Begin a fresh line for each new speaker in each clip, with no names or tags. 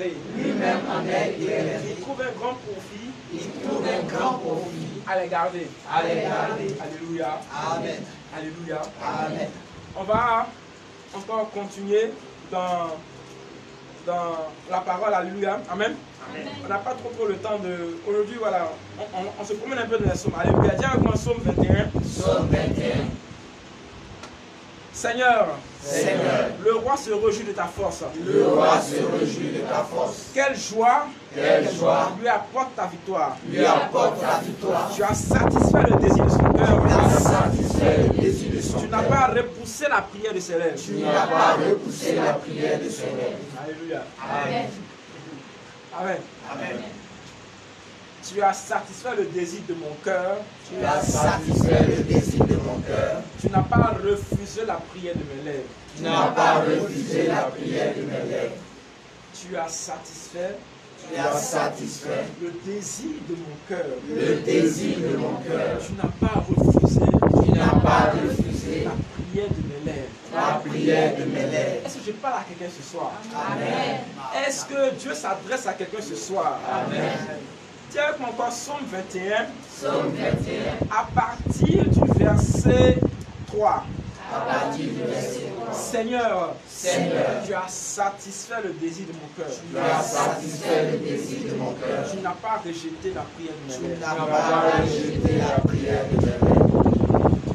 Lui-même en est guéri.
Il trouve un grand profit.
Il trouve un grand profit
À les garder.
à les garder.
Alléluia.
Amen.
Alléluia.
Amen.
On va encore continuer dans la parole. Alléluia. Amen.
Amen.
On n'a pas trop le temps de... Aujourd'hui, voilà, on se promène un peu dans les psaumes. Alléluia. Dis avec moi psaume 21.
Psaume 21.
Seigneur,
Seigneur,
le roi se réjouit de ta force.
le roi se réjouit de ta force.
Quelle joie
Quelle
lui apporte ta victoire.
lui apporte la victoire.
Tu as satisfait le désir de son cœur.
Tu as satisfait le désir de son
Tu n'as
cœur.
pas repoussé la prière de ses lèvres.
Tu n'as pas repoussé la prière de ses lèvres.
Alléluia.
Amen.
Amen.
Amen.
Tu as satisfait le désir de mon cœur.
Tu as satisfait le désir de mon cœur.
Tu n'as pas refusé la prière de mes lèvres.
Tu n'as pas refusé la prière de mes lèvres.
Tu as satisfait
Tu as satisfait
le désir de mon cœur.
le désir de mon cœur.
Tu n'as pas refusé
Tu n'as pas refusé
la prière de mes lèvres.
la prière de mes lèvres.
Est-ce que je parle à quelqu'un ce soir?
Amen.
Est-ce que Dieu s'adresse à quelqu'un ce soir?
Amen.
Tiens avec moi encore Psaume 21
Psaume 21,
à partir du verset 3.
à partir du verset 3.
Seigneur,
Seigneur,
tu as satisfait le désir de mon cœur.
tu as satisfait le désir de mon cœur.
Tu n'as pas rejeté la prière de
Tu
mes lèvres.
n'as pas rejeté la prière de mes lèvres.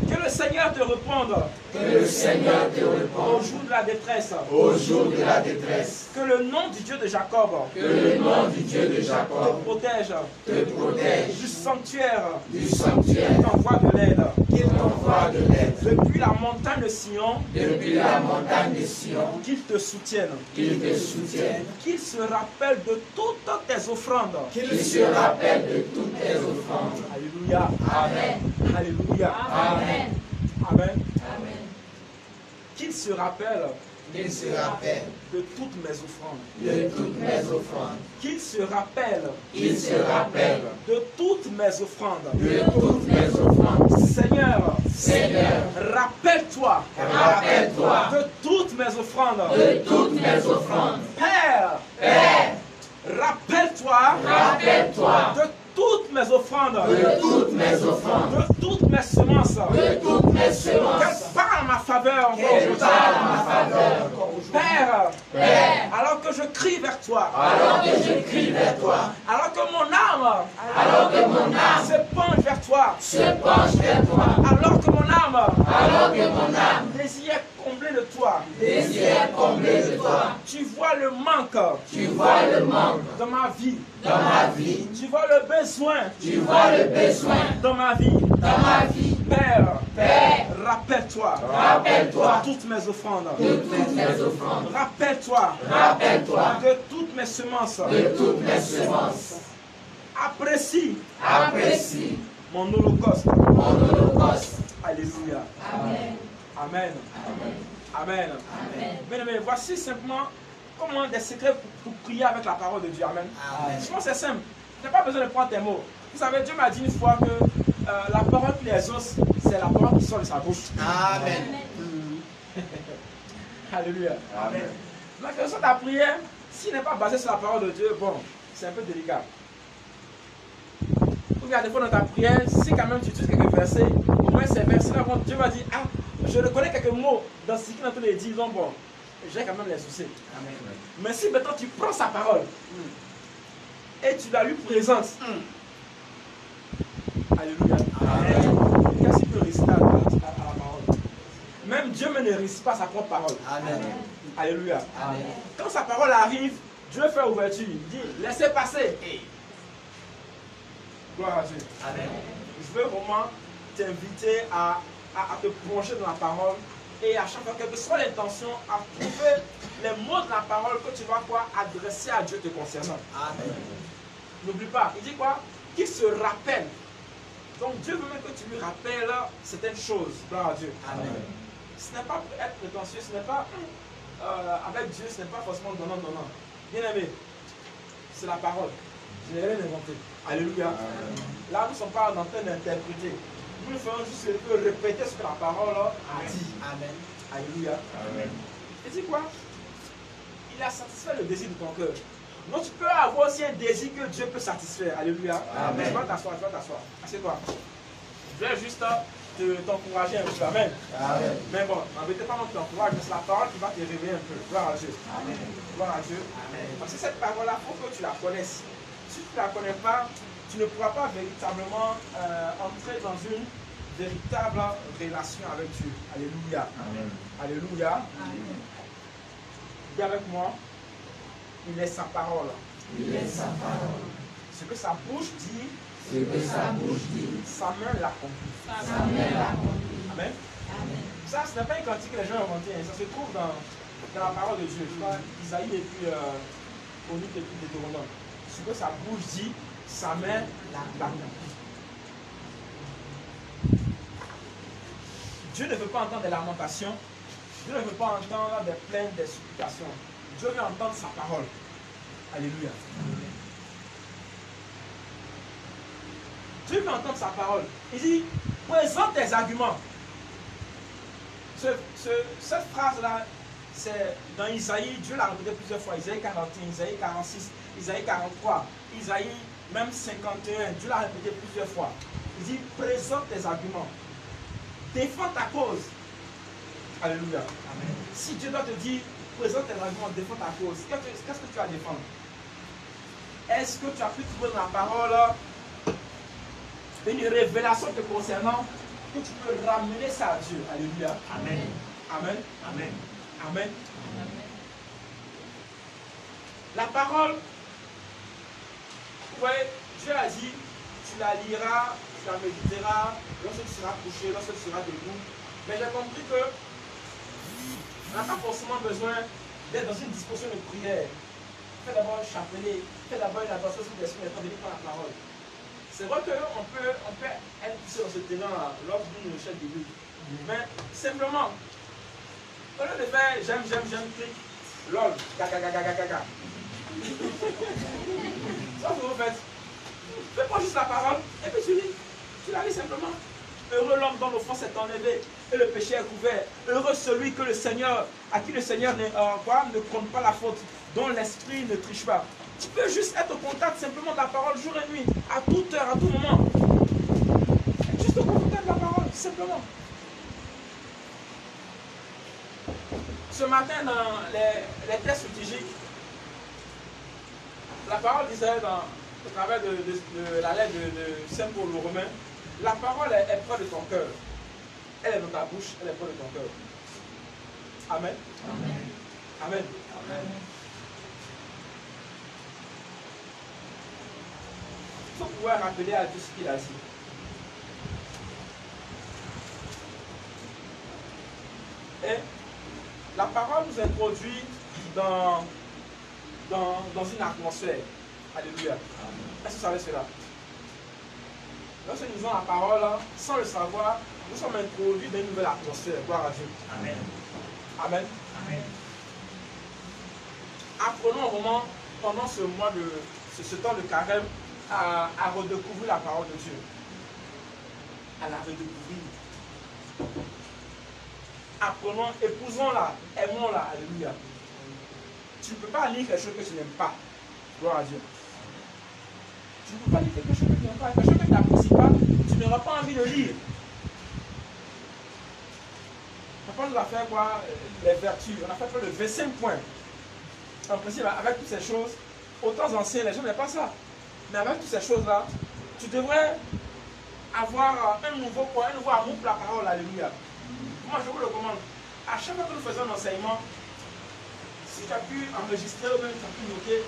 Que le Seigneur te réponde
Que le Seigneur te
au
réponde
jour de la détresse.
au jour de la détresse.
Que le nom du Dieu de Jacob
Que le nom du Dieu de
te
Jacob
protège
te protège
du sanctuaire,
du sanctuaire,
t'envoie de l'aide.
qu'il t'envoie de l'aide.
Depuis la montagne de Sion,
Depuis la montagne de Sion,
qu'il te soutienne.
qu'il te soutienne.
Qu'il se rappelle de toutes tes offrandes.
Qu'il se rappelle de toutes tes offrandes.
Alléluia.
Amen.
Alléluia.
Amen.
Amen.
Amen.
Qu'il se rappelle
Qu'il se rappelle
de toutes mes offrandes.
de toutes mes offrandes.
Qu'il se rappelle
Qu'il se rappelle
de toutes mes offrandes.
de toutes mes offrandes.
Seigneur,
Seigneur,
rappelle-toi
rappelle-toi
de toutes mes offrandes.
de toutes mes offrandes.
Père,
Père,
rappelle-toi
rappelle-toi
de toutes mes offrandes.
de toutes mes offrandes.
De toutes mes semences.
De toutes mes
Qu'elle
semences.
parle en ma faveur encore
Qu'elle
aujourd'hui.
parle en ma faveur.
Père,
Père,
alors que je crie vers toi,
alors que je crie vers toi,
alors que mon âme
alors que mon âme
se penche vers toi,
se penche vers toi,
alors que mon âme
alors que mon âme
désire combler de toi,
désire combler de toi,
tu vois le manque
tu vois le manque
dans ma vie,
dans ma vie,
tu vois le besoin
tu vois le besoin
dans ma vie.
dans ma vie.
Père,
Père,
rappelle-toi
rappelle-toi
de toutes mes offrandes.
de toutes mes offrandes.
Rappelle-toi
Rappelle-toi
de toutes mes semences.
de toutes mes semences.
Apprécie
Apprécie
mon holocauste.
mon holocauste.
Alléluia.
Amen.
Amen.
Amen.
Amen.
Amen.
Bien-aimés, voici simplement comment des secrets pour prier avec la parole de Dieu. Amen.
Amen.
Je pense que c'est simple. Tu n'as pas besoin de prendre tes mots. Vous savez, Dieu m'a dit une fois que la parole qui les os, c'est la parole qui sort de sa bouche.
Amen.
Alléluia.
Amen.
La question de ta prière, s'il n'est pas basé sur la parole de Dieu, bon, c'est un peu délicat. Ou bien des fois dans ta prière, si quand même tu utilises quelques versets, au moins ces versets-là, bon, Dieu va dire, ah, je reconnais quelques mots dans ce qu'il est en train de dire, donc bon, j'ai quand même les soucis.
Amen.
Mais si maintenant tu prends sa parole et tu la lui présentes, alléluia, qu'est-ce qu'il peut réciter à la parole? Même Dieu ne récite pas sa propre parole.
Amen.
Alléluia.
Amen.
Quand sa parole arrive, Dieu fait ouverture. Il dit, laissez passer. Gloire à Dieu.
Amen.
Je veux vraiment t'inviter à te plonger dans la parole et à chaque fois, quelle que soit l'intention, à trouver les mots de la parole que tu vas quoi adresser à Dieu te concernant.
Amen.
N'oublie pas, il dit quoi? Qu'il se rappelle. Donc Dieu veut même que tu lui rappelles certaines choses. Gloire à Dieu.
Amen.
Ce n'est pas être prétentieux, ce n'est pas avec Dieu, ce n'est pas forcément donnant. Bien aimé, c'est la parole. Je n'ai rien inventé. Alléluia.
Amen.
Là, nous ne sommes pas en train d'interpréter. Nous faisons juste répéter ce que la parole a dit.
Amen.
Alléluia.
Amen.
Et dis quoi? Il a satisfait le désir de ton cœur. Donc tu peux avoir aussi un désir que Dieu peut satisfaire. Alléluia.
Amen.
Tu vas t'asseoir, assieds-toi. Je vais juste t'encourager un peu. Amen.
Amen.
Mais bon, n'embêtez pas non plus t'encourager, mais c'est la parole qui va te réveiller un peu. Gloire à Dieu.
Amen.
Gloire à Dieu.
Amen.
Parce que cette parole-là, il faut que tu la connaisses. Si tu ne la connais pas, tu ne pourras pas véritablement entrer dans une véritable relation avec Dieu. Alléluia.
Amen.
Alléluia.
Amen.
Dis avec moi, il est sa parole.
Il est sa parole.
Ce que sa bouche dit,
Ce que sa bouche dit,
sa main l'accomplit.
sa main l'accomplit.
Amen.
Amen.
Ça, ce n'est pas un cantique que les gens ont inventé. Ça se trouve dans la parole de Dieu. Tu vois, Isaïe et puis Chronique et puis Deutéronome. Ce que sa bouche dit, sa main l'accomplit. Dieu ne veut pas entendre des lamentations. Dieu ne veut pas entendre des plaintes, des supplications. Dieu veut entendre sa parole. Alléluia. Dieu veut entendre sa parole. Il dit, présente tes arguments. Cette phrase-là, c'est dans Isaïe, Dieu l'a répété plusieurs fois. Isaïe 41, Isaïe 46, Isaïe 43, Isaïe même 51. Dieu l'a répété plusieurs fois. Il dit, présente tes arguments. Défends ta cause. Alléluia.
Amen.
Si Dieu doit te dire, présente tes arguments, défends ta cause, qu'est-ce que tu vas défendre? Est-ce que tu as pu trouver dans la parole une révélation te concernant que tu peux ramener ça à Dieu? Alléluia.
Amen.
Amen.
Amen.
Amen. La parole, ouais, Dieu a dit, tu la liras, tu la méditeras lorsque tu seras couché, lorsque tu seras debout. Mais j'ai compris que on n'a pas forcément besoin d'être dans une disposition de prière. Fais d'abord un chapelet, fais d'abord une adoration sur l'esprit, et venir par la parole. C'est vrai qu'on peut être poussé dans ce terrain lors d'une chaîne de Dieu. Mais simplement, au lieu de faire j'aime, clic, lol, gaga. Ça, que vous faites. Fais pas juste la parole, et puis tu lis. Tu la lis simplement. Heureux l'homme dont l'offense est enlevée et le péché est couvert. Heureux celui à qui le Seigneur ne compte pas la faute, dont l'esprit ne triche pas. Tu peux juste être au contact simplement de la parole jour et nuit, à toute heure, à tout moment. Juste au contact de la parole, simplement. Ce matin, dans les tests liturgiques, la parole disait au travers de la lettre de Saint Paul aux Romains, la parole est près de ton cœur. Elle est dans ta bouche, elle est près de ton cœur. Amen.
Amen.
Amen.
Amen.
Il faut pouvoir rappeler à Dieu ce qu'il a dit. Et la parole nous introduit dans une atmosphère. Alléluia. Est-ce que vous savez cela? Lorsque nous avons la parole, sans le savoir, nous sommes introduits dans une nouvelle atmosphère. Gloire à Dieu.
Amen.
Amen.
Amen.
Apprenons un moment, pendant ce mois ce temps de carême, à redécouvrir la parole de Dieu. À la redécouvrir. Apprenons, épousons-la, aimons-la. Alléluia. Tu ne peux pas lire quelque chose que tu n'aimes pas. Gloire à Dieu. Tu ne peux pas lire quelque chose que tu n'aimes pas. Quelque chose que tu n'apprécies pas, tu n'auras pas envie de lire. Après, on a fait quoi? Les vertus. On a fait le 25 points. En principe, avec toutes ces choses, aux temps anciens, les gens n'avaient pas ça. Mais avec toutes ces choses-là, tu devrais avoir un nouveau amour pour la parole. Alléluia. Moi, je vous le recommande. À chaque fois que nous faisons un enseignement, si tu as pu enregistrer ou même tu as pu noter,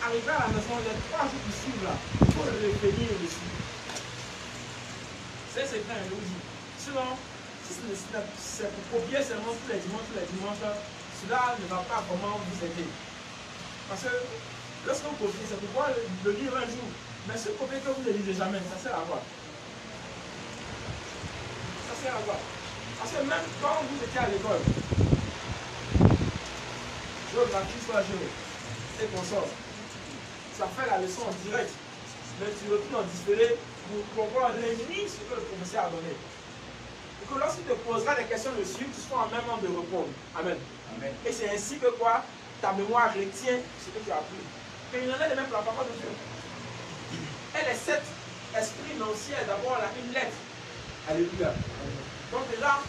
arriver à la maison, les 3 jours qui suivent là, il faut le revenir dessus. C'est bien, je vous dis. Sinon, si c'est pour copier seulement tous les dimanches, cela ne va pas vraiment vous aider. Parce que lorsque vous copiez, c'est pour pouvoir le lire un jour. Mais ce copier que vous ne lisez jamais, ça sert à quoi? Ça sert à quoi? Parce que même quand vous étiez à l'école, géographie, soit géo, et qu'on sort, ça fait la leçon en direct. Mais tu retournes en différé pour pouvoir réunir ce que le professeur a donné. Et que lorsqu'il te posera des questions dessus, tu seras en même temps de répondre. Amen.
Amen.
Et c'est ainsi que quoi? Ta mémoire retient ce que tu as appris. qu'il en est de même pour la parole de Dieu. Elle est 7 esprits, mais aussi elle d'abord une lettre. Alléluia. Donc déjà,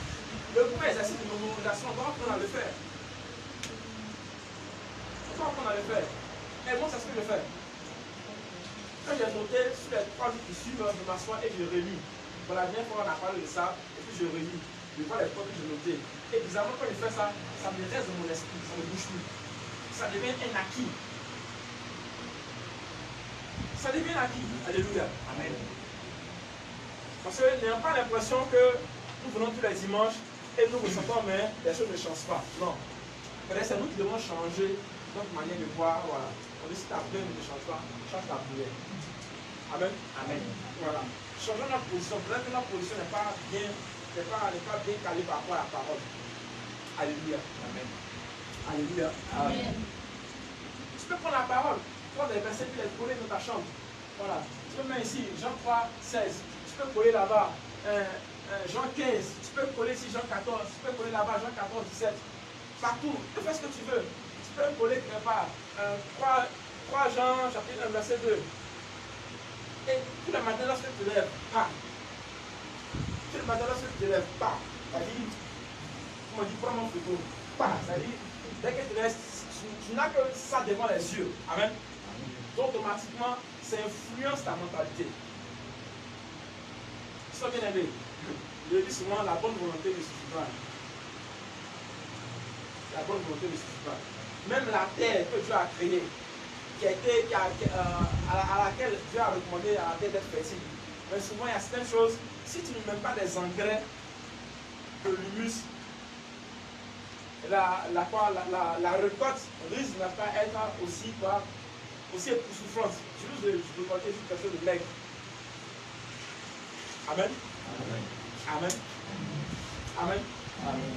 le premier exercice de mémorisation, on doit apprendre à le faire. On doit apprendre à le faire. Et moi, c'est ce que je fais. Quand j'ai noté sur les 3 jours qui suivent, je m'assois et je relis. Pour la dernière fois, on a parlé de ça, et puis je relis. Je vois les points que j'ai notés. Et bizarrement, quand je fais ça, ça me reste dans mon esprit, ça ne bouge plus. Ça devient un acquis. Ça devient un acquis. Alléluia. Amen. Parce que n'ayons pas l'impression que nous venons tous les dimanches et nous ressentons, mais les choses ne changent pas. Non. C'est nous qui devons changer notre manière de voir. Voilà. On dit si ta prière ne change pas, change ta prière. Amen. Amen. Voilà. Changeons notre position. Peut-être que notre position n'est pas bien calée par rapport à la parole. Alléluia. Amen. Alléluia. Amen. Tu peux prendre la parole, prendre des versets et les coller dans ta chambre. Voilà. Tu peux mettre ici, Jean 3, 16. Tu peux coller là-bas. Jean 15. Tu peux coller ici, Jean 14. Tu peux coller là-bas, Jean 14, 17. Partout. Tu peux faire ce que tu veux. Tu peux coller quelque part. 3 Jean, chapitre 1, verset 2. Et tout le matin, lorsque tu te lèves, pas. Tout le matin, lorsque tu te lèves, pas. C'est-à-dire, on me dit, prends mon photo. Pas. C'est-à-dire, dès que tu te lèves, tu n'as que ça devant les yeux. Amen. Donc, automatiquement, ça influence ta mentalité. Sois bien aimé. Je dis souvent, la bonne volonté ne suffit pas. La bonne volonté ne suffit pas. Même la terre que Dieu a créée, à laquelle Dieu a recommandé à la terre d'être fertile. Mais souvent, il y a certaines choses, si tu ne mets pas des engrais, de l'humus, la récolte risque de ne pas être aussi époustouflante. Je veux récolter sur quelque chose de maigre. Amen. Amen. Amen. Amen. Amen.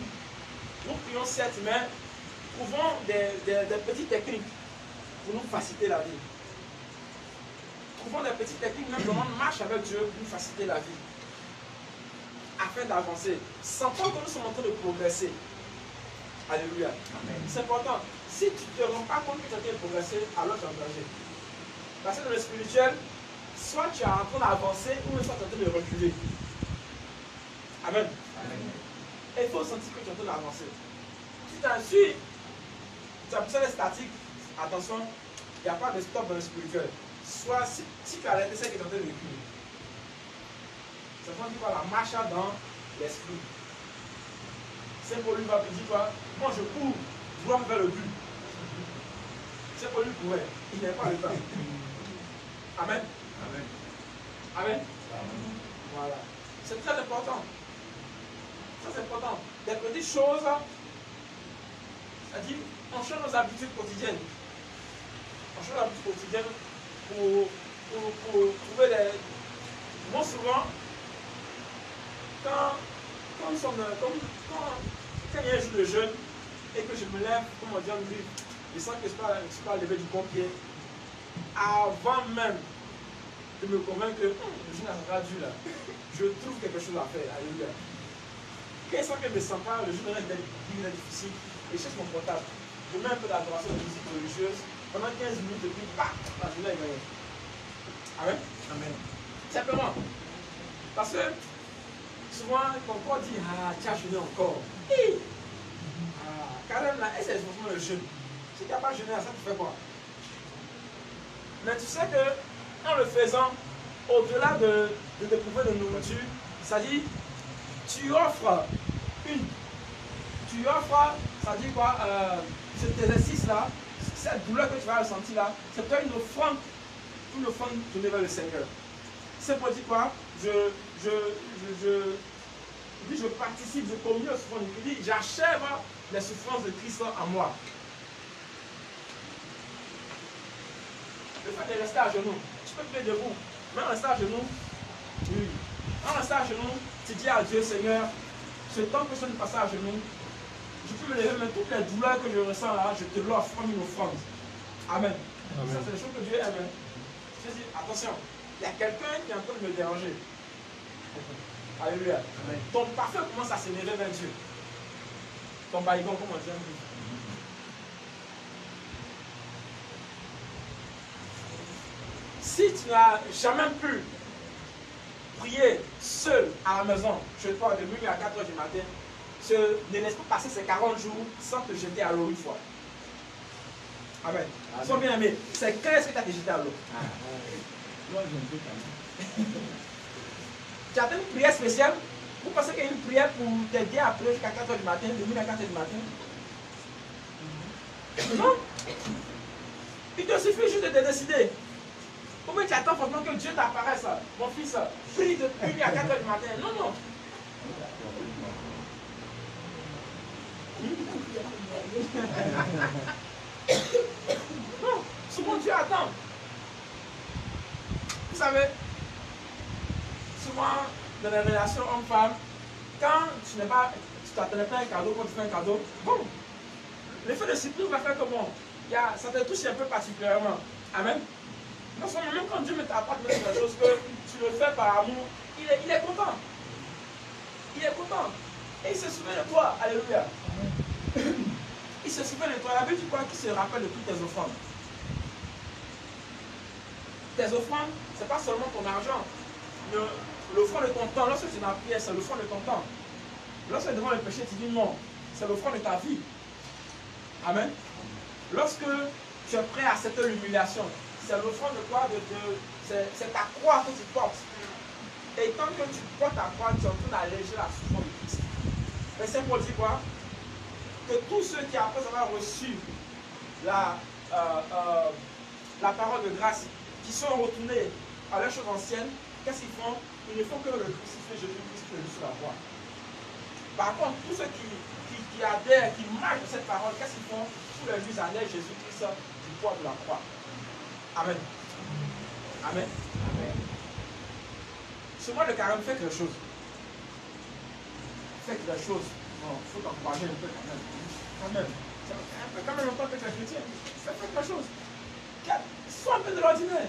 Nous prions certes, mais trouvons des petites techniques pour nous faciliter la vie. Trouvons des petites techniques, même comment on marche avec Dieu pour nous faciliter la vie. Afin d'avancer. Sentons que nous sommes en train de progresser. Alléluia. C'est important. Si tu ne te rends pas compte que tu es en train de progresser, alors tu es en danger. Parce que dans le spirituel, soit tu es en train d'avancer ou soit tu es en train de reculer. Amen. Amen. Et il faut sentir que tu es en train d'avancer. Si tu as besoin d'être statique, attention, il n'y a pas de stop dans le spirituel. Soit si tu arrêtes, c'est que tu es en train de reculer. C'est ce qu'on dit la marche dans l'esprit. Saint Paul va dire quoi? Moi je cours, droit vers le but. Saint Paul courait, il n'est pas le temps. Amen. Amen. Amen. Voilà. C'est très important. Ça c'est important. Des petites choses, c'est-à-dire, on change nos habitudes quotidiennes. On change nos habitudes quotidiennes pour trouver des. Moi souvent, quand il y a un jour de jeûne et que je me lève, comme on dit en Bible, je sens que je ne suis pas levé du bon pied, avant même de me convaincre que le jeûne a dû là, je trouve quelque chose à faire. Alléluia. Quand je sens que je ne me sens pas, le jeûne reste difficile, et je cherche mon portable. Je mets un peu d'adoration de musique religieuse, pendant 15 minutes de prière, la journée est gagnée. Amen. Amen. Simplement. Parce que souvent, mon corps dit, ah, tu as jeûné encore. Carême là, c'est exactement le jeûne. Si tu n'as pas jeûné, ça tu fais quoi? Mais tu sais que, en le faisant, au-delà de découvrir de nourriture, c'est-à-dire, tu offres, ça dit quoi, cet exercice-là, cette douleur que tu vas ressentir là, c'est peut-être une offrande donnée vers le Seigneur. C'est pour dire quoi? Je participe, je communie aux souffrances de Christ, j'achève les souffrances de Christ en moi. Le fait de rester à genoux, tu peux te mettre debout, mais en restant à genoux, oui. En restant à genoux, tu dis à Dieu, Seigneur, ce temps que je ne passe à genoux, je peux me lever, mais toutes les douleurs que je ressens là, je te l'offre comme une offrande. Amen. Amen. Ça, c'est des choses que Dieu aime. Je dis, attention, il y a quelqu'un qui est en train de me déranger. Alléluia. Amen. Ton parfum commence à s'élever vers Dieu. Ton baïgon, comme on dit. Si tu n'as jamais pu prier seul à la maison, chez toi, de minuit à 4 h du matin, ne laisse pas passer ces 40 jours sans te jeter à l'eau une fois. Amen. Sois bien aimé. C'est quand est-ce que tu as te jeté à l'eau?
Moi, je ne peux pas.
Tu as une prière spéciale? Vous pensez qu'il y a une prière pour t'aider à prier jusqu'à 4 h du matin, de minuit à 4 h du matin? Non? Il te suffit juste de te décider. Pourquoi tu attends forcément que Dieu t'apparaisse? Mon fils, prie de minuit à 4 h du matin. Non, non. Non, souvent Dieu attend. Vous savez, souvent dans les relations homme-femme, quand tu t'attendais pas à un cadeau, quand tu fais un cadeau, bon, l'effet de surprise va faire comment? Ça te touche un peu particulièrement. Amen. Non seulement même quand Dieu t'apporte des choses que tu le fais par amour, il est content. Il est content. Et il se souvient de toi. Alléluia. Il se souvient de toi. La Bible dit quoi? Qu'il se rappelle de toutes tes offrandes. Tes offrandes, ce n'est pas seulement ton argent. L'offrande de ton temps, lorsque tu es dans la prière, c'est l'offrande de ton temps. Lorsque tu es devant le péché, tu dis non. C'est l'offrande de ta vie. Amen. Lorsque tu es prêt à accepter l'humiliation, c'est l'offrande de quoi? C'est ta croix que tu portes. Et tant que tu portes ta croix, tu es en train d'alléger la souffrance de Christ. Mais Saint Paul dit quoi? Que tous ceux qui, après avoir reçu la parole de grâce, qui sont retournés à leurs choses anciennes, qu'est-ce qu'ils font? Ils ne font que le crucifier Jésus-Christ sur la croix. Par contre, tous ceux qui adhèrent, qui marchent de cette parole, qu'est-ce qu'ils font? Tous les jours, ils allègent Jésus-Christ du poids de la croix. Amen. Amen. Amen. Ce mois de carême, faites les choses. Faites les choses. Bon, il faut t'encourager un peu quand même. Quand même. Quand même, en tant que chrétien, faites les choses. Sois un peu de l'ordinaire.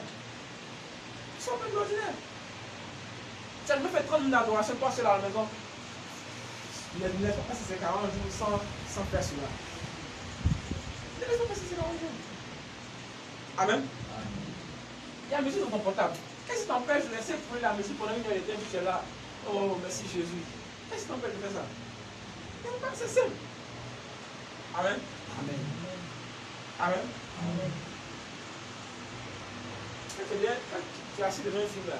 Sois un peu de l'ordinaire. Tu as jamais fait 30 minutes d'adoration, toi seul à la maison. Ne laisse pas passer ces 40 jours sans faire cela. Ne laisse pas passer ces 40 jours. Amen. Il y a la musique dans ton portable. Qu'est-ce qui t'empêche de laisser prendre la musique pendant une heure et demie, tu es là? Oh, merci Jésus. Qu'est-ce qui t'empêche de faire ça? C'est simple. Amen.
Amen.
Amen. Amen. Quand tu es assis devant un film là,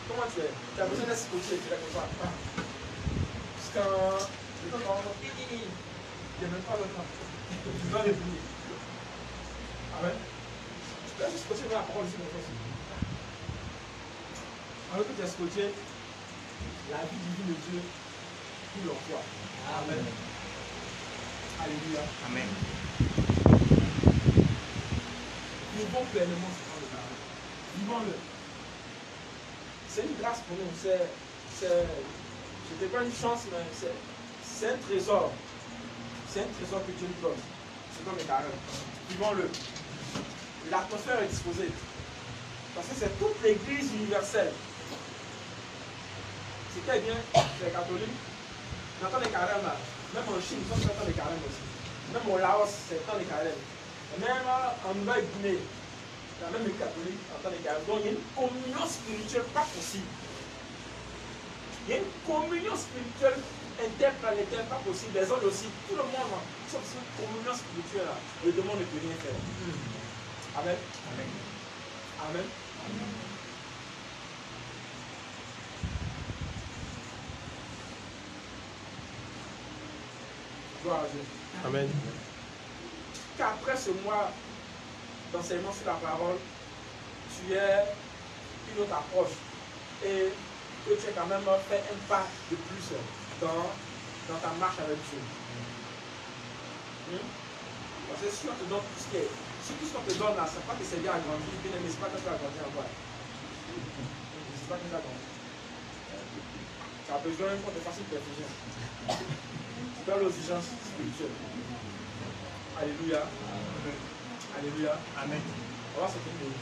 comment tu es? Tu as besoin d'être scotché, tu es comme ça. Jusqu'à le temps qu'on il n'y a même pas le temps. Tu dois revenir. Amen. Tu peux juste scotcher la parole ici, mon frère. Alors que tu es scotché, la vie divine de Dieu tout leur foi. Amen. Alléluia.
Amen.
Vivons pleinement ce temps de carême. Vivons-le. C'est une grâce pour nous. C'était pas une chance, mais c'est un trésor. C'est un trésor que Dieu nous donne. Ce temps de carême. Vivons-le. L'atmosphère est disposée. Parce que c'est toute l'église universelle. C'est très bien, les catholiques. On entend les carèmes là. Même en Chine, ils ont fait des carèmes aussi. Même au Laos, c'est temps des carèmes. Et même en Nouvelle-Guinée, il y a même les catholiques en temps des carèmes. Donc il y a une communion spirituelle pas possible. Il y a une communion spirituelle interplanétaire pas possible. Les hommes aussi, tout le monde, sauf cette communion spirituelle là, le démon ne peut rien faire. Amen. Amen. Amen. Amen. Gloire à Dieu.
Amen.
Qu'après ce mois d'enseignement sur la parole, tu aies une autre approche et que tu aies quand même fait un pas de plus dans ta marche avec Dieu. Parce que si on te donne tout ce qu'on te donne là, c'est pas que c'est bien à grandir, mais c'est pas que tu vas grandir encore. C'est pas que tu vas grandir. Tu as besoin qu'on te fasse une perfusion. Tu dois l'exigence spirituelle. Alléluia. Amen. Alléluia. Amen. On va se tenir.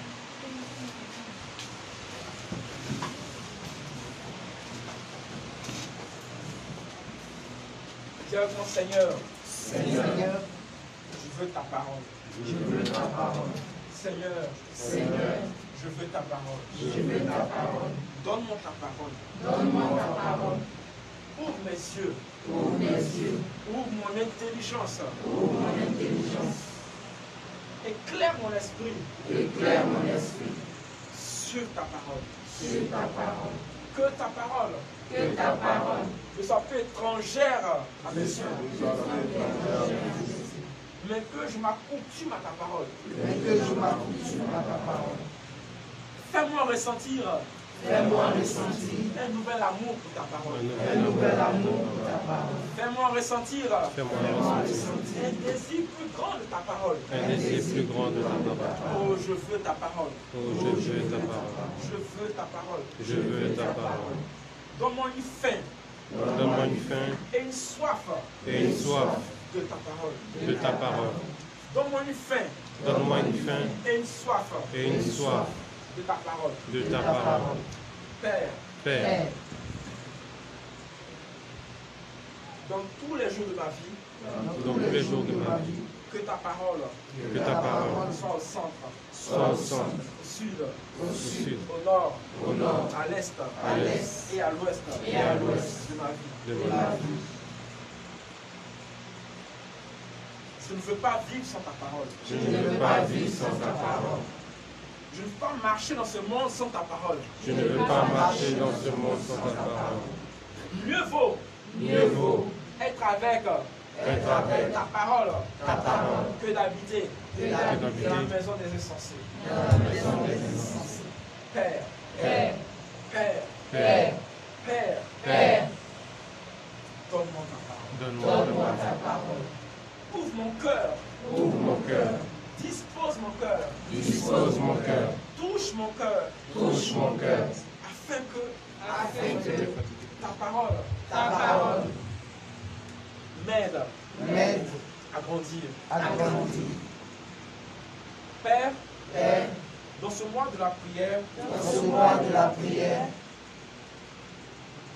Dis avec mon Seigneur.
Seigneur,
Je veux ta parole.
je veux ta parole.
Seigneur,
Seigneur,
Je veux ta parole.
Je veux ta parole.
Donne-moi ta parole.
Donne-moi ta parole.
Ouvre mes yeux.
Ouvre mes yeux.
Ouvre mon intelligence.
Ouvre mon intelligence.
Éclaire mon esprit.
Éclaire mon esprit.
Sur ta parole.
Sur ta parole.
Que ta parole
Que ta parole
ne soit pas étrangère à mes yeux, mais que je m'accoutume à ta parole.
mais que je m'accoutume à ta parole.
Fais-moi ressentir
Fais-moi ressentir
un nouvel amour pour ta parole.
un nouvel amour pour ta parole.
Fais-moi ressentir
Fais-moi ressentir
un désir plus grand de ta parole.
un désir plus grand de ta parole.
Oh, je veux ta parole.
Oh, je veux ta parole.
Je veux ta parole.
Je veux ta parole.
Donne-moi une faim
Donne-moi une faim
et une soif
et une soif
de ta parole.
de ta parole.
Donne-moi une faim
Donne-moi une faim
et une soif
et une soif
de ta parole.
de ta parole.
Père,
Père,
Père,
dans tous les jours de ma vie,
dans tous les jours de ma vie,
que ta parole
que ta parole
soit au centre,
soit au centre,
au sud,
au sud,
au nord,
au nord,
à l'est
à l'est
et à l'ouest
et à l'ouest
de ma vie.
de
de
ma
ma
vie.
vie.
Je ne veux pas vivre sans ta parole.
Je ne veux pas vivre sans ta parole.
Je ne veux pas marcher dans ce monde sans ta parole.
Je ne veux pas marcher dans ce monde sans ta parole.
Mieux vaut
Mieux vaut
être avec
être avec
ta parole
ta parole
que d'habiter
que
dans
d'habiter
la maison des insensés.
dans la maison des insensés.
Père,
Père,
Père,
Père,
Père,
Père,
donne-moi ta parole.
Donne-moi
donne-moi ta parole.
Ouvre mon cœur,
Ouvre mon cœur,
dispose mon cœur,
dispose mon cœur,
touche mon cœur,
touche mon cœur,
afin que
afin que
ta parole
ta parole
m'aide
m'aide
à grandir.
à grandir.
Père,
Père,
dans ce mois de la prière,
dans ce mois de la prière,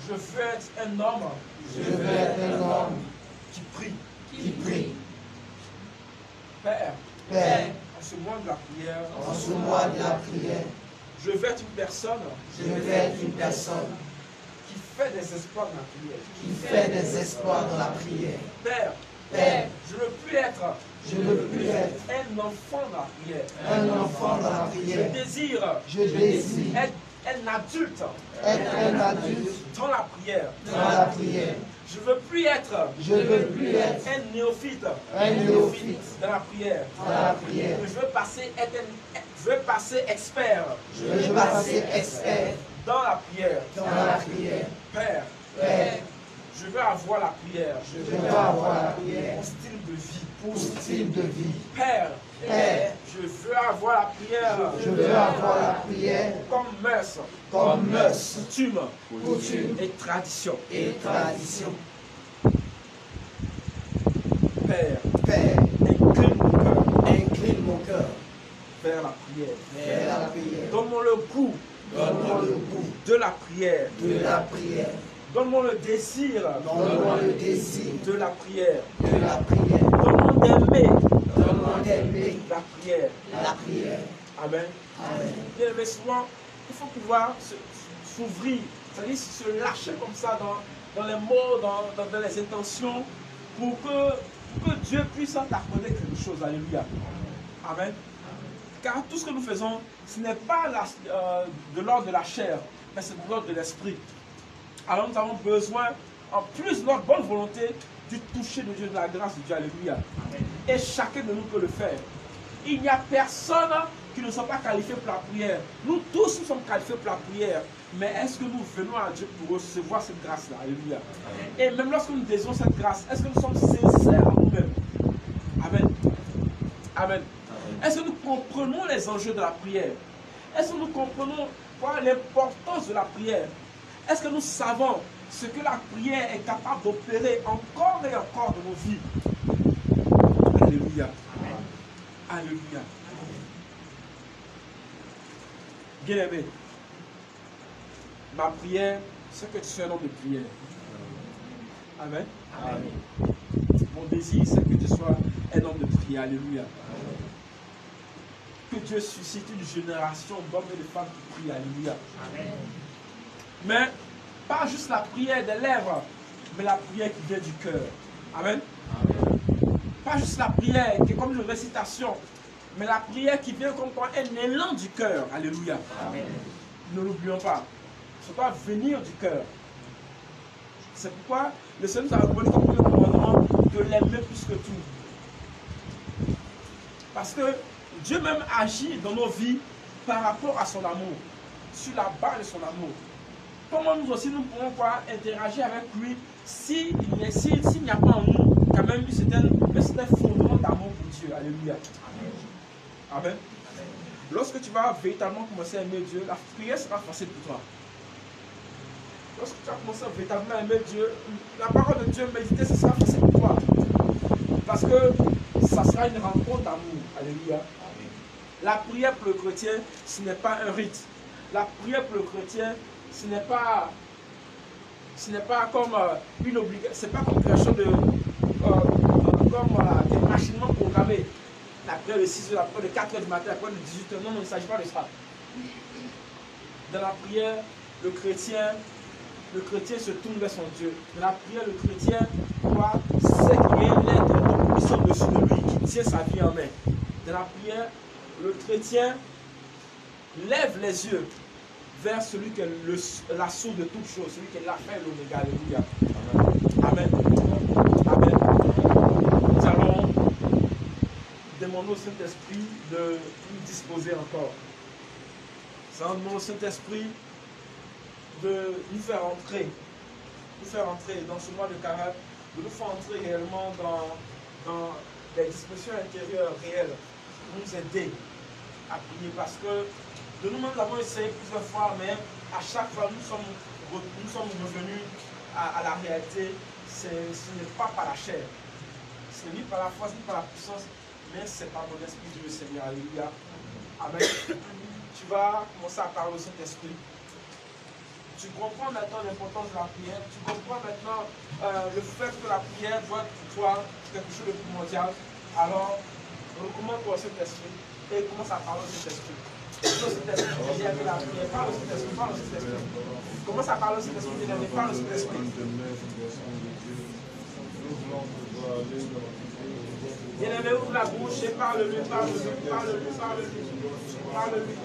je veux être un homme
je veux être un homme
qui prie.
qui prie.
Père,
Père,
en ce mois de la prière,
dans ce mois de la prière,
je veux être une personne
je veux être une personne
qui fait des espoirs dans la prière.
qui fait des espoirs dans la prière.
Père,
Père,
je ne veux plus être
je ne veux plus être
un enfant dans la prière.
un enfant dans la
Je
prière.
désire
Je désire
être un adulte
être un adulte
dans la prière.
dans la prière.
Je ne veux plus être
Je ne veux plus être
un néophyte
un néophyte
dans la prière.
dans la prière.
Je veux passer je veux passer expert
Je veux passer expert
dans la prière.
dans la prière.
Père,
Père,
je veux avoir la prière
je veux avoir la prière
pour style de vie.
pour style de vie.
Père,
Père,
je veux avoir la prière
je veux avoir la prière
comme mœurs,
comme mœurs,
coutume
coutume
et tradition.
et tradition.
Père,
Père,
incline mon cœur
incline mon cœur
vers la prière.
vers la prière.
Donne-moi le goût
Donne-moi le goût
de la prière.
de la prière.
Donne-moi le désir
Donne-moi le désir
de la prière.
de la prière.
Donne-moi d'aimer
Donne-moi d'aimer
la prière.
la prière.
Amen.
Amen.
Bien aimé, souvent, il faut pouvoir s'ouvrir, c'est-à-dire se lâcher comme ça dans les mots, dans les intentions, pour que Dieu puisse t'accorder quelque chose. Alléluia. Amen. Car tout ce que nous faisons, ce n'est pas de l'ordre de la chair, mais c'est de l'ordre de l'esprit. Alors nous avons besoin, en plus de notre bonne volonté, du toucher de Dieu, de la grâce de Dieu. Alléluia. Et chacun de nous peut le faire. Il n'y a personne qui ne soit pas qualifié pour la prière. Nous tous nous sommes qualifiés pour la prière. Mais est-ce que nous venons à Dieu pour recevoir cette grâce-là? Alléluia. Et même lorsque nous désirons cette grâce, est-ce que nous sommes sincères en nous-mêmes? Amen. Amen. Est-ce que nous comprenons les enjeux de la prière? Est-ce que nous comprenons l'importance de la prière? Est-ce que nous savons ce que la prière est capable d'opérer encore et encore dans nos vies? Alléluia. Alléluia. Bien-aimé, ma prière, c'est que tu sois un homme de prière. Amen.
Amen.
Mon désir, c'est que tu sois un homme de prière. Alléluia. que Dieu suscite une génération d'hommes et de femmes qui prient. Alléluia. Amen. Mais pas juste la prière des lèvres, mais la prière qui vient du cœur. Amen. Amen. Pas juste la prière qui est comme une récitation, mais la prière qui vient comme un élan du cœur. Alléluia. Amen. Ne l'oublions pas. Ça doit venir du cœur. C'est pourquoi le Seigneur nous a recommandé comme le commandement de l'aimer plus que tout. Parce que Dieu même agit dans nos vies par rapport à son amour, sur la base de son amour. Comment nous aussi nous pouvons interagir avec lui s'il n'y a pas en nous quand même un certain fondement d'amour pour Dieu. Alléluia. Amen. Amen. Lorsque tu vas véritablement commencer à aimer Dieu, la prière sera facile pour toi. Lorsque tu vas commencer à véritablement aimer Dieu, la parole de Dieu, méditer, ce sera facile pour toi. Parce que ça sera une rencontre d'amour. Alléluia. Amen. La prière pour le chrétien, ce n'est pas un rite. La prière pour le chrétien, ce n'est pas comme une obligation, c'est pas comme quelque chose de comme des machinement programmé. La prière de 6 h, la prière de 4 h du matin, la prière de 18 h. Non, il ne s'agit pas de ça. Dans la prière, le chrétien se tourne vers son Dieu. Dans la prière, le chrétien sait qu'il y a une lettre qui sont dessus de lui, qui tient sa vie en main. Dans la prière, le chrétien lève les yeux vers celui qui est la source de toutes choses, celui qui est l'alpha et l'oméga. Alléluia. Amen. Amen. Nous allons demander au Saint-Esprit de nous disposer encore. Nous allons demander au Saint-Esprit de nous faire entrer dans ce mois de Carême, de nous faire entrer réellement dans des dispositions intérieures réelles, pour nous aider à prier, parce que de nous-mêmes, nous avons essayé plusieurs fois, mais à chaque fois, nous sommes revenus à la réalité. Ce n'est pas par la chair, ce n'est ni par la force, ni par la puissance, mais c'est par mon esprit, Dieu le Seigneur. Alléluia. Amen. Tu vas commencer à parler au Saint-Esprit. Tu comprends maintenant l'importance de la prière. Tu comprends maintenant le fait que la prière doit être pour toi quelque chose de primordial. Alors, recommande-toi au Saint-Esprit et commence à parler au Saint-Esprit. Parle au Saint-Esprit, parle au Saint-Esprit. Commence à parler au Saint-Esprit, parle au Saint-Esprit. Bien-aimé, ouvre la bouche et parle-lui, parle-lui, parle-lui, parle-lui, parle-lui.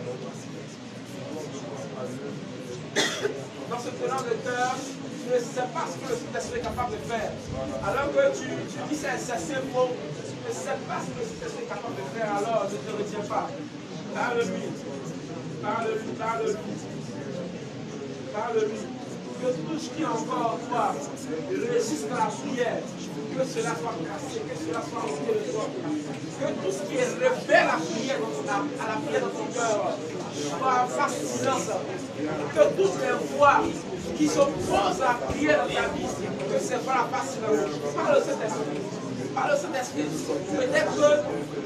Dans ce talent de cœur, tu ne sais pas ce que le Saint-Esprit est capable de faire. Alors que tu dis c'est beau, tu ne sais pas ce que le Saint-Esprit est capable de faire, alors ne te retiens pas. Parle-lui, parle-lui, parle-lui, parle-lui. Que tout ce qui est encore en toi résiste à la prière, que cela soit cassé, que cela soit enlevé de toi. Que tout ce qui est rebelle à la prière dans ton cœur soit fasse silence. Que toutes les voix qui s'opposent à la prière dans ta vie, que ces voix la fassent silence. Parle de cet esprit. Par le Saint-Esprit, peut-être que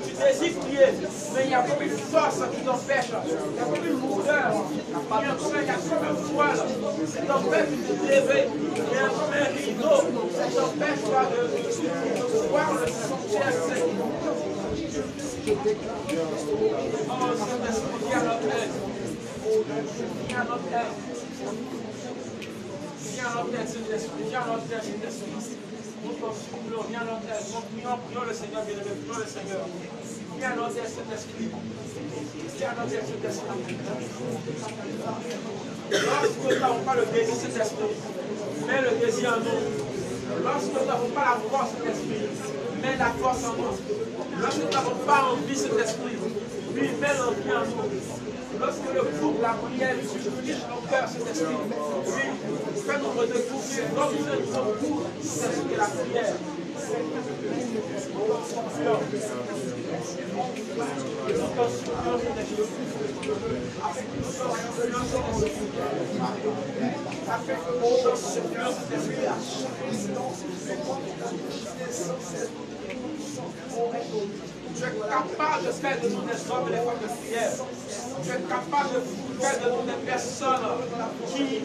tu désires prier, mais il y a comme une force qui t'empêche, il y a comme une lourdeur, il y a comme un voile qui t'empêche de te lever, il y a comme un rideau qui t'empêche de voir le sanctuaire saint. Oh Saint-Esprit, viens à notre aide. Viens à notre aide. Viens à notre aide, Saint-Esprit. Viens à notre aide, Saint-Esprit. Nous t'en supplions, viens à notre aide. Prions le Seigneur, bien-aimé, prions le Seigneur. Viens à notre aide, Saint-Esprit. Viens à notre aide, Saint-Esprit. Lorsque nous n'avons pas le désir, Saint-Esprit, mets le désir en nous. Lorsque nous n'avons pas la force, Saint-Esprit, mets la force en nous. Lorsque nous n'avons pas envie, Saint-Esprit, lui, mets l'envie en nous. Lorsque le fou de la prière touche nos cœurs, Saint-Esprit, lui, fais-nous redécouvrir comme nous sommes pour Saint-Esprit de la prière. Tu es capable de faire de nous des hommes et des femmes de prière. Tu es capable de faire de nous des personnes qui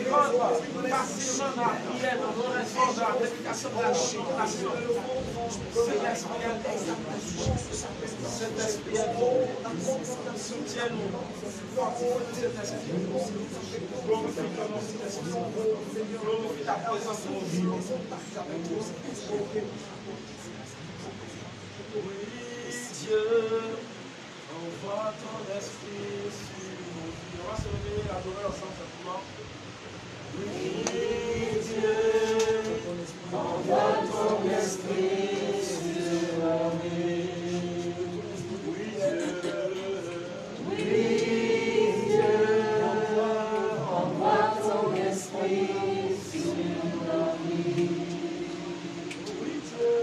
rentrent facilement dans la prière, dans l'oraison, dans la prédication, dans la contemplation. Saint-Esprit est bon. Soutiens-nous. Fortifie Saint-Esprit. Glorifie ton nom, Saint-Esprit. Glorifie ta présence dans nos vies. Oui, Dieu, envoie ton esprit sur nos vies. On va se lever et adorer ensemble simplement. Oui, Dieu, envoie ton esprit sur nos vies. Oui, Dieu, envoie ton esprit sur nos vies. Oui, Dieu.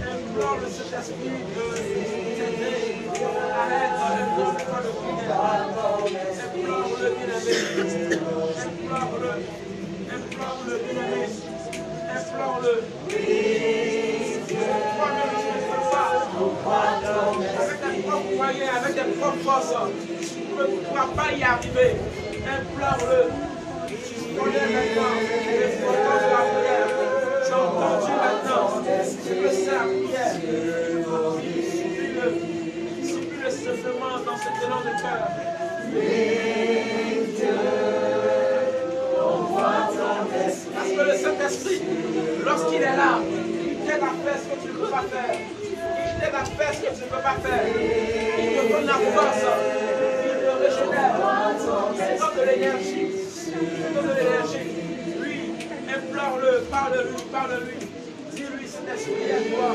Implore le Saint-Esprit de t'aider. Arrête de le prière. Implore-le, bien-aimé. Implore-le. Implore-le, bien-aimé. Implore-le. Toi-même, tu ne peux pas. Avec tes propres moyens, avec tes propres forces, tu ne pourras pas y arriver. Implore-le. Tu connais maintenant l'importance de la prière. Tu as entendu maintenant. Tu peux faire la prière. Supplie-le simplement dans cet élan de cœur. Parce que le Saint-Esprit, lorsqu'il est là, il t'aide à faire ce que tu ne peux pas faire. Il t'aide à faire ce que tu ne peux pas faire. Il te donne la force. Il te régénère. Il te donne de l'énergie. Il te donne de l'énergie. Lui, implore-le, parle-lui, parle-lui. Dis-lui, Saint-Esprit, aide-moi.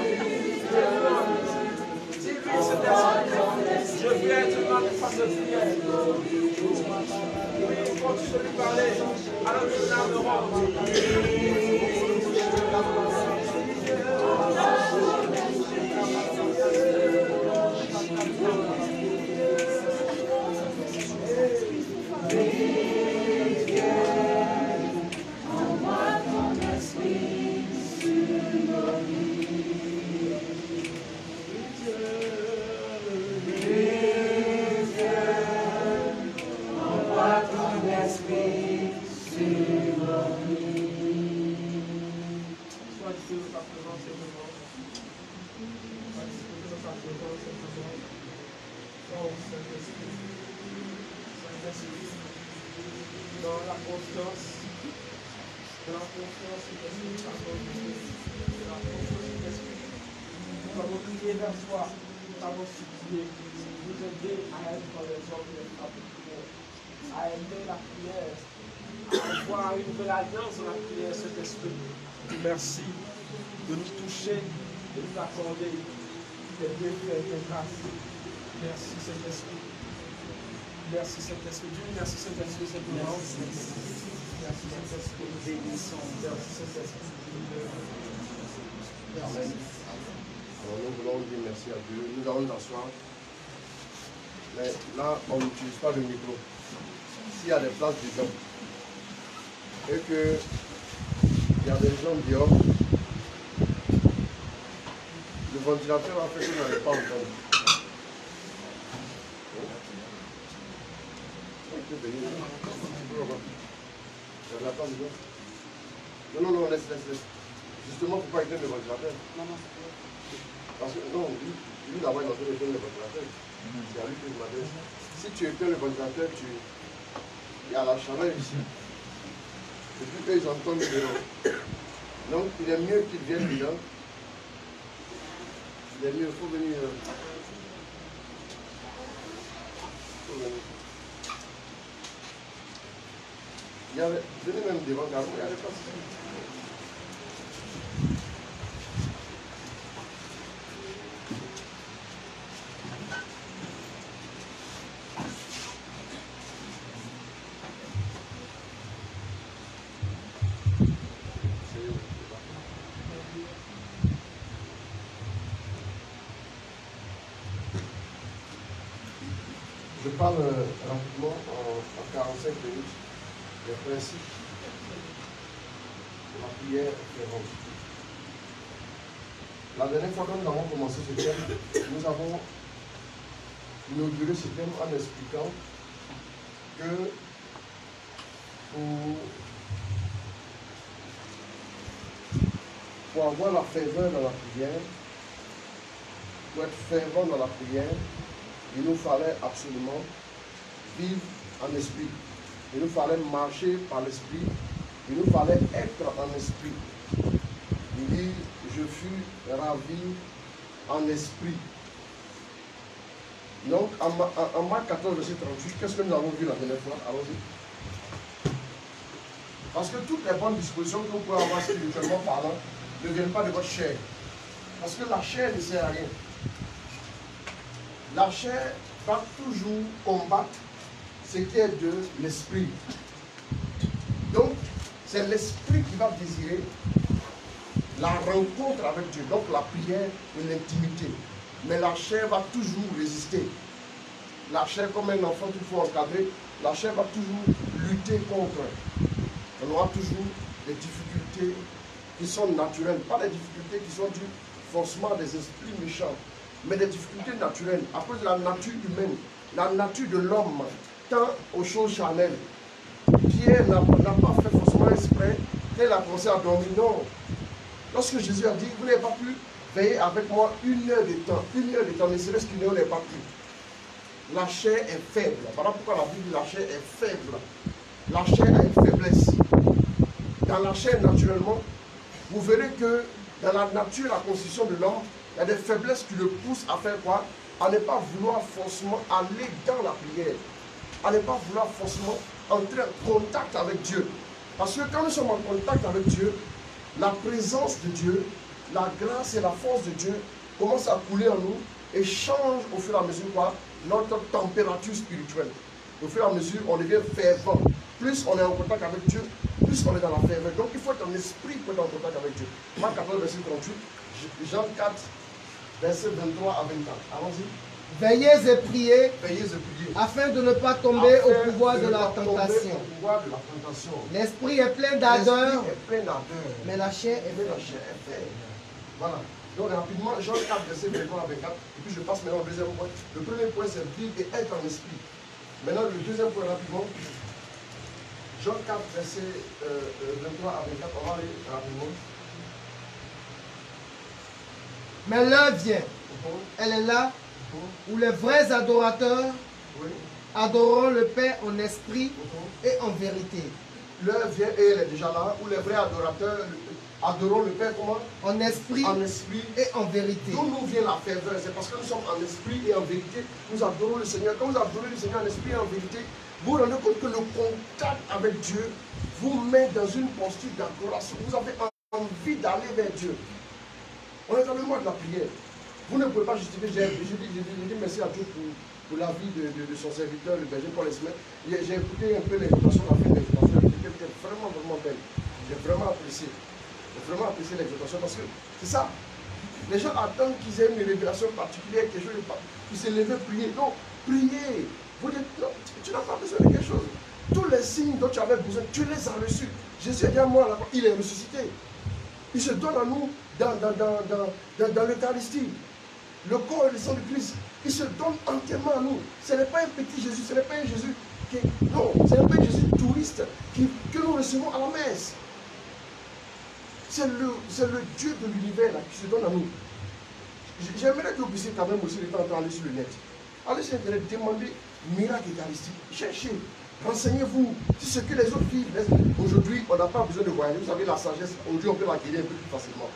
Dis-lui, Saint-Esprit, je viens te demander face de prière. Oui, continue de lui parler. Alors nous l'adorons. Dans la confiance, nous avons crié vers toi, nous avons supplié, nous aider à être dans les hommes de prière, à aimer la prière, à avoir une nouvelle alliance dans la prière, cet esprit. Merci de nous toucher, de nous accorder des bienfaits, des grâces. Merci, Saint-Esprit. Merci Saint-Esprit. Dieu, merci Saint-Esprit, simplement. Merci Saint-Esprit, nous bénissons. Merci Saint-Esprit.
Amen. Alors nous voulons dire merci à Dieu. Nous allons nous asseoir. Mais là, on n'utilise pas le micro. S'il y a des places dedans et que il y a des gens dehors, le ventilateur a fait que vous n'allez pas entendre. Non, laisse. Justement, pourquoi éteindre le ventilateur? Parce que non, lui d'abord il m'a fait éteindre le ventilateur. C'est à lui que je m'adresse. Si tu éteins le ventilateur, il y a la chaleur ici. Et puis eux, ils entendent dedans. Donc, il est mieux qu'ils viennent dedans. Il est mieux, il faut venir. Venez même devant, car il y a des places ici. Je parle rapidement en 45 minutes des principes de la prière fervente. La dernière fois quand nous avons commencé ce thème, nous avons inauguré ce thème en expliquant que pour avoir la ferveur dans la prière, pour être fervent dans la prière, il nous fallait absolument vivre en esprit. Il nous fallait marcher par l'esprit. Il nous fallait être en esprit. Il dit, je fus ravi en esprit. Donc, en Marc 14, verset 38, qu'est-ce que nous avons vu la dernière fois? Allons-y. Parce que toutes les bonnes dispositions que vous pouvez avoir spirituellement parlant ne viennent pas de votre chair. Parce que la chair ne sert à rien. La chair va toujours combattre ce qui est de l'esprit. Donc, c'est l'esprit qui va désirer la rencontre avec Dieu, donc la prière et l'intimité. Mais la chair va toujours résister. La chair, comme un enfant qu'il faut encadrer, la chair va toujours lutter contre. On aura toujours des difficultés qui sont naturelles, pas des difficultés qui sont dues forcément à des esprits méchants, mais des difficultés naturelles, à cause de la nature humaine, la nature de l'homme tend aux choses charnelles. Pierre n'a pas fait forcément exprès qu'elle a commencé à dormir. Non. Lorsque Jésus a dit, vous n'avez pas pu veiller avec moi 1 heure de temps, ne serait-ce qu'une heure n'est pas pu. La chair est faible. Voilà pourquoi la Bible dit la chair est faible. La chair a une faiblesse. Dans la chair, naturellement, vous verrez que dans la nature, la constitution de l'homme, il y a des faiblesses qui le poussent à faire quoi? À ne pas vouloir forcément aller dans la prière. À ne pas vouloir forcément entrer en contact avec Dieu. Parce que quand nous sommes en contact avec Dieu, la présence de Dieu, la grâce et la force de Dieu commencent à couler en nous et changent au fur et à mesure quoi? Notre température spirituelle. Au fur et à mesure, on devient fervent. Plus on est en contact avec Dieu, plus on est dans la ferveur. Donc il faut être en esprit pour être en contact avec Dieu. Marc 14, verset 38, Jean 4, verset 23 à 24. Allons-y.
Veillez et priez
Afin
de ne pas tomber au pouvoir de la tentation. L'esprit est plein d'ardeur, mais la chair est faible.
Voilà. Donc rapidement, Jean 4, verset 23 à 24. Et puis je passe maintenant au deuxième point. Le premier point, c'est vivre et être en esprit. Maintenant, le deuxième point, rapidement. Jean 4, verset 23 à 24. On va aller rapidement.
Mais l'heure vient, elle est là, où les vrais adorateurs adoreront le Père en esprit et en vérité.
L'heure vient et elle est déjà là, où les vrais adorateurs adoreront le Père comment?
En esprit et en vérité.
D'où nous vient la ferveur? C'est parce que nous sommes en esprit et en vérité. Nous adorons le Seigneur. Quand vous adorez le Seigneur en esprit et en vérité, vous vous rendez compte que le contact avec Dieu vous met dans une posture d'adoration. Vous avez envie d'aller vers Dieu. On est dans le mois de la prière. Vous ne pouvez pas justifier. J'ai dit merci à Dieu pour la vie de son serviteur, le berger Paul Esmet. J'ai écouté un peu l'exhortation, la fin de l'exhortation, qui était vraiment, vraiment belle. J'ai vraiment apprécié. J'ai vraiment apprécié l'exhortation parce que c'est ça. Les gens attendent qu'ils aient une révélation particulière, quelque chose de particulier, qu'ils se lèvent, prier. Non, priez. Vous dites, non, tu n'as pas besoin de quelque chose. Tous les signes dont tu avais besoin, tu les as reçus. Jésus est derrière moi, il est ressuscité. Il se donne à nous dans l'Eucharistie. Le corps et le sang de Christ, il se donne entièrement à nous. Ce n'est pas un petit Jésus, ce n'est pas un Jésus qui... Non, ce n'est pas un Jésus touriste que nous recevons à la messe. C'est le Dieu de l'univers qui se donne à nous. J'aimerais que vous puissiez quand même aussi le temps d'aller sur le net. Allez sur Internet, demandez miracle eucharistique. Cherchez, renseignez-vous sur ce que les autres vivent. Aujourd'hui, on n'a pas besoin de voyager. Vous avez la sagesse. Aujourd'hui, on peut la guérir un peu plus facilement.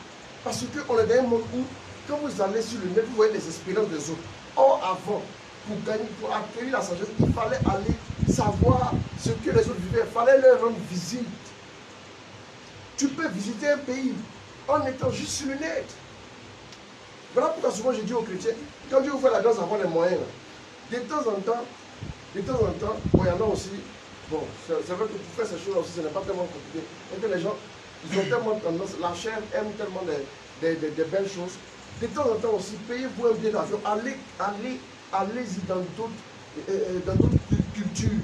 Parce qu'on est dans un monde où, quand vous allez sur le net, vous voyez les expériences des autres. Or, avant, pour acquérir la sagesse, il fallait aller savoir ce que les autres vivaient. Il fallait leur rendre visite. Tu peux visiter un pays en étant juste sur le net. Voilà pourquoi souvent je dis aux chrétiens, quand Dieu ouvre la grâce d'avoir les moyens, de temps en temps, bon, il y en a aussi, bon, c'est vrai que pour faire ces choses aussi, ce n'est pas tellement compliqué. Et que les gens, ils ont tellement tendance, la chair aime tellement des belles choses. De temps en temps aussi, payez-vous un billet d'avion, allez-y dans d'autres cultures.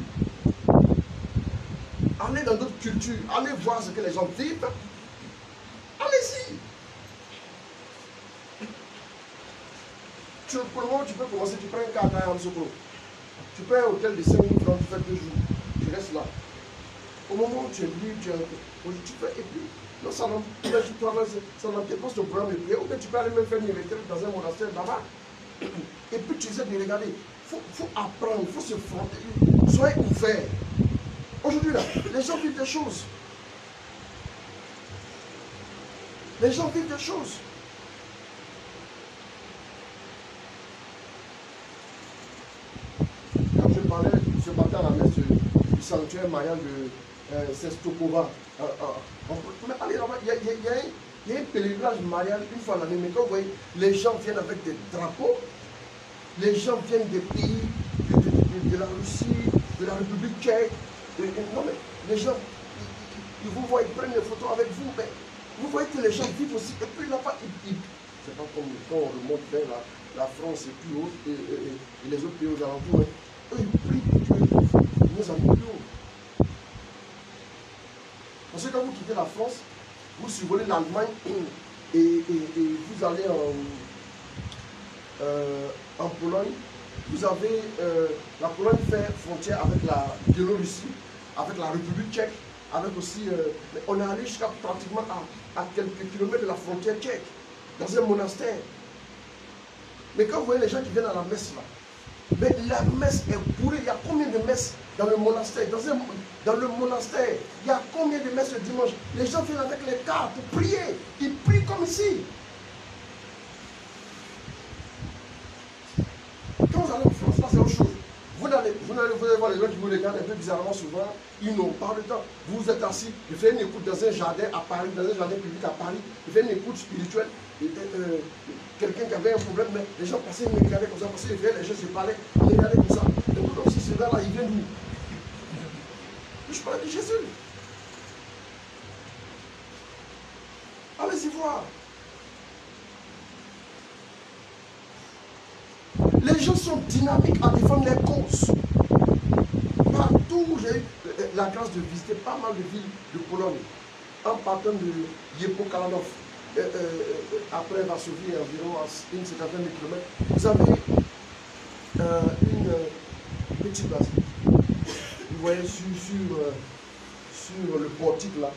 Allez dans d'autres cultures, allez voir ce que les gens vivent. Allez-y. Pour le moment, tu peux commencer, tu prends un cadre à Amsokro. Tu prends un hôtel de 5 000 francs, tu fais 2 jours. Tu restes là. Au moment où tu es libre, tu fais, et puis, non, ça n'empêche pas ton programme de prière. Ou bien tu peux aller même faire une retraite dans un monastère là-bas. Et puis tu essaies de regarder. Il faut apprendre, il faut se frotter. Soyez ouverts. Aujourd'hui, là, les gens vivent des choses. Les gens vivent des choses. Quand je parlais ce matin à la messe du sanctuaire marial de Sestokova, mais allez là-bas, il y a un pèlerinage marial une fois l'année, mais quand vous voyez, les gens viennent avec des drapeaux, les gens viennent des pays de la Russie, de la République tchèque. Non, mais les gens, ils vous voient, ils prennent des photos avec vous, mais vous voyez que les gens vivent aussi. Et puis là-bas, c'est pas comme quand on remonte vers la France et puis autres, et les autres pays aux alentours. Eux, ils prient pour Dieu, ils nous en plus haut. Parce que quand vous quittez la France, vous survolez l'Allemagne et vous allez en Pologne. Vous avez la Pologne fait frontière avec la Biélorussie, avec la République tchèque, avec aussi. On est allé jusqu'à pratiquement à quelques kilomètres de la frontière tchèque, dans un monastère. Mais quand vous voyez les gens qui viennent à la messe là, mais la messe est bourrée. Il y a combien de messes dans le monastère? Dans le monastère, il y a combien de messes le dimanche? Les gens viennent avec les cartes pour prier. Ils prient comme ici. Quand vous allez en France, là c'est autre chose. Vous allez voir les gens qui vous regardent un peu bizarrement souvent. Ils n'ont pas le temps. Vous êtes assis, je fais une écoute dans un jardin à Paris, dans un jardin public à Paris. Je fais une écoute spirituelle. Quelqu'un qui avait un problème, mais les gens passaient, ils me regardaient comme ça, parce que les gens se parlaient, ils me regardaient comme ça. Et vous aussi, ce gars-là, il vient d'où? Je parlais de Jésus. Allez-y voir. Les gens sont dynamiques à défendre les causes. Partout où j'ai eu la grâce de visiter pas mal de villes de Pologne, en partant de Yepokalanov, après Varsovie, environ à une cinquantaine de kilomètres, vous avez une petite base. Vous voyez sur le portique là,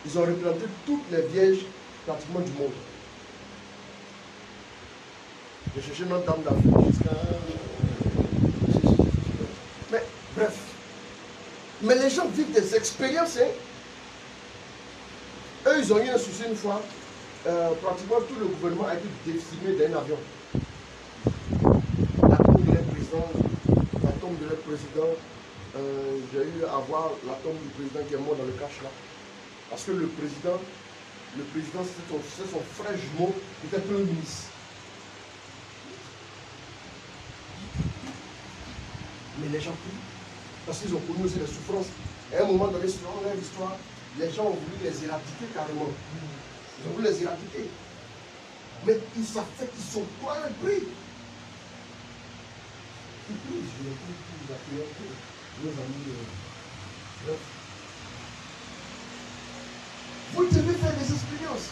ils ont représenté toutes les vierges pratiquement du monde. J'ai cherché Notre-Dame d'Afrique jusqu'à... Mais bref. Mais les gens vivent des expériences. Hein. Eux, ils ont eu un souci une fois. Pratiquement tout le gouvernement a été décimé d'un avion. La tombe de leur président, j'ai eu à voir la tombe du président qui est mort dans le cache là. Parce que le président c'est son frère jumeau qui était premier ministre. Mais les gens prient. Parce qu'ils ont connu aussi les souffrances. Et à un moment donné, selon leur histoire, les gens ont voulu les éradiquer carrément. Ils ont voulu les éradiquer. Mais ils savent qu'ils sont pas un prix. Ils prient, je les prie tous à prière pour nos amis. Vous devez faire des expériences.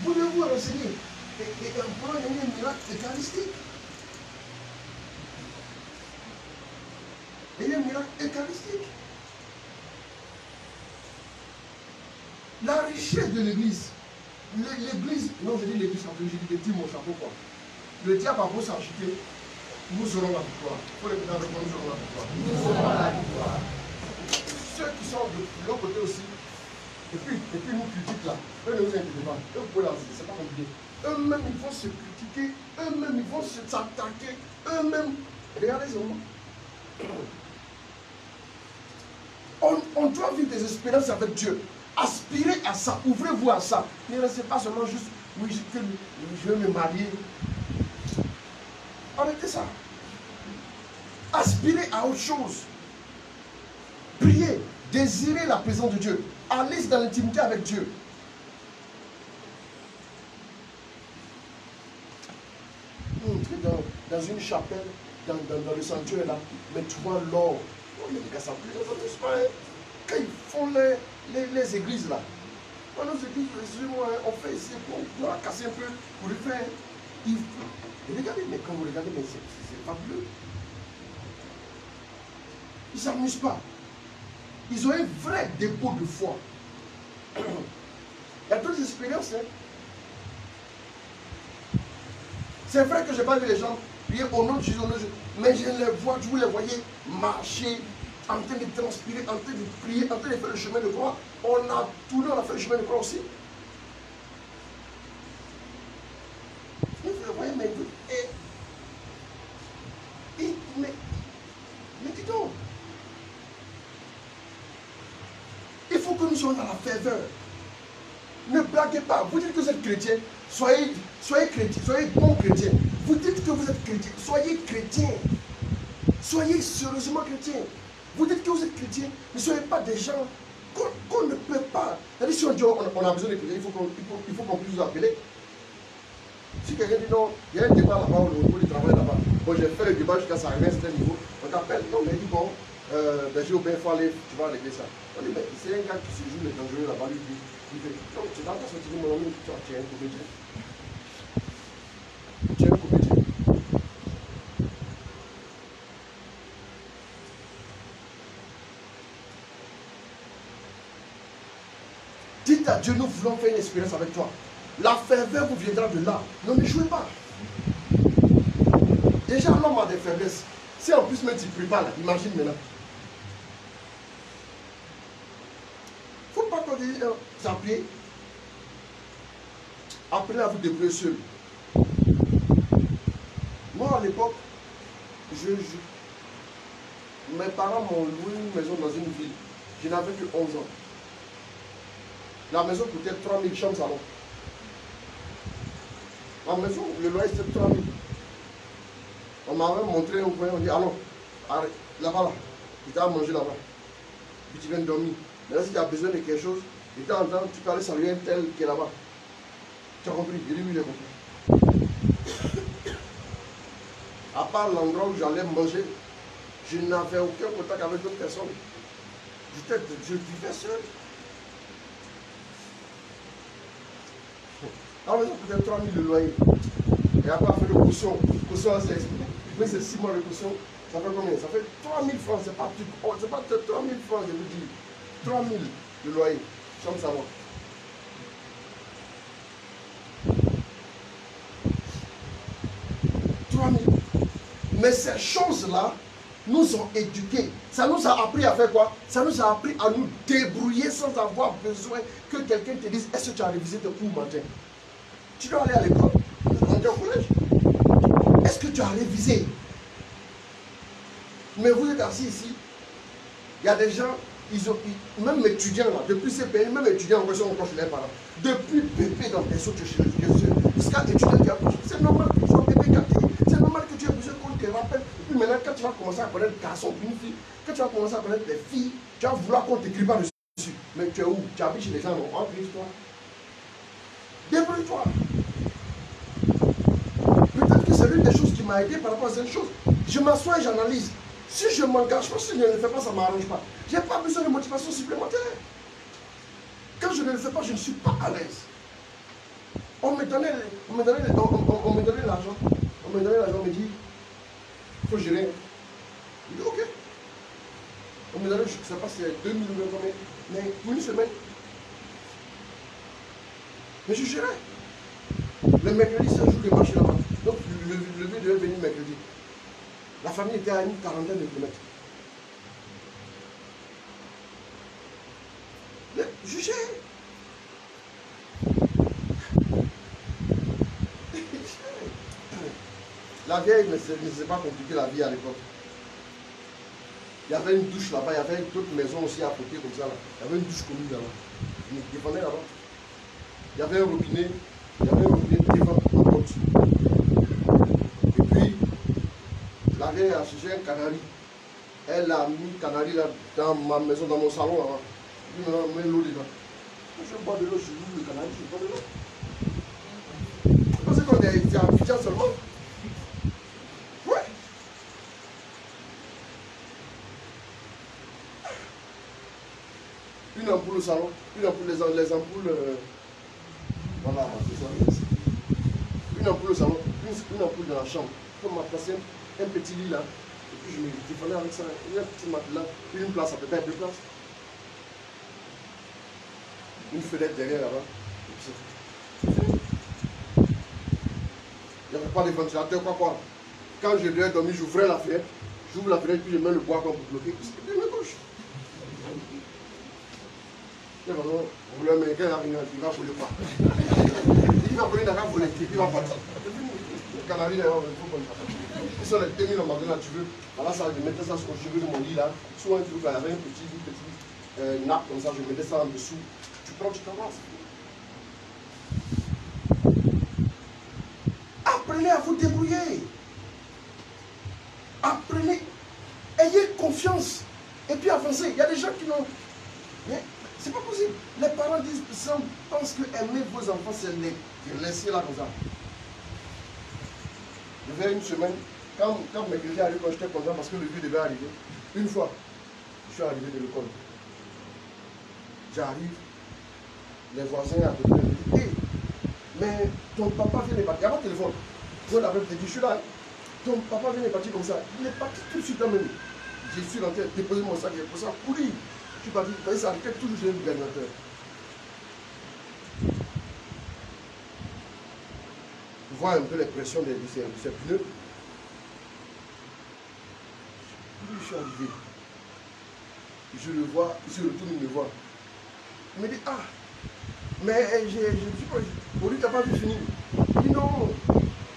Vous devez vous renseigner. Et prendre un miracle eucharistique. Et un miracle eucharistique. La richesse de l'église. L'église, non, je dis l'église, je dis des petits mots, chapeau quoi. Le diable a beau s'agiter, nous aurons la victoire. Il faut les pétales de nous aurons la victoire. Nous aurons la victoire. Ceux qui sont de l'autre côté aussi, et puis nous critiquent là, eux ne vous inquiétez pas, eux vous pouvez lancer, c'est pas compliqué. Eux-mêmes ils vont se critiquer, eux-mêmes ils vont s'attaquer, eux-mêmes. Regardez seulement. On doit vivre des expériences avec Dieu. Aspirez à ça, ouvrez-vous à ça. Ne restez pas seulement juste, oui, je veux me marier. Arrêtez ça. Aspirez à autre chose. Priez, désirez la présence de Dieu. Allez dans l'intimité avec Dieu. Entrez dans une chapelle, dans le sanctuaire là, mais tu vois l'or. Oh, les gars, ça plus, quand ils font les églises là, dans nos églises, excusez-moi, on fait ici pour la casser un peu, pour le faire. Regardez, mais quand vous regardez, mais c'est fabuleux. Ils ne s'amusent pas. Ils ont un vrai dépôt de foi. Il y a d'autres expériences. Hein. C'est vrai que je n'ai pas vu les gens prier au nom de Jésus, mais je les vois, vous les voyez marcher, en train de transpirer, en train de prier, en train de faire le chemin de croix. On a fait le chemin de croix aussi. Et vous le voyez, mais dis donc. Il faut que nous soyons dans la ferveur. Ne blaguez pas. Vous dites que vous êtes chrétien, soyez chrétien, soyez bon chrétien. Vous dites que vous êtes chrétien, soyez chrétien. Soyez sérieusement chrétien. Vous dites que vous êtes chrétien, ne soyez pas des gens qu'on ne peut pas. C'est-à-dire, si on dit on a besoin de chrétiens, il faut qu'on puisse vous appeler. Si quelqu'un dit non, il y a un débat là-bas au niveau du travail là-bas. Bon, j'ai fait le débat jusqu'à ça arriver à un certain niveau. On t'appelle, non, mais il dit bon, j'ai au bien, il faut aller, tu vas régler ça. On dit, mais c'est un gars qui se joue les dangereux là-bas, lui dit, non, tu n'as pas sorti mon ami, tu es un comédien. Tu es un comédien. Dites à Dieu, nous voulons faire une expérience avec toi. La ferveur vous viendra de là. Ne jouez pas. Déjà, l'homme a des faiblesses. Si en plus, même tu ne pries pas là, imagine maintenant. Il ne faut pas qu'on dise, s'appuyer. Apprenez à vous débrouiller seul. Moi, à l'époque, mes parents m'ont loué une maison dans une ville. Je n'avais que 11 ans. La maison coûtait 3000 chambres salon. La maison, le loyer c'était 3000. On m'avait montré un coin, on dit allons, arrête, là-bas, là. Tu t'as à manger là-bas. Puis tu viens dormir. Maintenant, si tu as besoin de quelque chose, de temps en temps, tu peux aller saluer un tel qui est là-bas. Tu as compris? Il dit oui, j'ai compris. À part l'endroit où j'allais manger, je n'avais aucun contact avec d'autres personnes. Je vivais seul. Alors, ça coûtait 3000 de loyer. Et après, on fait le caution. Caution, c'est expliqué. Mais c'est 6 mois de caution. Ça fait combien? Ça fait 3000 francs. C'est pas 3000 francs, je vous dis. 3000 de loyer. Chambre savoir. Mais ces choses-là nous ont éduqués. Ça nous a appris à faire quoi? Ça nous a appris à nous débrouiller sans avoir besoin que quelqu'un te dise est-ce que tu as révisé tes cours matin? Tu dois aller à l'école, rentrer au collège. Est-ce que tu as révisé? Mais vous êtes assis ici. Il y a des gens, même étudiants là, depuis ces pays, même étudiants en question encore chez les parents. Depuis bébé dans les autres chez jusqu'à étudiant qui a c'est normal que tu sois bébé gâté. C'est normal que tu aies besoin qu'on te rappelle. Et puis maintenant, quand tu vas commencer à connaître garçon, une fille, quand tu vas commencer à connaître les filles, tu vas vouloir qu'on t'écrit pas dessus. Mais tu es où? Tu habites chez les gens, non? Débrouille-toi. Débrouille-toi. Peut-être que c'est l'une des choses qui m'a aidé par rapport à cette chose. Je m'assois et j'analyse. Si je ne m'engage pas, si je ne le fais pas, ça ne m'arrange pas. Je n'ai pas besoin de motivation supplémentaire. Quand je ne le fais pas, je ne suis pas à l'aise. On me donnait l'argent. On me donnait l'argent, on me dit, il faut gérer. Je dis, ok. On me donnait, je ne sais pas si c'est 2000 ou combien, mais une semaine. Mais je gérais. Le mercredi, c'est un jour de marché là-bas. Donc, le vieux devait venir mercredi. La famille était à une quarantaine de kilomètres. Mais je gère. La vieille ne s'est pas compliqué la vie à l'époque. Il y avait une douche là-bas, il y avait d'autres maisons aussi à côté comme ça. Là. Il y avait une douche commune là-bas. Je me dépendais là-bas. Il y avait un robinet devant la porte. Et puis, la vieille a cherché un canari. Elle a mis le canari là dans ma maison, dans mon salon là-bas. Elle m'a mis l'eau dedans. Je bois de l'eau, je loue le canari, je bois de l'eau. Parce qu'on est à Abidjan seulement. Ouais. Une ampoule au salon, une ampoule, les ampoules. Voilà, c'est ça. Une ampoule au salon, une ampoule dans la chambre. Comme m'a placé un petit lit là. Et puis je me défendais avec ça. Il y a un petit matelas, une place à peu près, deux places. Une fenêtre derrière là-bas. Il n'y avait pas de ventilateur, quoi. Quand je devais dormir, j'ouvrais la fenêtre. J'ouvre la fenêtre, puis je mets le bois comme pour bloquer. C'était mes couches. De toute façon, le Américain il va voler quoi. Il va voler, il va voler, il va partir. Le canari, il faut qu'on le fasse. Ils sont les 2000 en magasin, tu veux. Voilà, ça, je mettais ça sur le cheveu de mon lit là. Souvent, il y avait une petite nappe comme ça, je mettais ça en dessous. Tu prends, tu t'avances. Apprenez à vous débrouiller. Apprenez. Ayez confiance. Et puis avancez. Il y a des gens qui n'ont. Mais c'est pas possible. Les parents disent, pensent que aimer vos enfants, c'est les laisser là comme ça. Il y avait une semaine, quand mercredi arrive, quand j'étais content parce que le vieux devait arriver, une fois, je suis arrivé de l'école. J'arrive, les voisins à côté me disent, hey, mais ton papa vient de partir. Il y a pas de téléphone. Je l'avais dit, je suis là. Ton papa vient de partir comme ça. Il est parti tout de suite dans même. Je suis rentré, déposé mon sac, j'ai posé ça, courir. Je suis parti, vous voyez, ça arrivait toujours chez le gagnateur. Vous voyez un peu les pressions de ces pneus. Puis je suis arrivé. Je le vois, il se retourne, il me voit. Il me dit, ah, mais pour lui, tu n'as pas vu finir. Il dit non,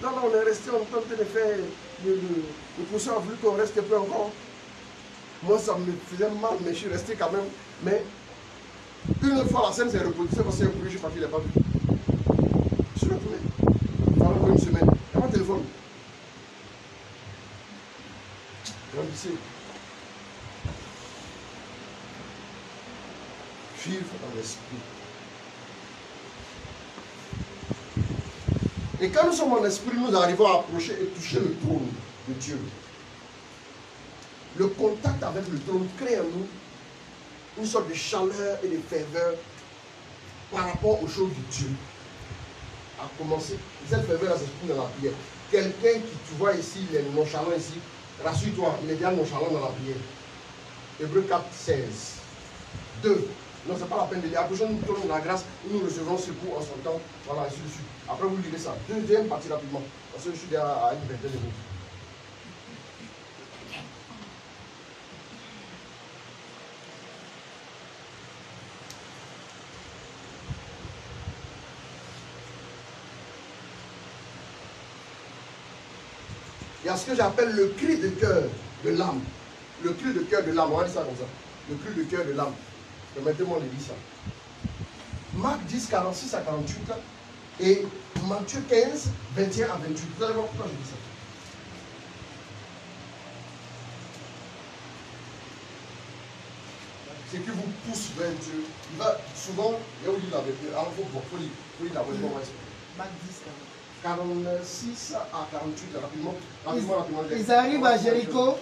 là, on est resté, on est en train de faire, le professeur a voulu qu'on reste un peu encore. Moi, ça me faisait mal, mais je suis resté quand même. Mais une fois la scène s'est reproduite, parce que je suis parti, il n'a pas vu. Je suis retourné. Pendant encore une semaine. Il n'y a pas de téléphone. Grandissez. Vivre dans l'esprit. Et quand nous sommes en esprit, nous arrivons à approcher et toucher le trône de Dieu. Le contact avec le trône crée en nous une sorte de chaleur et de ferveur par rapport aux choses de Dieu. À commencer, cette ferveur s'exprime dans la prière. Quelqu'un qui, tu vois ici, il est nonchalant ici, rassure-toi, il est bien nonchalant dans la prière. Hébreux 4, 16. 2. Non, ce n'est pas la peine de lire. Approchons-nous du trône de la grâce, où nous recevrons secours en son temps. Voilà, ainsi de suite. Après, vous lirez ça. Deuxième partie rapidement. Parce que je suis déjà à une vingtaine de minutes. Il y a ce que j'appelle le cri de cœur de l'âme. Le cri de cœur de l'âme. On va dire ça comme ça. Le cri de cœur de l'âme. Permettez-moi de lire ça. Marc 10, 46 à 48 et Matthieu 15, 21 à 28. Vous allez voir pourquoi je dis ça. ce qui vous pousse vers Dieu, il va souvent, il y a où il avait, alors il faut lire la version.
Marc 10,
46 à 48, rapidement.
Ils arrivent à Jéricho.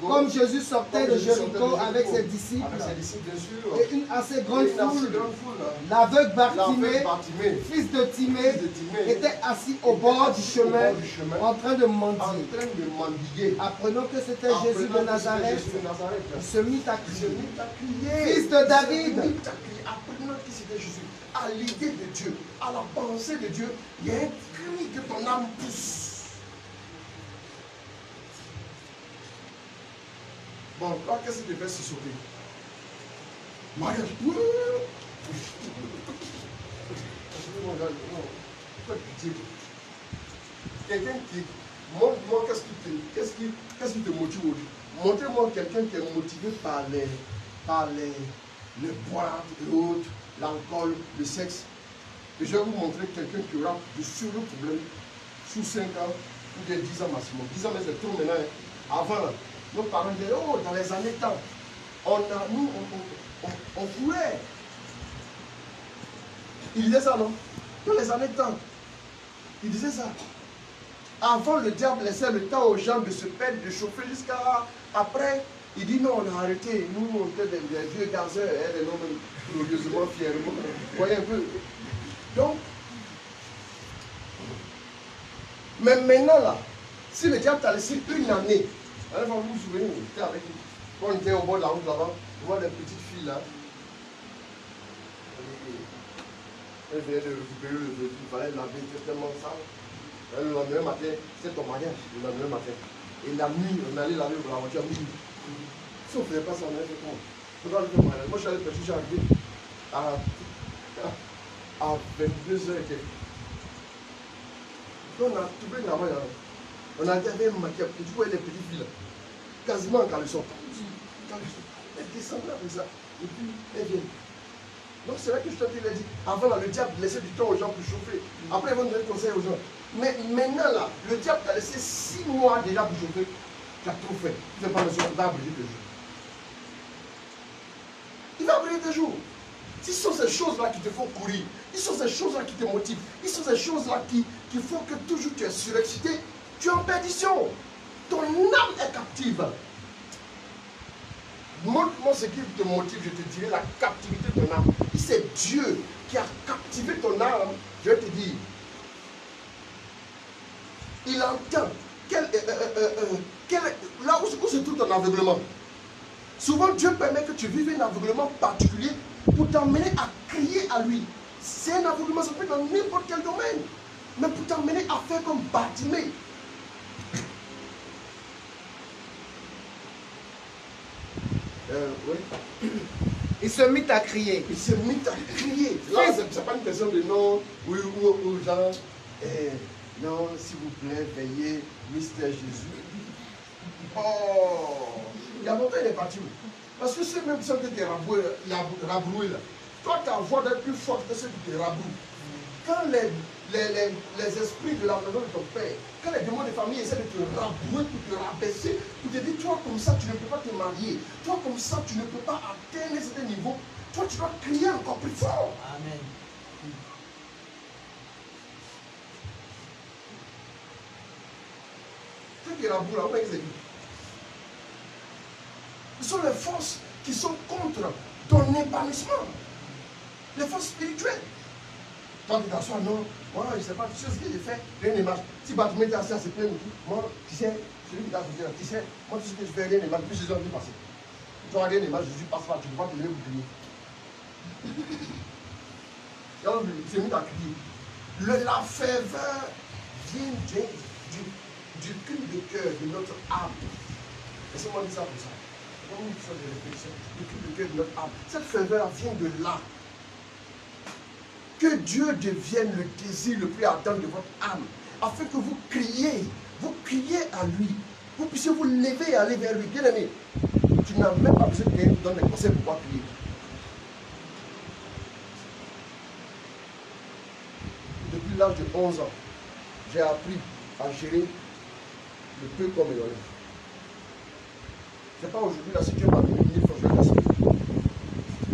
Comme Jésus sortait de Jéricho avec ses disciples.
Bien sûr.
Et une assez grande foule. L'aveugle Bartimée, fils de Timée, était assis au bord du chemin en train de mendier. Apprenant que c'était Jésus de Nazareth, il se mit à crier. Fils de David.
Apprenant que c'était Jésus. À l'idée de Dieu, à la pensée de Dieu, il y a un cri que ton âme pousse. Bon, là, qu'est-ce qui te fait se sauter? Mariage. Quelqu'un qui. Montre-moi qu'est-ce qui te motive aujourd'hui. Montrez-moi quelqu'un qui est motivé par le boire et autres, l'alcool, le sexe. Et je vais vous montrer quelqu'un qui aura de sérieux problèmes sous 5 ans ou de 10 ans maximum. 10 ans, mais c'est trop maintenant. Avant, nos parents disaient, oh, dans les années temps, on courait. Il disait ça, non? Dans les années temps, il disait ça. Avant, le diable laissait le temps aux gens de se perdre, de chauffer jusqu'à après. Il dit non, on a arrêté. Nous, on était des vieux garçons, les hommes glorieusement, fièrement. Voyez un peu. Donc, mais maintenant là, si le diable t'a laissé une année, vous vous souvenez, on était avec nous. Quand on était au bord de la route là-bas, on voit des petites filles là. Elles venaient de récupérer le véhicule, il fallait laver, c'était tellement sale. Le lendemain matin, c'est ton mariage, le lendemain matin. Et la nuit, on allait laver la voiture à minuit. Si on ne faisait pas ça, on allait faire comment? Moi, je suis allé pêcher, je suis arrivé à 22h et quelques. On a trouvé là-bas, on a gardé un maquillage, tu vois les petites filles là, quasiment en caleçon. Elles descendaient avec ça, et puis elles viennent. Donc c'est vrai que je t'ai dit, avant là, le diable laissait du temps aux gens pour chauffer. Après, ils vont donner conseil aux gens. Mais maintenant là, le diable t'a laissé 6 mois déjà pour chauffer. Tu as trop fait. Tu ne fais pas besoin, il va abriser tes jours. Il va abriser tes jours. Ce sont ces choses-là qui te font courir. Ce sont ces choses-là qui te motivent. Ce sont ces choses-là qui font que toujours tu es surexcité. Tu es en perdition. Ton âme est captive. Montre-moi ce qui te motive, je te dirai la captivité de ton âme. Si c'est Dieu qui a captivé ton âme, je vais te dire, il entend là où se trouve ton aveuglement. Souvent, Dieu permet que tu vives un aveuglement particulier pour t'emmener à crier à lui. C'est un aveuglement, ça peut être dans n'importe quel domaine. Mais pour t'emmener à faire comme Bartimée. Oui.
Il se mit à crier.
Il se mit à crier. Là, ce n'est pas une question de non, oui, ou genre, non, s'il vous plaît, veillez, Mystère Jésus. Oh, il y a longtemps, il est parti. Parce que ceux même qui sont rabroués là, toi, ta voix doit être plus forte que ceux qui te rabrouent. Quand les esprits de la maison de ton père, quand les démons de famille essaient de te rabrouer, pour te rabaisser, pour te dire, toi comme ça, tu ne peux pas te marier. Toi comme ça, tu ne peux pas atteindre un certain niveau. Toi, tu dois crier encore plus fort.
Amen.
Ceux qui rabrouent là, on exécute. Ce sont les forces qui sont contre ton épanouissement. Les forces spirituelles. Toi, tu t'assois, non, moi, je ne sais pas, tu sais ce que j'ai fait, rien ne marche. Si Bartimée était assis à ses pieds, moi, tu sais, celui qui t'a soutenu, tu sais, moi, tu sais que je fais rien ne marche, puis Jésus a vu passer. Tu vois, rien ne marche, Jésus passe pas, tu ne peux pas te lever pour prier. Donc, il s'est mis à crier. La ferveur vient du cri de cœur de notre âme. Laissez-moi dire ça comme ça. Comme une sorte de réflexion, le cri de cœur de notre âme. Cette ferveur vient de là. Que Dieu devienne le désir le plus ardent de votre âme, afin que vous criez à lui, vous puissiez vous lever et aller vers lui. Bien aimé, tu n'as même pas besoin de quelqu'un qui te donne des conseils pour pouvoir prier. Depuis l'âge de 11 ans, j'ai appris à gérer le peu comme il en est. Ce n'est pas aujourd'hui, là, si Dieu m'a donné 1000 francs, je vais t'assurer.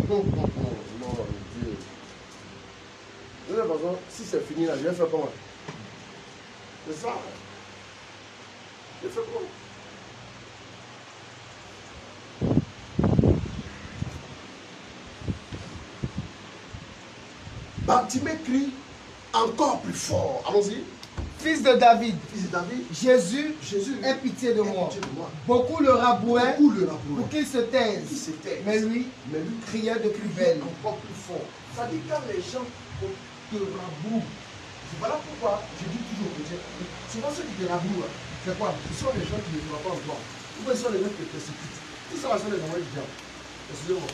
Non, mon Dieu. De toute façon, si c'est fini là, je vais faire comment? C'est ça. Je fais comment? Bartimée crie encore plus fort. Allons-y.
Fils de David, Jésus, aie pitié de moi. Beaucoup le rabouaient pour qu'il se taise. Mais lui criait de plus belle.
Encore plus fort. Ça dit quand les gens te rabouent. Voilà pourquoi je dis toujours que souvent ceux qui te rabouent, c'est quoi? Ce sont les gens qui ne voient pas encore. Ou bien ce sont les gens qui te persécutent. Tout ça, c'est les envoyés du diable. Excusez-moi.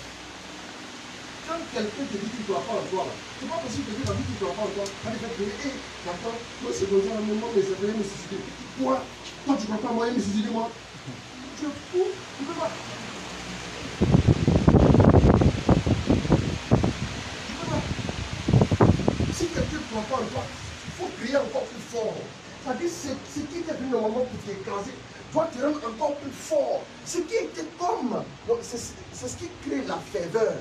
Quand quelqu'un te dit qu'il ne doit pas encore, c'est pas possible de dire qu'il ne doit pas encore. Quand il fait prier, hé, d'accord, moi c'est comme ça, mais moi, mais c'est me suicider. Toi, tu ne crois pas moi, me suicider, moi. Tu es fou, tu ne peux pas. Tu ne peux pas. Si quelqu'un ne croit pas en toi, il faut prier encore plus fort. C'est-à-dire, ce qui était venu normalement pour t'écraser, toi tu rends encore plus fort. Ce qui était comme, c'est ce qui crée la ferveur.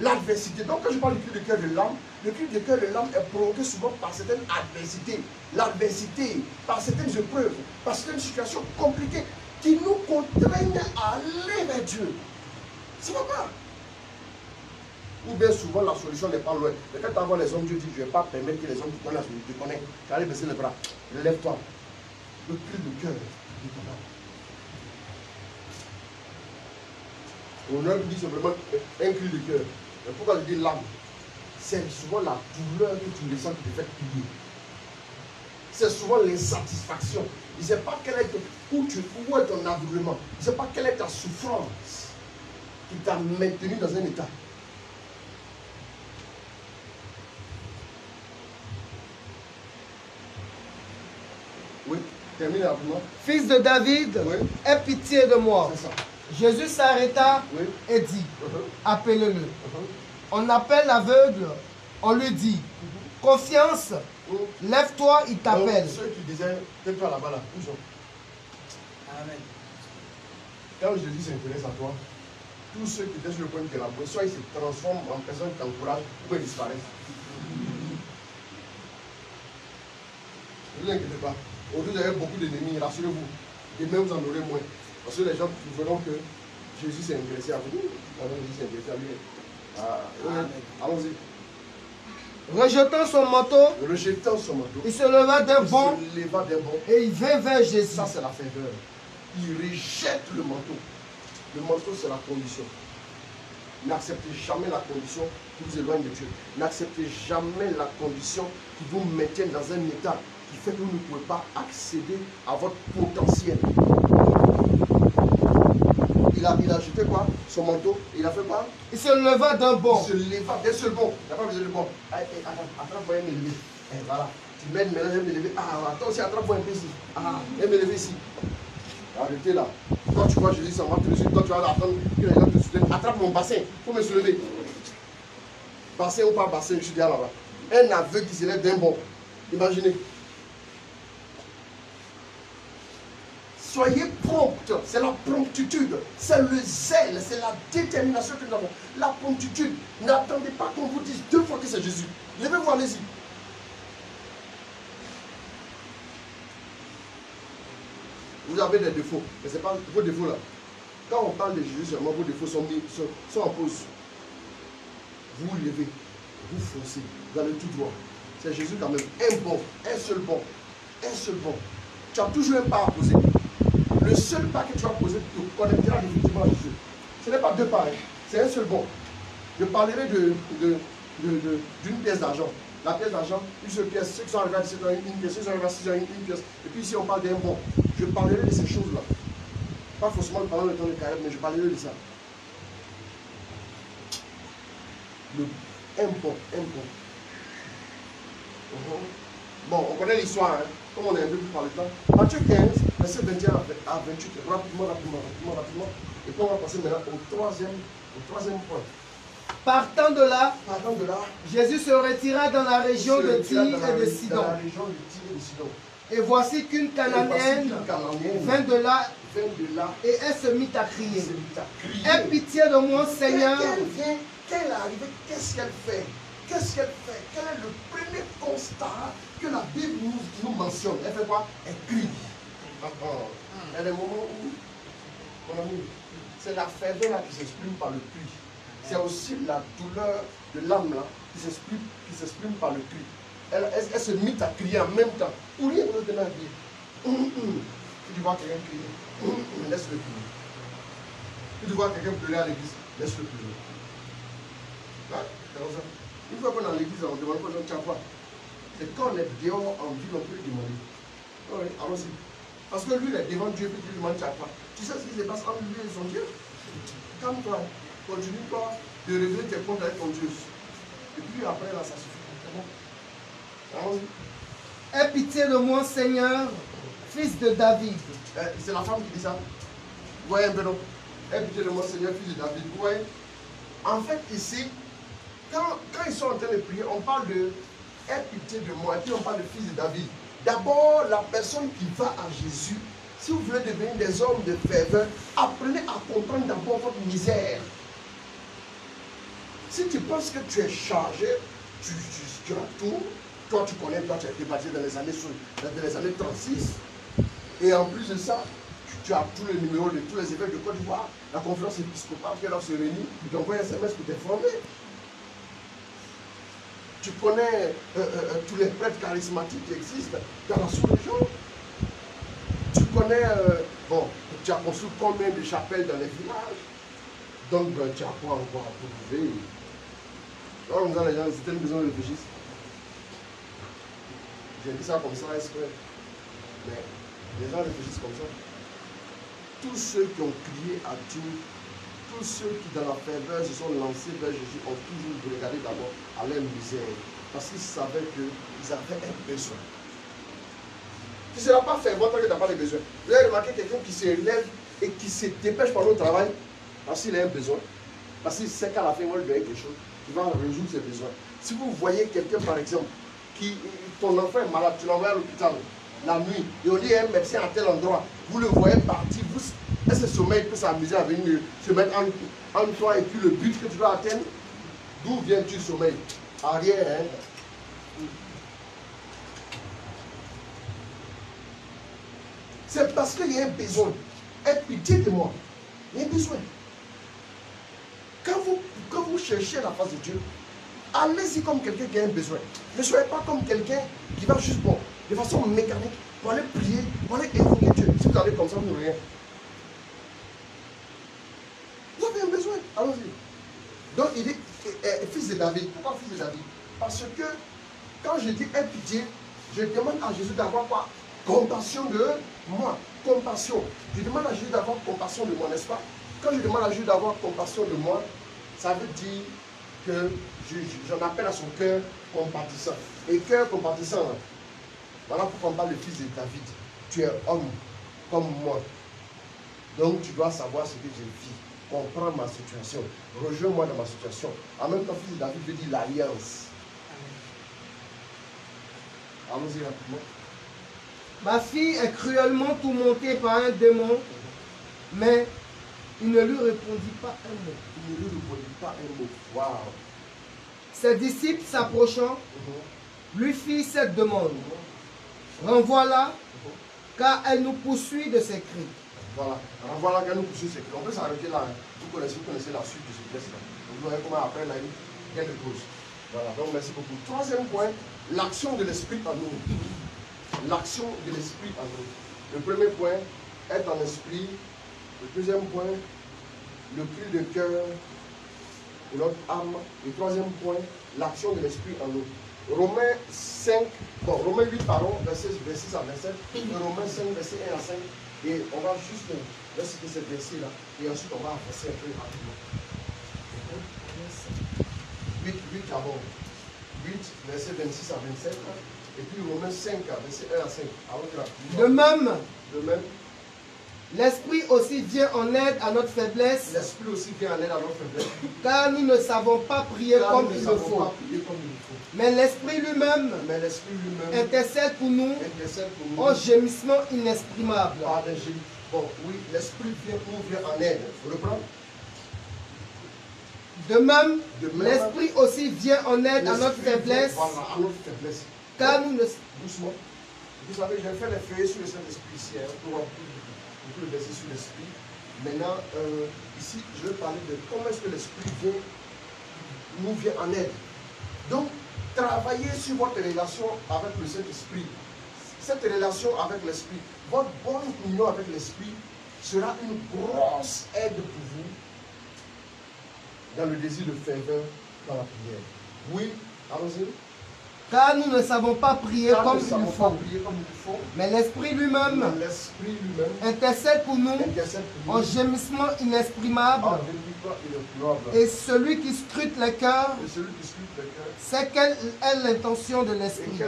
L'adversité. Donc quand je parle du cri de cœur de l'âme, le cri de cœur de l'âme est provoqué souvent par certaines adversités. L'adversité, par certaines épreuves, par certaines situations compliquées qui nous contraignent à aller vers Dieu. C'est pas grave. Ou bien souvent la solution n'est pas loin. Mais quand tu envoies les hommes, Dieu dit, je ne vais pas permettre que les hommes qui connaissent la solution te connaissent. Tu allais baisser les bras. Lève-toi. Le cri de cœur de ton âme. On leur dit simplement un cri de cœur. Mais pourquoi je dis l'âme? C'est souvent la douleur que tu ressens qui te fait crier. C'est souvent l'insatisfaction. Il ne sait pas quel est où est ton aveuglement. Il ne sait pas quelle est ta souffrance qui t'a maintenu dans un état. Oui, termine rapidement.
Fils de David,
oui.
Aie pitié de moi.
C'est ça.
Jésus s'arrêta et dit, appelez-le. On appelle l'aveugle, on lui dit, confiance, lève-toi, il t'appelle.
Ceux qui disaient, lève-toi là-bas, là, où sont?
Amen.
Quand Jésus s'intéresse à toi, tous ceux qui étaient sur le point de t'élaborer, soit ils se transforment en personnes qui t'encouragent, ou ils disparaissent. Ne vous inquiétez pas. Aujourd'hui, vous avez beaucoup d'ennemis, rassurez-vous. Demain, vous en aurez moins. Parce que les gens verront que Jésus s'est intéressé à vous. Jésus s'est intéressé à lui. Allons-y.
Rejetant son manteau, il se leva d'un bond et il vint vers Jésus.
Ça, c'est la ferveur. Il rejette le manteau. Le manteau, c'est la condition. N'acceptez jamais la condition qui vous éloigne de Dieu. N'acceptez jamais la condition qui vous maintienne dans un état qui fait que vous ne pouvez pas accéder à votre potentiel. Il a jeté quoi? Son manteau. Il a fait quoi?
Il se leva d'un bond.
Il se leva d'un seul bond. Il n'a pas besoin de bond. Attrape-moi et me lever. Voilà. Tu m'aides maintenant, je vais me lever. Ah, toi aussi, attrape-moi un peu ici. Ah, et me lever ici. Arrêtez là. Quand tu vois Jésus, ça va te suivre. Quand tu vas attendre que les gens te soutiennent, attrape mon bassin. Il faut me soulever. Bassin ou pas bassin, je suis déjà là-bas. Un aveugle qui se lève d'un bond. Imaginez. Soyez promptes, c'est la promptitude, c'est le zèle, c'est la détermination que nous avons. La promptitude, n'attendez pas qu'on vous dise 2 fois que c'est Jésus. Levez-vous, allez-y. Vous avez des défauts, mais ce n'est pas vos défauts là. Quand on parle de Jésus, seulement vos défauts sont en pause. Vous levez, vous foncez, vous allez tout droit. C'est Jésus quand même, un bon, un seul bon, un seul bon. Tu as toujours un pas à poser. Le seul pas que tu vas poser te connectera définitivement à Jésus. Ce n'est pas 2 pas, hein. C'est un seul bon. Je parlerai d'une pièce d'argent. La pièce d'argent, une seule pièce, ceux qui sont arrivés à 17 ans, une pièce, ceux qui sont arrivés à 6 ans, une pièce. Et puis ici, on parle d'un bon. Je parlerai de ces choses-là. Pas forcément pendant le temps de carême, mais je parlerai de ça. Un bon. Bon, on connaît l'histoire, hein. Comme on est un peu plus par le temps. Matthieu 15, verset 21 à 28, rapidement. Et puis on va passer maintenant au troisième point.
Partant de là, Jésus se retira dans la région de Tyr et de Sidon. Et voici qu'une Cananéenne vint de là et elle se mit à crier. Aie pitié de moi, Seigneur.
Quand elle est arrivée, qu'est-ce qu'elle fait? Qu'est-ce qu'elle fait? Quel est le premier constat que la Bible nous mentionne? Elle fait quoi? Elle crie. Il y a des moments où, mon ami, c'est la ferveur là qui s'exprime par le cri. C'est aussi la douleur de l'âme là qui s'exprime par le cri. Elle se mit à crier en même temps. Ou rien de la vie. Tu vois quelqu'un crier, laisse-le crier. Tu vois quelqu'un pleurer à l'église, laisse-le pleurer. Hein? C'est comme ça. Une fois qu'on est dans l'église, on demande pas de quoi. C'est quand on est dehors en ville, on peut lui demander. Oui, allons-y. Parce que lui, il est devant Dieu, puis tu lui demandes quoi. Tu sais ce qui se passe entre lui et son Dieu? Calme-toi. Continue pas de révéler tes comptes avec ton Dieu. Et puis après, là, ça suffit. C'est bon. Allons-y.
Aie pitié de moi, Seigneur, fils de David.
C'est la femme qui dit ça. Vous voyez un peu, non? Aie pitié de moi, Seigneur, fils de David. Vous voyez? En fait, ici, quand ils sont en train de prier, on parle de aie pitié de moi, et puis on parle de fils de David. D'abord, la personne qui va à Jésus, si vous voulez devenir des hommes de ferveur, apprenez à comprendre d'abord votre misère. Si tu penses que tu es chargé, tu as tout. Toi, tu connais, toi, tu as été baptisé dans les années 36. Et en plus de ça, tu as tous les numéros de tous les évêques de Côte d'Ivoire, la conférence épiscopale qui leur se réunit, ils t'envoient un SMS pour te former. Tu connais tous les prêtres charismatiques qui existent dans la sous-région. Tu connais, tu as construit combien de chapelles dans les villages. Donc, tu as quoi encore à prouver. Là, on a les gens, c'était une maison de réfléchissent. J'ai dit ça comme ça, exprès. Mais les gens réfléchissent comme ça. Tous ceux qui ont crié à Dieu, tous ceux qui dans la ferveur se sont lancés vers Jésus ont toujours regardé d'abord à leur misère. Parce qu'ils savaient qu'ils avaient un besoin. Tu ne seras pas fervent tant que tu n'as pas de besoin. Vous avez remarqué quelqu'un qui se lève et qui se dépêche par le travail parce qu'il a un besoin. Parce qu'il sait qu'à la fin, il va lui donner quelque chose. Il va résoudre ses besoins. Si vous voyez quelqu'un, par exemple, ton enfant est malade, tu l'envoies à l'hôpital la nuit, et on dit un médecin à tel endroit, vous le voyez partir, est-ce que ce sommeil peut s'amuser à venir se mettre entre toi et puis le but que tu dois atteindre? D'où vient-tu le sommeil? Arrière, hein? C'est parce qu'il y a un besoin. Aie pitié de moi. Il y a un besoin. Quand vous cherchez la face de Dieu, allez-y comme quelqu'un qui a un besoin. Ne soyez pas comme quelqu'un qui va juste, de façon mécanique, pour aller prier, pour aller évoquer Dieu. Si vous allez comme ça, vous n'aurez rien. Vous avez un besoin, allons-y. Donc il dit, fils de David. Pourquoi fils de David? Parce que quand je dis aie pitié, je demande à Jésus d'avoir quoi? Compassion de moi. Compassion. Je demande à Jésus d'avoir compassion de moi, n'est-ce pas? Quand je demande à Jésus d'avoir compassion de moi, ça veut dire que j'en appelle à son cœur compatissant. Et cœur compatissant, voilà pourquoi on parle de fils de David. Tu es homme comme moi. Donc tu dois savoir ce que je vis. Comprends ma situation. Rejoins-moi dans ma situation. En même temps, fils de David veut dire l'alliance. Allons-y rapidement.
Ma fille est cruellement tourmentée par un démon, mais il ne lui répondit pas un mot.
Il ne lui répondit pas un mot. Waouh.
Ses disciples s'approchant, lui firent cette demande. Renvoie-la, car elle nous poursuit de ses cris.
Voilà, renvoie-la, car elle nous poursuit de ses cris. On peut s'arrêter là. Vous connaissez la suite de ce texte-là. Vous voyez comment après, là, il y a quelque chose. Voilà, donc merci beaucoup. Troisième point, l'action de l'esprit en nous. L'action de l'esprit en nous. Le premier point, être en esprit. Le deuxième point, le cri de cœur de notre âme. Le troisième point, l'action de l'esprit en nous. Romains 8, pardon, verset 6 à 27. Et Romains 5, verset 1 à 5. Et on va juste reciter ce verset-là. Et ensuite, on va avancer un peu rapidement. 8 d'abord. 8, verset 26 à 27. Et puis Romains 5, verset 1 à 5.
De même,
l'Esprit
aussi vient en aide à notre faiblesse.
L'Esprit aussi vient en aide à notre faiblesse.
Car nous ne savons pas prier comme il le faut. Mais l'Esprit lui-même intercède pour nous en gémissement inexprimable.
Bon, oui, l'Esprit nous vient en aide. Vous reprenez?
De même, l'Esprit aussi vient en aide à notre faiblesse.
Voilà, à notre faiblesse.
Car nous ne...
Doucement. Vous savez, j'ai fait les feuilles sur le Saint-Esprit ici, pour le verser sur l'Esprit. Maintenant, ici, je vais parler de comment est-ce que l'Esprit nous vient en aide. Donc, travaillez sur votre relation avec le Saint-Esprit. Cette relation avec l'Esprit, votre bonne union avec l'Esprit sera une grosse aide pour vous dans le désir de ferveur dans la prière. Oui, allons-y.
Car nous ne savons pas prier comme il faut. Mais l'Esprit lui-même intercède pour nous en gémissement inexprimable. Et celui qui scrute les cœurs sait quelle est l'intention de l'Esprit.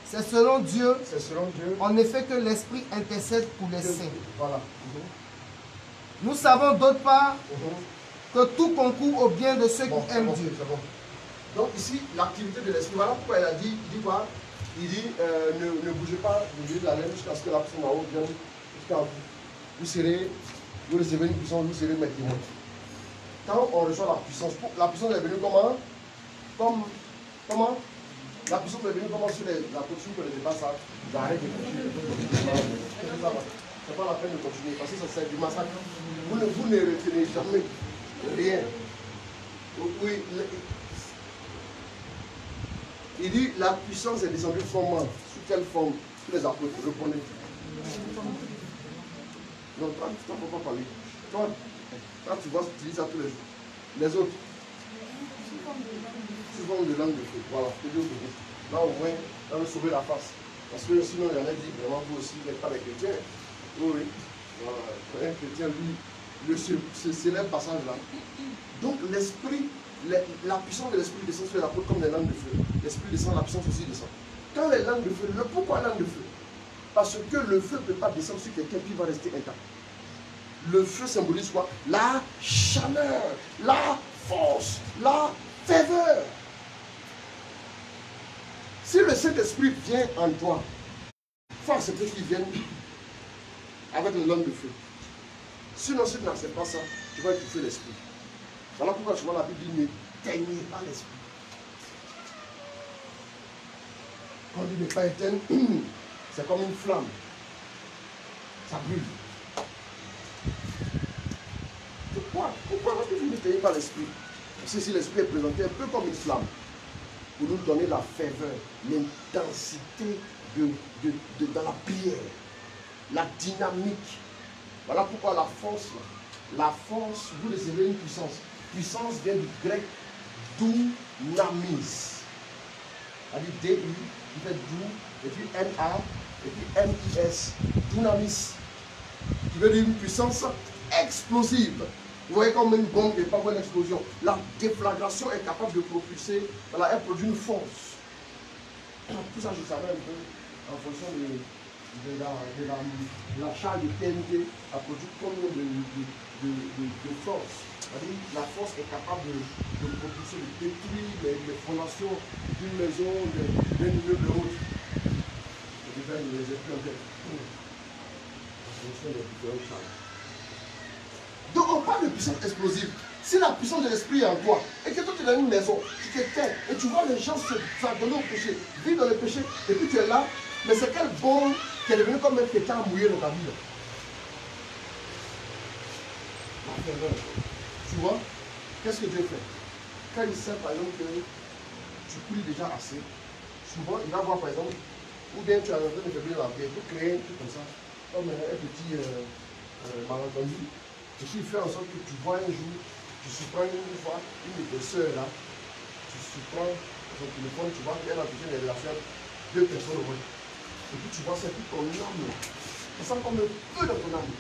C'est selon Dieu, en effet, que l'Esprit intercède pour les saints. Nous savons d'autre part que tout concourt au bien de ceux qui aiment Dieu.
Donc ici, l'activité de l'Esprit, voilà pourquoi il a dit, il dit quoi? Il dit, ne bougez pas du milieu de la laine jusqu'à ce que la personne en haut vienne jusqu'à vous. Vous recevez une puissance, vous serez mes témoins. Quand on reçoit la puissance est venue comment? Comment? La puissance est venue comment sur la position que les débats ça, j'arrête de continuer. C'est pas la peine de continuer, parce que ça c'est du massacre. Vous ne retenez jamais rien. Oui, il dit la puissance est descendue comment? Sous quelle forme? Sous les apôtres. Répondez. Non, toi, tu ne peux pas parler. Toi, quand tu vois, tu dis ça tous les jours. Les autres? Sous forme de langue de feu. Voilà, là au moins, on va sauver la face. Parce que sinon, il y en a dit vraiment vous aussi, vous n'êtes pas des chrétiens. Oui, oui. Voilà. Un chrétien, lui, ce célèbre passage-là. Donc l'esprit, la puissance de l'esprit descend sur les apôtres comme des langues de feu. L'esprit descend, la puissance aussi descend. Quand les langues de feu, pourquoi langue de feu? Parce que le feu ne peut pas descendre sur quelqu'un qui va rester intact. Le feu symbolise quoi? La chaleur, la force, la ferveur. Si le Saint-Esprit vient en toi, il faut accepter qu'il vienne avec une langue de feu. Sinon, si tu n'acceptes pas ça, tu vas étouffer l'esprit. Voilà pourquoi souvent la Bible dit n'éteignez pas l'esprit. Quand on dit ne pas éteindre, c'est comme une flamme. Ça brûle. Pourquoi vous n'éteignez pas l'esprit? Parce que si l'esprit est présenté un peu comme une flamme, pour nous donner la ferveur, l'intensité dans la prière, la dynamique. Voilà pourquoi la force, vous recevez une puissance. Puissance vient du grec dounamis. C'est-à-dire D-U, qui fait dou, et puis N-A, et puis M-I-S. Dounamis. Qui veut dire une puissance explosive. Vous voyez comme une bombe et pas une explosion. La déflagration est capable de propulser, voilà, elle produit une force. Tout ça, je savais un peu en fonction de la charge de TNT, a produit combien de force. C'est-à-dire, la force est capable de propulser, de détruire les fondations d'une maison, d'un immeuble autre. Et de faire les esprits en tête. En fonction des différentes charges. Donc on parle de puissance explosive. Si la puissance de l'esprit est en toi, et que toi tu es dans une maison, tu te tais, et tu vois les gens s'adonner au péché, vivre dans le péché, et puis tu es là, mais c'est quelle bombe qui est devenue comme un pétard mouillé dans ta vie. La ferveur. Tu vois, qu'est-ce que Dieu fait? Quand il sait par exemple que tu pries déjà assez, souvent il va voir par exemple, ou bien tu as en train de faiblir la paix, pour créer un truc comme ça, comme un petit malentendu. Et puis il fait en sorte que tu vois un jour, tu surprends une fois, une de tes soeurs là, tu surprends son téléphone, tu vois qu'elle a touché les relations, deux personnes au moins. Et puis tu vois, c'est tout ton âme. Ça sent comme un feu dans ton âme.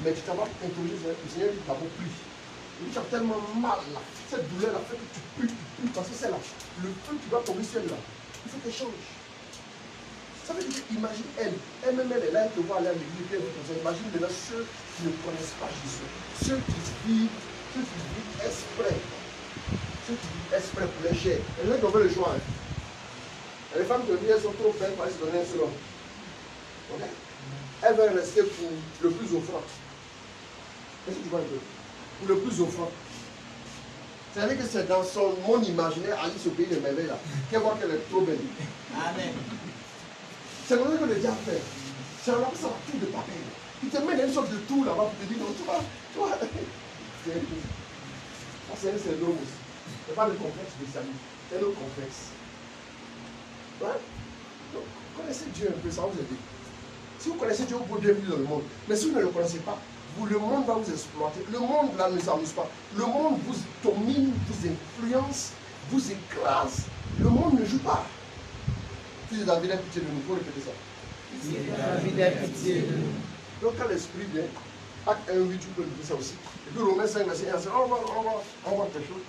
Mais tu t'as pas introduit, le Seigneur dit, tu t'as pris. Et puis tu as tellement mal là. Cette douleur là fait que tu pries, parce que c'est là. Le feu qui va tomber sur elle là. Il faut qu'elle change. Ça veut dire, imagine elle-même elle est là, elle te voit aller à l'église, imagine maintenant ceux qui ne connaissent pas Jésus, ceux qui vivent exprès, exprès pour les chairs. Les gens qui ont fait le choix. Hein. Les femmes de vie, elles sont trop belles pour se donner un seul homme. Okay? Elles veulent rester pour le plus offrant. Est-ce que tu vois un peu? Pour le plus offrant. C'est-à-dire que c'est dans son monde imaginaire, Alice au pays de merveilles là, qu'elle voit qu'elle est trop belle. Amen. C'est comme ça que le diable fait. C'est alors que ça va tout de papier. Il te met dans une sorte de tour là-bas pour te dire non, tu vois. C'est un tout. Ça c'est l'homme aussi. C'est pas le complexe de salut, c'est le complexe. Ouais? Donc, connaissez Dieu un peu, ça va vous aider. Si vous connaissez Dieu, vous pouvez vivre dans le monde. Mais si vous ne le connaissez pas, le monde va vous exploiter. Le monde là ne s'amuse pas. Le monde vous domine, vous influence, vous écrase. Le monde ne joue pas. Fils de David, a pitié de nous. Il faut répéter ça.
Fils de David, a pitié de nous.
Donc quand l'esprit vient, Acte 1, 8, tu peux dire ça aussi. Et puis Romains 5, verset 1, on va quelque chose.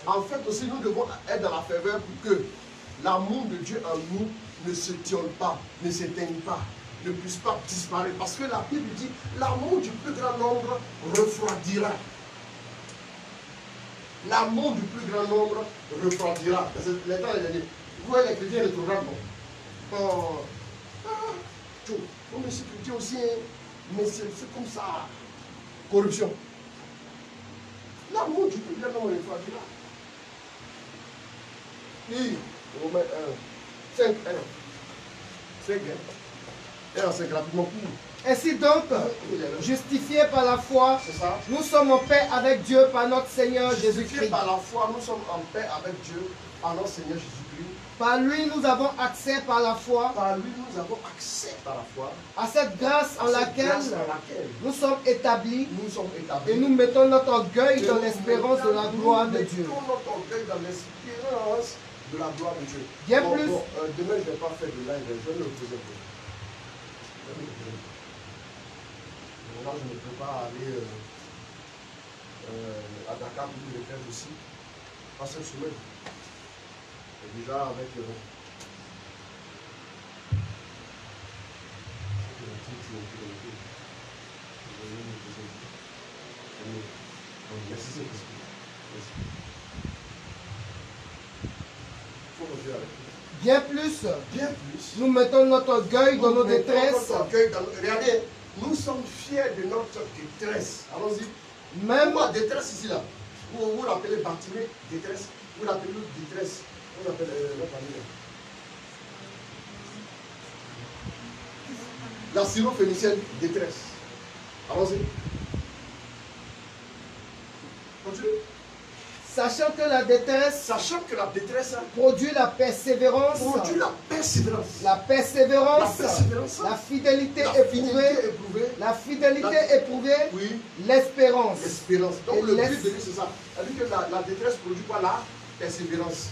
En fait aussi, nous devons être dans la faveur pour que l'amour de Dieu en nous ne se tiole pas, ne s'éteigne pas, ne puisse pas disparaître. Parce que la Bible dit, l'amour du plus grand nombre refroidira. L'amour du plus grand nombre refroidira. Les temps est dernier. Vous voyez les chrétiens rétrogrades, non? Oh, mais c'est chrétien aussi, hein. Mais c'est comme ça. Corruption. L'amour du plus grand nombre refroidira. Oui, Romains 1, 5, 1. 5, 1, 5, rapidement.
Ainsi donc, justifiés par la foi, nous sommes en paix avec Dieu par notre Seigneur Jésus-Christ.
Justifiés par la foi, nous sommes en paix avec Dieu par notre Seigneur Jésus-Christ.
Par lui, nous avons accès par la foi.
Par lui, nous avons accès par la foi.
À cette grâce en laquelle nous sommes établis. Et nous mettons notre orgueil dans l'espérance de la gloire de Dieu.
Nous mettons notre orgueil dans l'espérance de la gloire de Dieu.
Bien plus.
Demain, je ne vais pas faire de live, je vais le poser. Là, je ne peux pas aller à Dakar pour le faire aussi. Pas cette semaine. Et déjà avec
Bien plus, nous mettons notre orgueil dans nos détresses.
Regardez, nous sommes fiers de notre détresse. Allons-y.
Même
la détresse ici là. Vous l'appelez Bartimée, détresse. Vous l'appelez détresse. Vous l'appelez la famille. La syro-phénicienne, détresse. Allons-y. Continue.
Sachant que la détresse produit la persévérance. La persévérance. La fidélité éprouvée. La fidélité éprouvée.
Oui.
L'espérance.
Donc le but de lui, c'est ça. C'est-à-dire que la détresse produit pas la persévérance.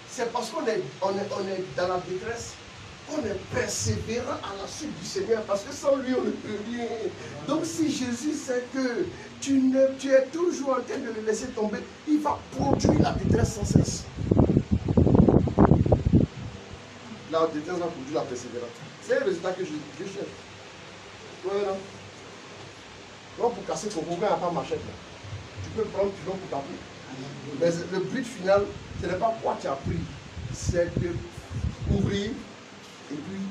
C'est parce qu'on est dans la détresse, on est persévérant à la suite du Seigneur, parce que sans lui on ne peut rien. Donc si Jésus sait que tu es toujours en train de le laisser tomber, il va produire la détresse sans cesse. La détresse va produire la persévérance. C'est le résultat que je cherche. Voilà. Donc pour casser ton coco, il n'y a pas machette. Tu peux prendre pilon pour taper. Mais le but final, ce n'est pas quoi tu as pris, c'est de ouvrir et puis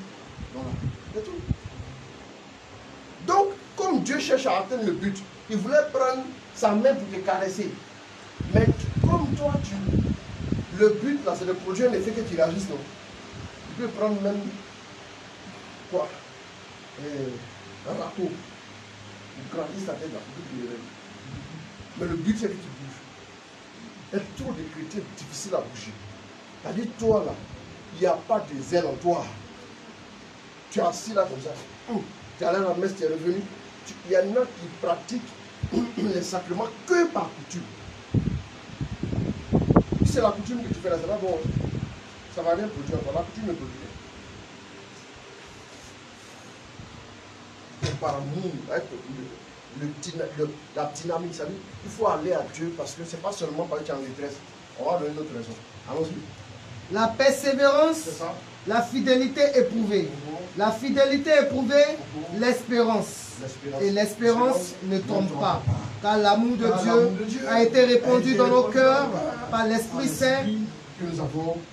voilà. C'est tout. Donc, comme Dieu cherche à atteindre le but, il voulait prendre sa main pour te caresser. Mais comme toi, le but là, c'est de produire un effet que tu réagisses, non? Tu peux prendre même quoi? Un râteau pour grandir sa tête là, pour que tu l'éveilles. Mais le but, c'est que tu bouges. Il y a trop de chrétiens difficiles à bouger. C'est-à-dire, toi là, il n'y a pas de zèle en toi. Tu es assis là comme ça. Tu es allé à la messe, tu es revenu. Il y en a qui pratiquent les sacrements que par coutume. Si c'est la coutume que tu fais là, ça va bon. Ça ne va rien produire encore. La coutume ne produit rien. Par amour, avec la dynamique, ça dit, il faut aller à Dieu parce que ce n'est pas seulement parce que tu es en détresse. On va donner d'autres raisons. Allons-y.
La persévérance, la fidélité éprouvée. La fidélité éprouvée, l'espérance. Et l'espérance ne tombe pas, car l'amour de Dieu a été répandu dans nos cœurs par l'Esprit Saint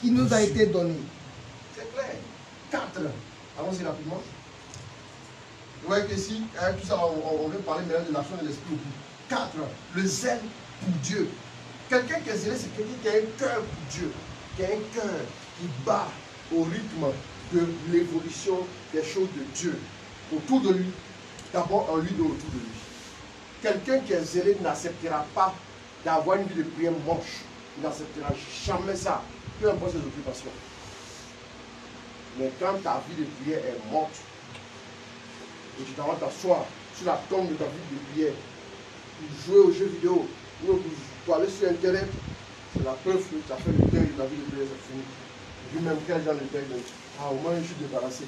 qui nous a été donné.
C'est clair. 4. Allons-y rapidement. Vous voyez qu'ici, tout ça, on veut parler maintenant de l'action de l'Esprit. 4. Le zèle pour Dieu. Quelqu'un qui est zélé, c'est quelqu'un qui a un cœur pour Dieu, qui a un cœur qui bat au rythme de l'évolution des choses de Dieu autour de lui, d'abord en lui et autour de lui. Quelqu'un qui est zélé n'acceptera pas d'avoir une vie de prière moche. Il n'acceptera jamais ça, peu importe ses occupations. Mais quand ta vie de prière est morte, et tu t'en vas t'asseoir sur la tombe de ta vie de prière, pour jouer aux jeux vidéo, ou pour aller sur Internet, c'est la preuve que tu as fait le deuil de la vie de prière, c'est fini. Vu même quel genre de deuil, au moins je suis débarrassé.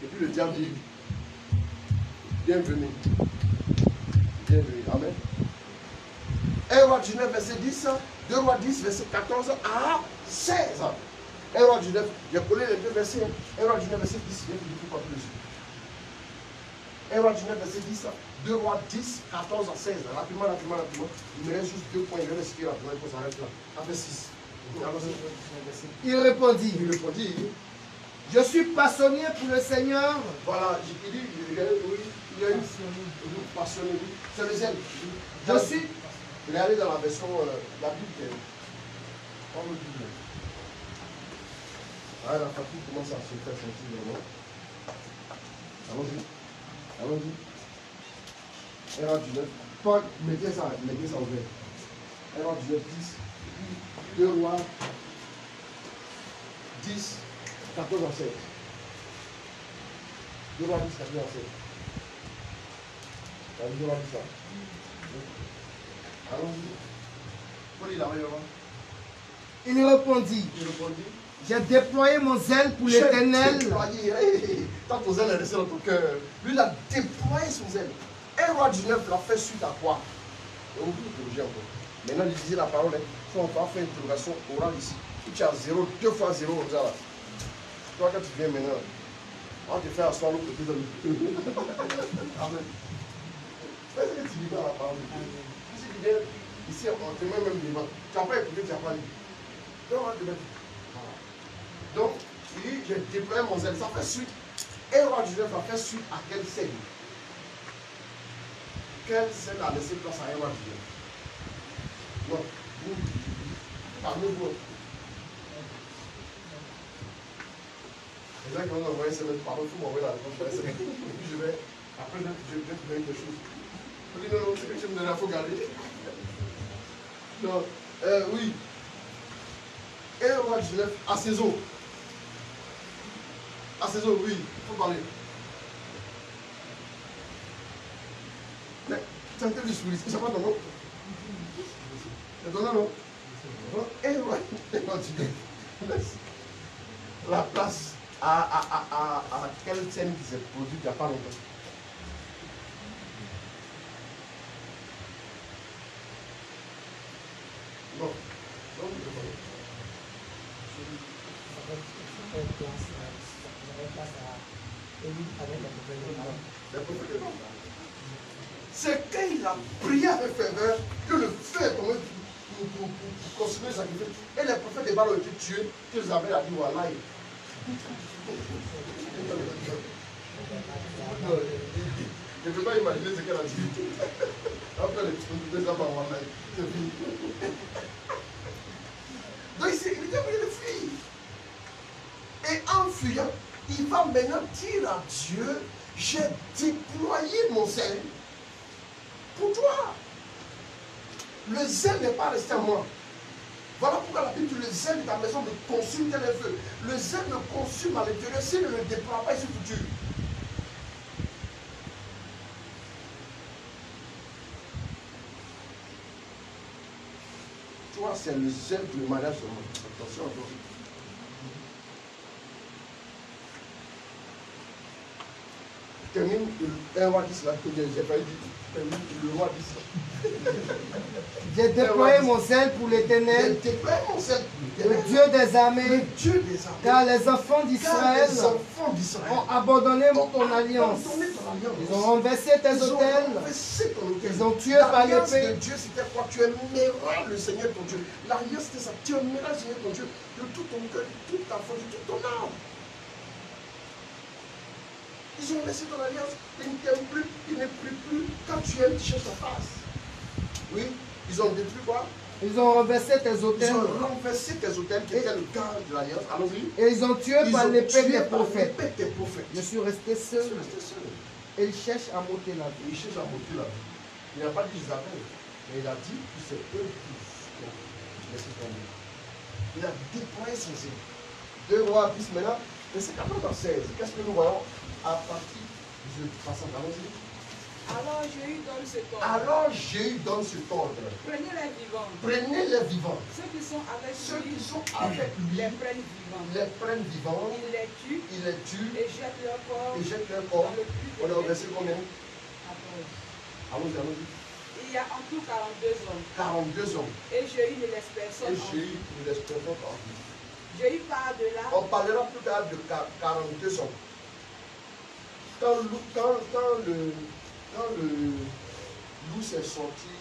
Et puis le diable dit, bienvenue. Bienvenue. Amen. 1 Roi 19, verset 10, 2 Rois 10, verset 14 à 16. 1 Roi 19, j'ai collé les deux versets. 1 Roi 19, verset 10, je ne dis pas plus. 1 Roi 19, verset 10, 2 Rois 10, 14 à 16. Rapidement. Il me reste juste 2 points. Je vais l'expliquer rapidement, il faut s'arrêter là. Après 6.
Il répondit, je suis passionné pour le Seigneur.
Voilà, il dit, il y a une passionné. C'est le zèle.
Je suis.
Regardez dans la version, la Bible. Ah, la fatigue commence à se faire sentir vraiment. Allons-y. 1 Roi 19. Paul, mettez ça ouvert. 1 Roi 19, 10. 2 Rois 10, 14 à 16. 2 Rois 10, 14 à 16. Allez, 2 Rois 10 ça. Allons-y. Paul, il arrive avant.
Il répondit. J'ai déployé mon zèle pour l'Éternel.
Tant ton zèle est resté dans ton cœur. Lui, il a déployé son zèle. 1 Roi 19 l'a fait suite à quoi? On vous interroger encore. Maintenant, il disait la parole. On va faire une interrogation orale ici. Si tu as 0, 2 fois 0, comme ça là. Toi, quand tu viens maintenant, on va te faire asseoir l'autre côté de l'autre. Amen. Qu'est-ce que tu dis dans la parole? Si tu viens ici, on te met même devant. Tu n'as pas écouté, tu n'as pas dit. Donc, on va te mettre. Donc, il dit, j'ai déployé mon zèle. Ça fait suite. 1 Roi 19 a fait suite à quelle scène? Quelle scène a laissé place à 1 Roi 19? Non, vous, parlez-vous. C'est ça qu'on a envoyé ce matin. Pardon, il faut m'envoyer la réponse. Et puis je vais, après, je vais te donner quelque chose. Je dis non, c'est que tu me donnes, il faut garder. Non, oui. 1 Roi 19 à saison. À saison, oui, il faut parler. Mais, tu as entendu souris, c'est pas ton nom? C'est ton nom, non? 1 Roi 19. La place à quelle scène qui s'est produite il n'y a pas longtemps? Non. Non, je ne sais pas. C'est quand il a prié avec ferveur que le feu est tombé pour consommer le sacrifice. Et les prophètes des Baal ont été tués, que Isabelle a dit voilà. Je ne peux pas imaginer ce qu'elle a dit. Après les prophètes là-bas, voilà. C'est fini. Donc il était obligé de fuir. Et en fuyant, il va maintenant dire à Dieu, j'ai déployé mon zèle pour toi. Le zèle n'est pas resté à moi. Voilà pourquoi la Bible dit le zèle de ta maison me consume tel un feu. Le zèle me consume à l'intérieur s'il ne le déploie pas, il se foutu. Tu vois, c'est le zèle pour le mariage seulement. Attention à toi. Je termine un roi dit cela, j'ai failli dire, le roi dit cela.
J'ai déployé mon zèle pour l'Éternel, le Dieu des armées, car les enfants d'Israël ont abandonné ton alliance. Ils ont renversé tes autels, ils ont tué par
l'épée.
l'épée.
De Dieu, c'était quoi? Tu aimeras le Seigneur ton Dieu. L'alliance, c'était ça. Tu aimeras le Seigneur ton Dieu de tout ton cœur, de toute ta foi, de toute ton âme. Ils ont laissé ton alliance, ils ne t'aiment plus, ils ne prient plus. Quand tu aimes, tu cherches ta face. Oui, ils ont détruit quoi?
Ils ont renversé tes autels.
Ils ont renversé tes autels qui étaient le cœur de l'alliance. Allons-y.
Et ils ont tué par l'épée des prophètes.
prophètes.
Je suis resté seul. Et ils cherchent à m'ôter la vie.
Il cherche à monter la vie. Il n'a pas dit Isabelle, mais il a dit que c'est eux qui ont laissé tomber. Il a déployé son zèle. 2 rois 10 maintenant. Mais c'est 14 à 16. Qu'est-ce que nous voyons à partir du passage? Allons-y.
Alors Jéhu donne cet ordre.
Alors Jéhu donne cet ordre.
Prenez les vivants.
Prenez les vivants.
Ceux qui sont avec
Ceux
lui,
qui sont avec lui,
les prennent vivants.
les prennent vivants,
Il les tue
il les tue
et jette leur corps
et jette leur corps.
dans le puits
On a au verset combien?
Après.
Allons-y, allons-y.
Il y a en tout 42 hommes.
42 hommes.
Et Jéhu ne laisse
Et
personne en vie.
Jéhu nous laisse personne en vie.
Jéhu part de là.
On parlera plus tard de 42 hommes. Quand le loup s'est sorti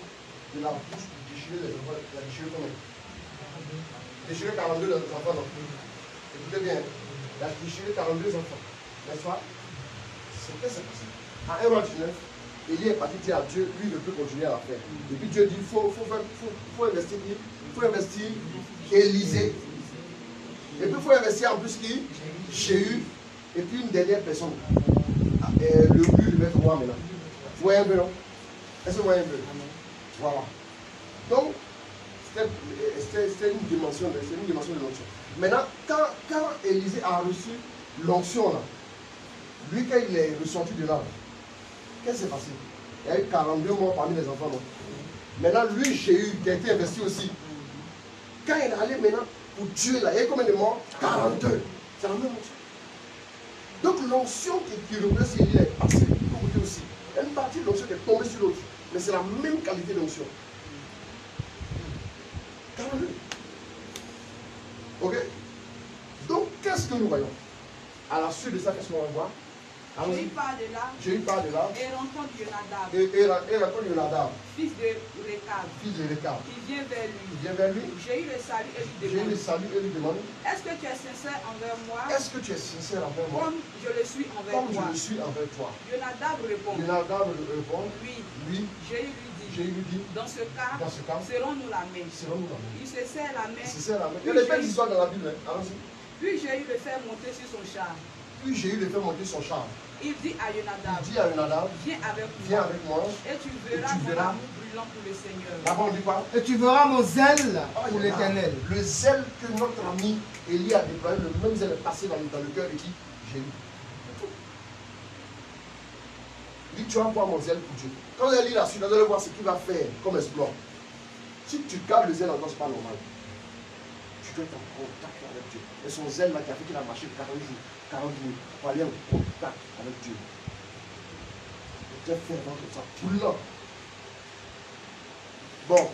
de la bouche pour déchirer les enfants, il a déchiré combien? Déchiré 42 enfants, non? Écoutez bien, il a déchiré 42 enfants. N'est-ce pas? C'est ce qui s'est passé. À 1 roi 19, Élie est parti dire à Dieu, lui, il ne peut continuer à faire. Et puis Dieu dit, il faut investir Élisée. Et puis il faut investir en plus qui? Jéhu. Et puis une dernière personne. Le but de mettre roi maintenant. Vous voyez un peu, non? Est-ce que vous voyez un peu? Voilà. Donc, c'était une dimension de l'onction. Maintenant, quand Élisée a reçu l'onction là, lui, quand il est ressorti de là, qu'est-ce qui s'est passé? Il y a eu 42 morts parmi les enfants. Non? Maintenant, lui, Jéhu, qui a été investi aussi. Quand il est allé maintenant pour tuer là, il y a eu combien de morts? 42. C'est la même onction. Donc l'onction qui représente Élie est passée de côté aussi. Une partie de l'onction qui est tombée sur l'autre. Mais c'est la même qualité d'onction. 42. Ok? Donc qu'est-ce que nous voyons? À la suite de ça, qu'est-ce qu'on va voir?
Jéhu part de là.
Jéhu part de là.
Et rencontre Jonadab.
Et rencontre Jonadab.
Fils de Récab.
Fils de Récab.
Il vient vers lui.
Il vient vers lui.
Jéhu le salue et lui
Jéhu
demande.
le salue et lui demande.
Est-ce que tu es sincère envers moi?
Est-ce que tu es sincère envers moi?
Comme je le suis envers
Comme
toi.
je le suis envers toi.
Jonadab répond.
Jonadab répond.
Oui.
Oui.
Jéhu lui dit.
Jéhu lui dit.
Dans ce cas, serrons-nous la main.
Serrons-nous la main.
Il se serre la main.
Il se serre la main. Il y a des belles histoires dans la Bible. Hein. Allons-y.
Puis Jéhu le fait monter sur son char.
Puis Jéhu le fait monter son char.
Il dit à Jonadab.
Il dit à Jonadab.
Viens avec moi.
Viens avec moi.
Et tu verras mon amour brûlant pour le Seigneur.
D'abord, on dit quoi?
Et tu verras mon zèle pour l'Éternel.
Le zèle que notre ami Élie a déployé, le même zèle est passé dans le cœur de qui? Jéhu. Il dit, tu vas voir mon zèle pour Dieu. Quand vous allez lire la suite, vous allez voir ce qu'il va faire comme exploit. Si tu gardes le zèle encore, ce n'est pas normal. Tu dois être en contact avec Dieu. Et son zèle là qui a fait qu'il a marché 40 jours, 40 jours, pour aller en contact avec Dieu. Dieu fait dans ça tout le temps. Bon,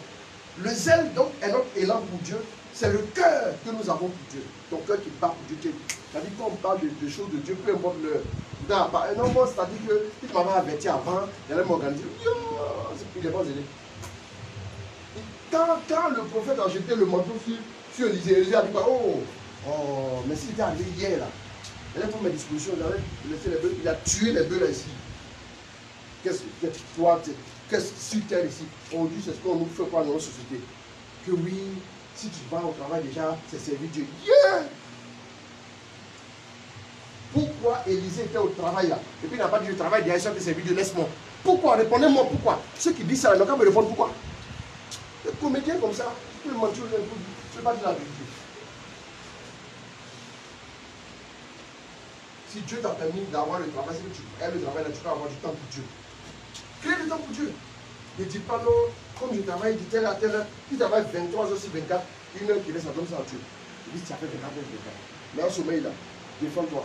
le zèle donc est notre élan pour Dieu. C'est le cœur que nous avons pour Dieu. Ton cœur qui bat pour Dieu. C'est-à-dire quand on parle de choses de Dieu, peu importe le. Non, moi, c'est-à-dire que si tu m'avais averti avant, il allait m'organiser. Il n'est pas zélé. Quand le prophète a jeté le manteau sur Élisée, Élisée a dit quoi? Oh, mais s'il était arrivé hier là, il allait prendre mes dispositions, il allait laisser les bœufs, il a tué les bœufs là ici. Qu'est-ce que toi, qu'est-ce que sur terre ici? On dit c'est ce qu'on nous fait quoi dans notre société. Que oui, si tu vas au travail déjà, c'est servir Dieu. Yeah! Pourquoi Élisée était au travail là? Et puis il n'a pas dit je travaille déjà, c'est servir Dieu, laisse-moi. Pourquoi? Répondez-moi pourquoi. Ceux qui disent ça, ils n'ont qu'à me répondre pourquoi. Les comédiens comme ça, tu peux mentir, je ne peux pas dire la vérité. Si Dieu t'a permis d'avoir le travail, c'est que tu aimes le travail, là, tu peux avoir du temps pour Dieu. Crée du temps pour Dieu. Ne dis pas non, comme je travaille de telle à telle heure, tu travailles 23 heures sur 24, une heure qui reste à donner ça à Dieu. Il dit, tu as fait 24 heures sur 24. Mais en sommeil là, défends-toi.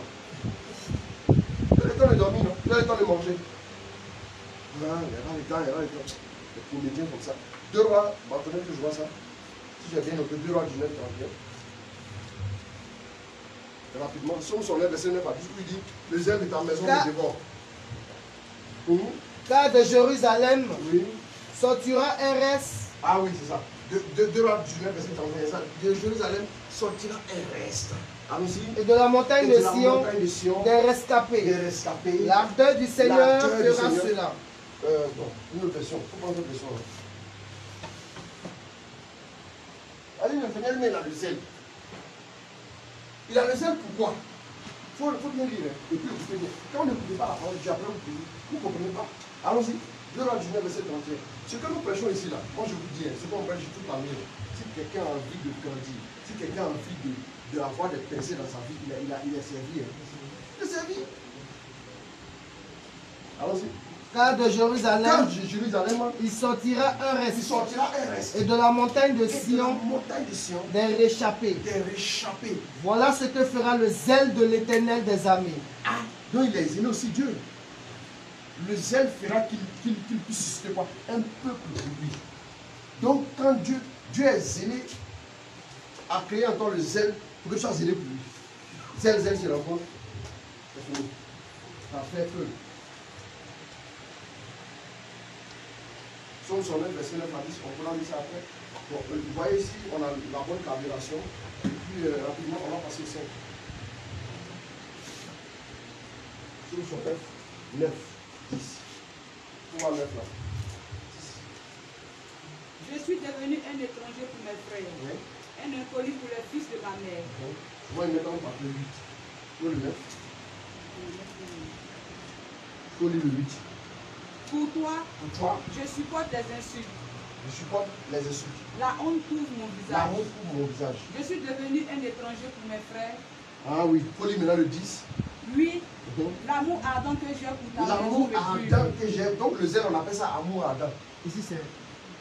temps de dormir, non? Tu as le temps de manger. Non, il y aura le temps, il y aura le temps. Les comédiens comme ça. 2 rois, maintenant que je vois ça, si j'ai bien noté 2 rois 19, 31. Rapidement, Somme son 9, verset 9 à 10, il dit, le zèle de ta maison me dévore.
Car de Jérusalem
Oui.
sortira un reste.
Ah oui, c'est ça. De rois 19, verset 31, de Jérusalem sortira un reste. Allons-y.
Et de la montagne de Sion, des rescapés.
Des rescapés.
L'ardeur du Seigneur fera cela.
Bon, une autre version. Il faut prendre une autre version. Allez, le Seigneur met là le zèle. Il a le zèle pourquoi? Il faut bien lire. Et puis vous pouvez dire. Quand vous n'écoutez pas la parole de Dieu, après vous ne comprenez pas. Allons-y. 2 rois 19, verset 31. Ce que nous prêchons ici, là, moi je vous dis, c'est qu'on prêche toute la nuit. Si quelqu'un a envie de grandir, si quelqu'un a envie d'avoir des pensées dans sa vie, il est servi. Il est servi. Allons-y.
Car de Jérusalem,
il
sortira un reste.
Il sortira un reste.
Et de la montagne de Sion, des réchappés.
Des réchappés.
Voilà ce que fera le zèle de l'Éternel des armées.
Ah, donc il a exilé aussi Dieu. Le zèle fera qu'il puisse susciter quoi? Un peuple pour lui. Donc quand Dieu est zélé, a créé encore le zèle pour que tu sois zélé pour lui. Zèle, c'est l'enfant. C'est fini. Ça fait feu. Somme 109, verset 9 à 10, on peut lire ça après. Bon, vous voyez ici, on a la bonne carburation. Et puis rapidement, on va passer au 5. Somme 109, 9, 10. Pourquoi 9 là?
Je suis devenu un étranger pour mes frères,
Oui.
un inconnu pour les fils de ma mère.
Moi, maintenant, on va le 8. Pour le 9. Il faut lire le 8.
Pour toi,
je
supporte des insultes.
Je supporte les insultes.
La honte couvre mon visage.
La honte couvre mon visage.
Je suis devenu un étranger pour mes frères.
Ah oui, il faut lire maintenant le 10.
Oui, l'amour ardent que j'ai pour ta maison.
L'amour ardent que j'ai. Donc le zèle, on appelle ça amour ardent.
Ici c'est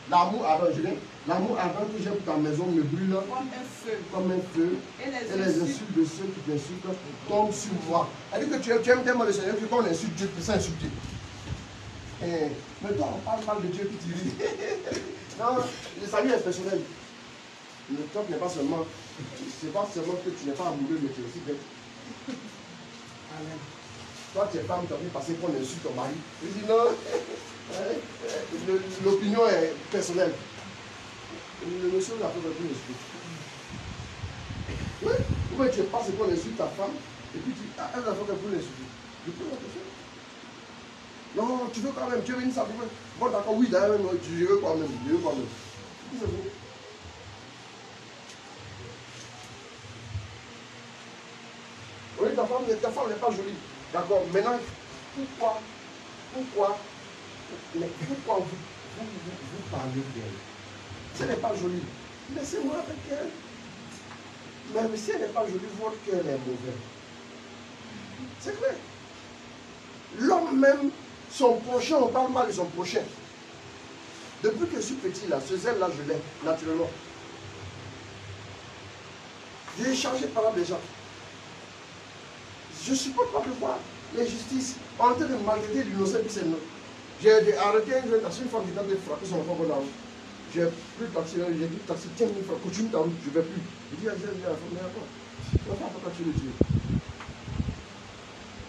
l'amour ardent, je dis. L'amour ardent que j'ai pour ta maison me brûle
comme un feu.
Comme un feu. Et les insultes de ceux qui t'insultent tombent sur moi. Elle dit que tu aimes tellement le Seigneur que quand on insulte Dieu, tu peux s'insulter. Mais toi, on parle mal de Dieu puis tu ris. Non, le salut est personnel. Le top n'est pas seulement. C'est pas seulement que tu n'es pas amoureux, mais tu es aussi bête. Amen. Toi, tu es femme, tu as vu passer pour insulte ton mari. Il dit non, l'opinion est personnelle. Le monsieur n'a pas besoin d'insulter. Oui, ou bien tu passes pour insulter ta femme, et puis tu dis, ah, elle a fait pour l'insulter. Je peux la faire. Non, tu veux quand même, tu veux venir s'appeler. Bon, d'accord, oui, d'ailleurs, je veux quand même, je veux quand même. C'est bon. Oui, ta femme n'est pas jolie. D'accord, maintenant, pourquoi vous parlez d'elle? Si elle n'est pas jolie, laissez-moi avec elle. Mais si elle n'est pas jolie, votre cœur est mauvais. C'est vrai. L'homme même, son prochain, on parle mal de son prochain. Depuis que je suis petit, là, ce zèle-là, je l'ai, naturellement. J'ai échangé par là déjà. Je ne supporte pas de voir l'injustice en train de maltraiter l'innocent qui c'est non. J'ai arrêté une femme qui t'a frappé son enfant dans la route. J'ai pris le taxi, j'ai dit taxi, tiens, continue ta route, je ne vais plus. Il dit à la femme, mais à quoi? L'enfant, pourquoi tu le tues?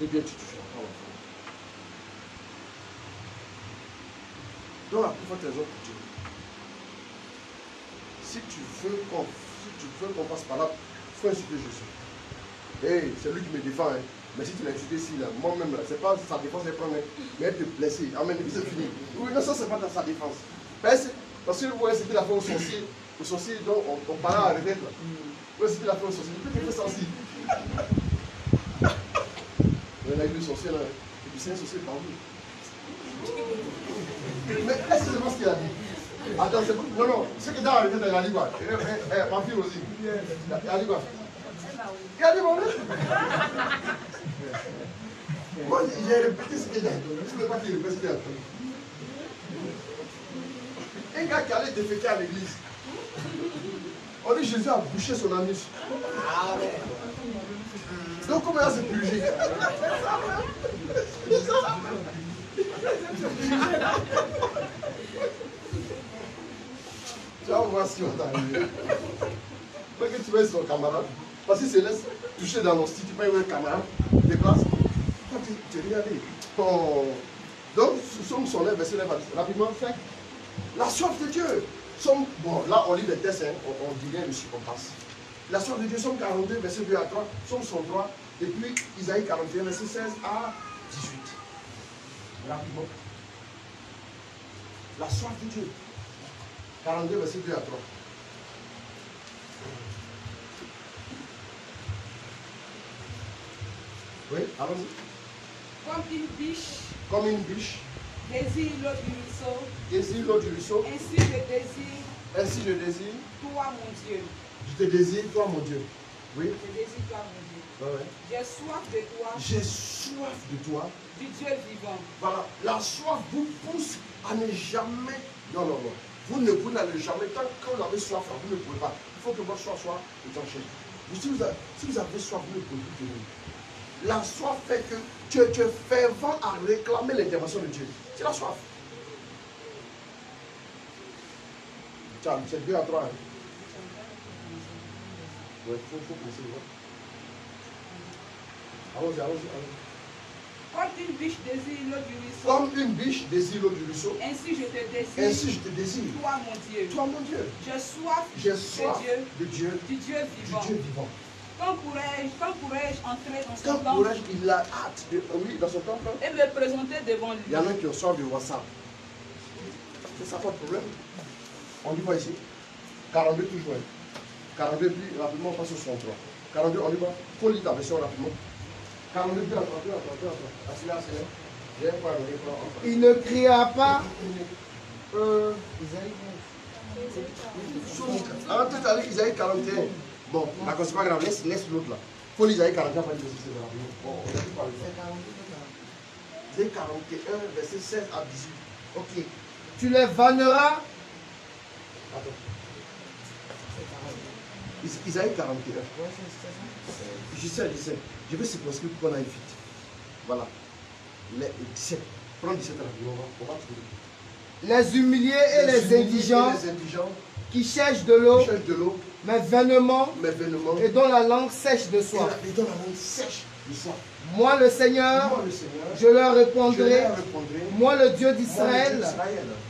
Eh bien, tu touches l'enfant, l'enfant. Donc, la plus forte raison pour Dieu. Si tu veux qu'on passe par là, il faut insulter Jésus. Hey, c'est lui qui me défend. Hein. Mais si tu l'as insulté ici, moi-même, c'est pas sa défense, mais elle te blesser. Amen, c'est fini. Oui, non, ça, c'est pas dans sa défense. Parce que vous voyez, c'était la fin au sorcier, donc on parlait à la retraite. Oui, c'était la fin au sorcier. Pourquoi tu fais ça aussi? On a eu le sorcier là, et puis c'est un sorcier par vous. Mais est-ce que c'est vraiment ce qu'il a dit? Attends, c'est quoi? Non, ce qui est dans la retraite, il a dit quoi? Ma fille aussi. Il a dit quoi? Il a dit bon, moi, j'ai répété ce qu'il a dit. Je ne veux pas qu'il répète ce qu'il a dit. Un gars qui allait déféquer à l'église. On dit Jésus a bouché son anus. Donc comment il a se purgé? Tu vas voir si on t'arrive. Pas que tu vas son camarade. Parce qu'il se laisse toucher dans nos styles. Tu peux y avoir un camarade. Déplace. Quand tu es regardé. Donc, Somme son lèvre, verset 9, rapidement, fait. La soif de Dieu. Bon, là, on lit des textes, hein, on dirait le on passe. La soif de Dieu, Somme 42, verset 2 à 3, Somme 103, et puis Isaïe 41, verset 16 à 18. Rapidement. La soif de Dieu. 42, verset 2 à 3. Oui, allons-y.
Comme une biche.
Comme une biche.
Désire l'eau du ruisseau.
Désire l'eau du ruisseau.
Ainsi je désire.
Ainsi je désire.
Toi mon Dieu.
Je te désire, toi mon Dieu. Oui.
Je désire toi mon Dieu.
Ouais, ouais.
J'ai soif de toi.
J'ai soif de toi.
Du Dieu vivant.
Voilà. La soif vous pousse à ne jamais. Non, non, non. Vous n'allez jamais. Tant que vous avez soif, vous ne pouvez pas. Il faut que votre soif soit étanchée. Si vous avez soif, vous ne pouvez plus tenir. La soif fait que tu es fervent à réclamer l'intervention de Dieu. C'est la soif. Tiens, c'est 2 à 3. Hein. Oui, il faut penser. Allons-y, allons-y.
Comme une biche désire l'eau du ruisseau.
Comme une biche désire l'eau du ruisseau.
Ainsi je te désire.
Ainsi je te désire.
Toi mon Dieu.
Toi mon Dieu.
J'ai soif.
J'ai soif de Dieu.
Du Dieu vivant.
Du Dieu vivant.
Quand pourrais-je entrer dans son
Quand
temple?
pourrais-je, il a hâte de, oui, dans son temple.
Et me présenter devant lui.
Il y en a qui sortent de WhatsApp. C'est ça pas de problème. On y va ici. 42 toujours. 42 puis rapidement on passe au 63. 42 on y va. Il faut lire ta version rapidement. 42 puis attends. Accélère. J'ai un point à donner.
Il ne cria pas.
Tout à l'heure, Isaïe 41. Bon, d'accord, c'est pas grave, laisse l'autre là. Il faut l'Isaïe 41 pour dire que c'est rapidement. Bon, on a pu parler. Isaïe 41, verset 16 à 18.
Ok. Tu les vanneras.
Attends. Isaïe 41. Je sais. Je vais circonscrire pour qu'on aille vite. Voilà. Les 17. Prends 17 rapidement, on va trouver.
Les humiliés et les indigents qui cherchent de l'eau, mais vainement, et dont la langue sèche de soif. Moi le Seigneur, je leur répondrai, moi le Dieu d'Israël,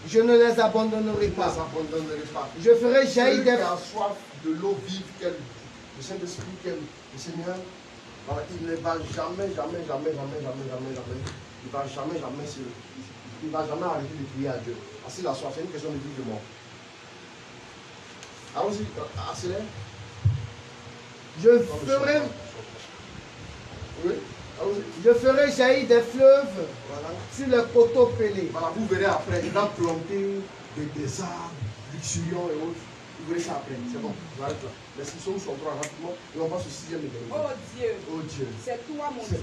je ne les abandonnerai pas. Je ferai jaillir des
soif de l'eau vive qu'elle, le Saint-Esprit qu'elle, le Seigneur, voilà, il ne va jamais, il va jamais arrêter de prier à Dieu. Ainsi la soif, c'est une question de vie de mort. Allons-y, accélère.
Je ferai jaillir des fleuves sur les coteaux pelés.
Voilà, vous verrez après, il va planter des arbres, luxuriants et autres. Vous verrez ça après, c'est bon, j'arrête là. Les solutions sont trois rapidement et on passe au 6e et dernier.
Oh Dieu, c'est toi mon Dieu,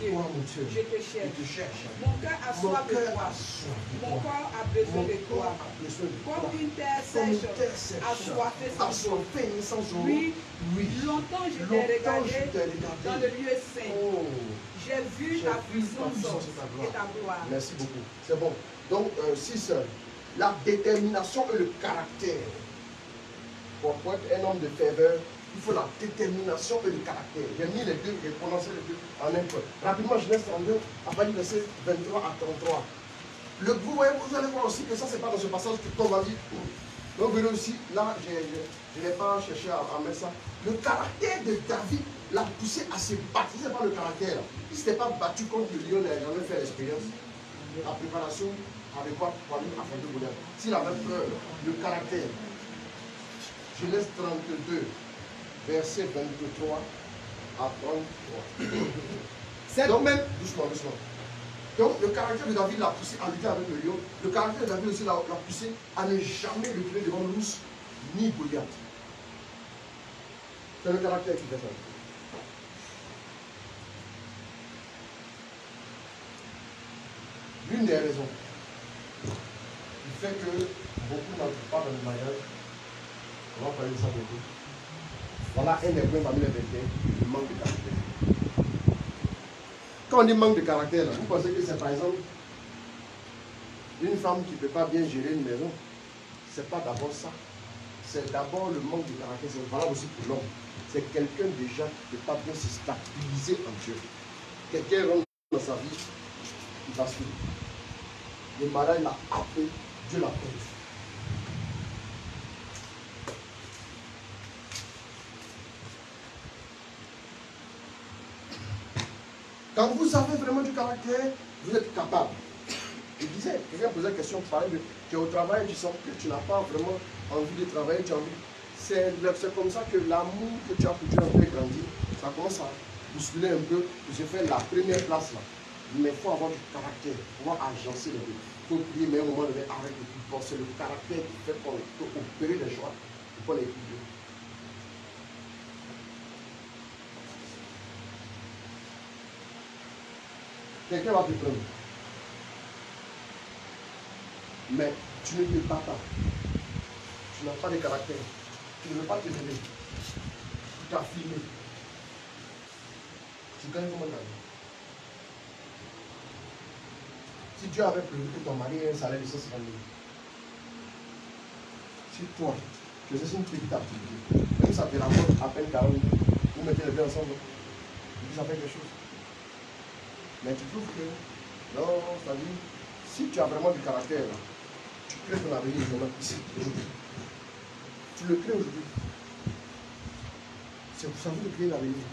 je te cherche. Mon cœur a soif de toi, mon corps a besoin de toi. Comme une terre sèche, assoiffée sans eau. Oui, longtemps je t'ai regardé dans le lieu saint. J'ai vu ta puissance et ta gloire.
Merci beaucoup, c'est bon. Donc, 6, la détermination et le caractère. Pour être un homme de ferveur, il faut la détermination et le caractère. J'ai mis les deux, j'ai prononcé les deux en un point. Rapidement, Genèse 32, à partir du verset 23 à 33. Vous allez voir aussi que ça, c'est pas dans ce passage que on va dire. Donc, vous verrez aussi, là, je n'ai pas cherché à mettre ça. Le caractère de David l'a poussé à se battre. Ce n'est pas le caractère. Il ne s'était pas battu contre le lion, il n'a jamais fait l'expérience. La préparation adéquate pour aller affronter le lion. S'il avait peur, le caractère. Genèse 32, verset 23 à 33. Donc, même, doucement. Donc, le caractère de David l'a poussé à lutter avec le lion. Le caractère de David aussi l'a poussé à ne jamais reculer devant l'ours ni Goliath. C'est le caractère qui fait ça. L'une des raisons qui fait que beaucoup n'entrent pas dans le mariage. On va parler de ça beaucoup. Voilà un des points parmi les 21, le manque de caractère. quand on dit manque de caractère, vous pensez que c'est par exemple une femme qui ne peut pas bien gérer une maison? C'est pas d'abord ça. C'est d'abord le manque de caractère. C'est valable aussi pour l'homme. C'est quelqu'un déjà qui ne peut pas bien se stabiliser en Dieu. Quelqu'un rentre dans sa vie, il va suivre. Le malade l'a appelé, Dieu l'a pris. Quand vous avez vraiment du caractère, vous êtes capable. Je disais, quelqu'un posait la question, tu es au travail, tu sens que tu n'as pas vraiment envie de travailler, tu as envie. C'est comme ça que l'amour que tu as pour Dieu a fait grandir. Ça commence à bousculer un peu, je fais la première place là. Mais il faut avoir du caractère, pouvoir agencer les deux. Il faut prier, mais à un moment donné, arrête de tout. C'est le caractère qui fait qu'on peut opérer les choix et qu'on les prier. Quelqu'un va te prendre. Mais tu ne te bats pas. Tu n'as pas de caractère. Tu ne veux pas te lever. Tu t'as filmé. Tu gagnes comment gagner? Si Dieu avait prévu que ton mari ait un salaire de 150 000, si toi, tu faisais une petite activité, même ça te rapporte à peine 40 000, vous mettez les deux ensemble, et puis ça fait quelque chose. Mais tu trouves que, non, c'est-à-dire, si tu as vraiment du caractère, là, tu crées ton avenir maintenant ici, aujourd'hui. Tu le crées aujourd'hui. C'est pour ça que vous créez l'avenir.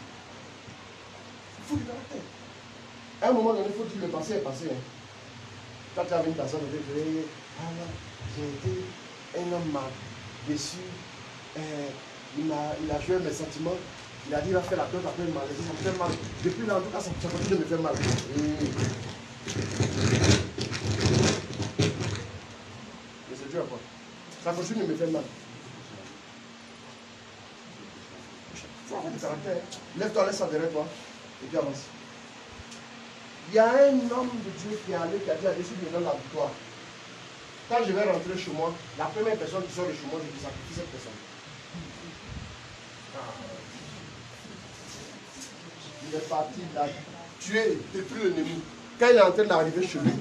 Il faut du caractère. À un moment donné, il faut dire le passé est passé. Hein. Quand tu avais une personne qui disait, ah là, j'ai été un homme déçu, il a joué mes sentiments, il a dit il va faire la peur après le mal, ça me fait mal. Depuis là, en tout cas, ça continue de me faire mal. Mais c'est Dieu à quoi? Ça continue de me faire mal. Il faut avoir du caractère. Lève-toi, laisse ça derrière toi, et puis avance. Il y a un homme de Dieu qui est allé, qui a dit à Jésus, me donne la victoire. Quand je vais rentrer chez moi, la première personne qui sort de chez moi, je vais sacrifier cette personne. Il est parti, il a tué, détruit l'ennemi. Quand il est en train d'arriver chez lui,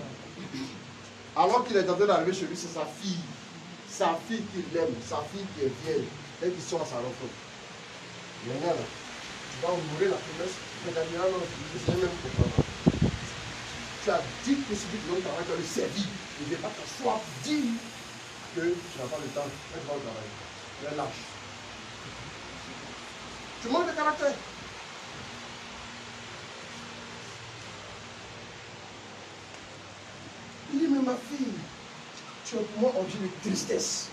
alors qu'il est en train d'arriver chez lui, c'est sa fille qui l'aime, sa fille qui est vieille, et qui sort à sa rencontre. Maintenant, tu vas ouvrir la promesse, mais tu vas non, je ne sais même pas. Tu as dit que celui qui donne travail, tu as le servi. Il ne veut pas t'asseoir, dire que tu n'as pas le temps, tu vas au travail. Tu es lâche. Tu manques de caractère. Il dit, mais ma fille, tu es pour moi objet de tristesse.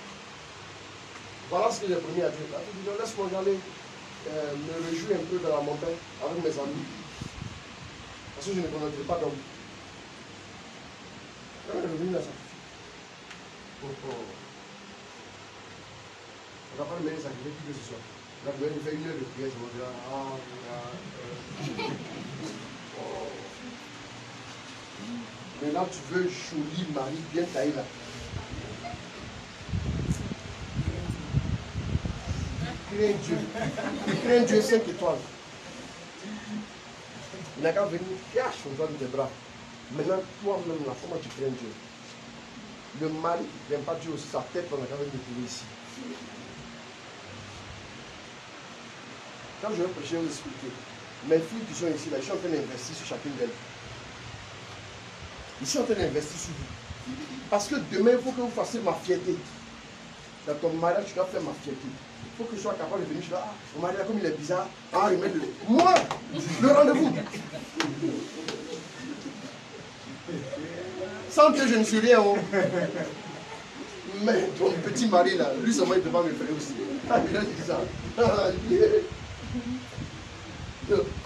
Voilà ce que j'ai promis à Dieu. Il dit, laisse-moi aller me réjouir un peu dans la montagne avec mes amis. Parce que je ne connaîtrai pas d'homme. On est revenu à ça. On va pas le mener sacrifier qui que ce soit. On va faire une heure de prière, je vais dire, mais là, tu veux joli mari bien taillé là. Il crée Dieu 5 étoiles. Il n'a qu'à venir cache au de tes bras. Maintenant, toi-même, là, comment tu crains Dieu? Le mari qui n'aime pas Dieu aussi, sa tête, on a quand même découvert ici. Quand je vais prêcher, je vais vous expliquer. Mes filles qui sont ici, là, je suis en train d'investir sur chacune d'elles. Je suis en train d'investir sur vous. Parce que demain, il faut que vous fassiez ma fierté. Dans ton mariage, tu dois faire ma fierté. Il faut que je sois capable de venir, je dis, ah, mon mari, comme il est bizarre, ah, remettre le... Moi, le rendez-vous. Sans que je ne suis rien, oh. Mais ton petit mari là, lui seulement il ne peut pas me faire aussi. Ah, il a dit ça.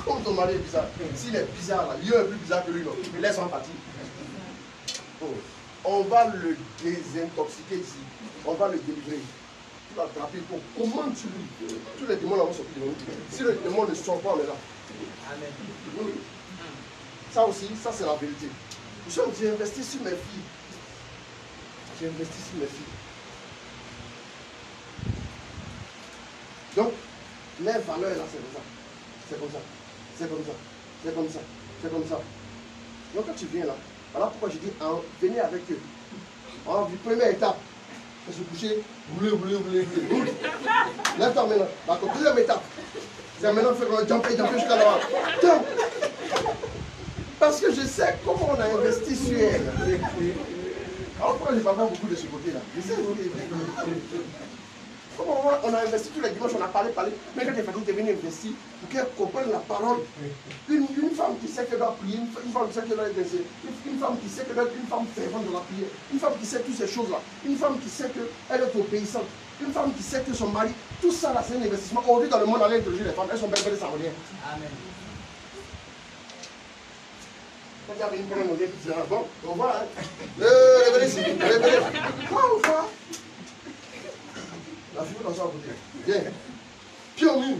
Comme ton mari est bizarre, s'il est bizarre là, lui est plus bizarre que lui, non. Il laisse en partie. Oh. On va le désintoxiquer ici. On va le délivrer. Tu vas attraper pour comment tu lui. Tous les démons là vont sortir de nous. Si le démon ne sort pas, on est là. Amen. Oui. Ça aussi, ça c'est la vérité. J'ai investi sur mes filles. J'ai investi sur mes filles. Donc, les valeurs là, c'est comme ça. C'est comme ça. C'est comme ça. C'est comme ça. Donc quand tu viens là, voilà pourquoi je dis venez avec eux. Alors, première étape, c'est se coucher, rouler. Lève-toi maintenant. D'accord, deuxième étape, c'est maintenant faire un jumper jusqu'à là-bas. Parce que je sais comment on a investi sur elle. Alors pourquoi je ne parle pas beaucoup de ce côté-là? Je sais, comment on a investi tous les dimanches, on a parlé, mais quand elle est fatiguée, venir investir pour qu'elle comprenne la parole. Une femme qui sait qu'elle doit prier, une femme qui sait qu'elle doit être une femme qui sait qu'elle doit être une femme fervente de la prière, une femme qui sait toutes ces choses-là, une femme qui sait qu'elle est obéissante, une femme qui sait que son mari, tout ça là c'est un investissement. Aujourd'hui dans le monde, aller introduire les femmes, elles sont belles, ça revient. Amen. Quand il y avait une problème, on dit que bon, on voit, révélez ici, révélez. Quoi, on voit? La figure dans sa beauté. Viens. Pied au mur.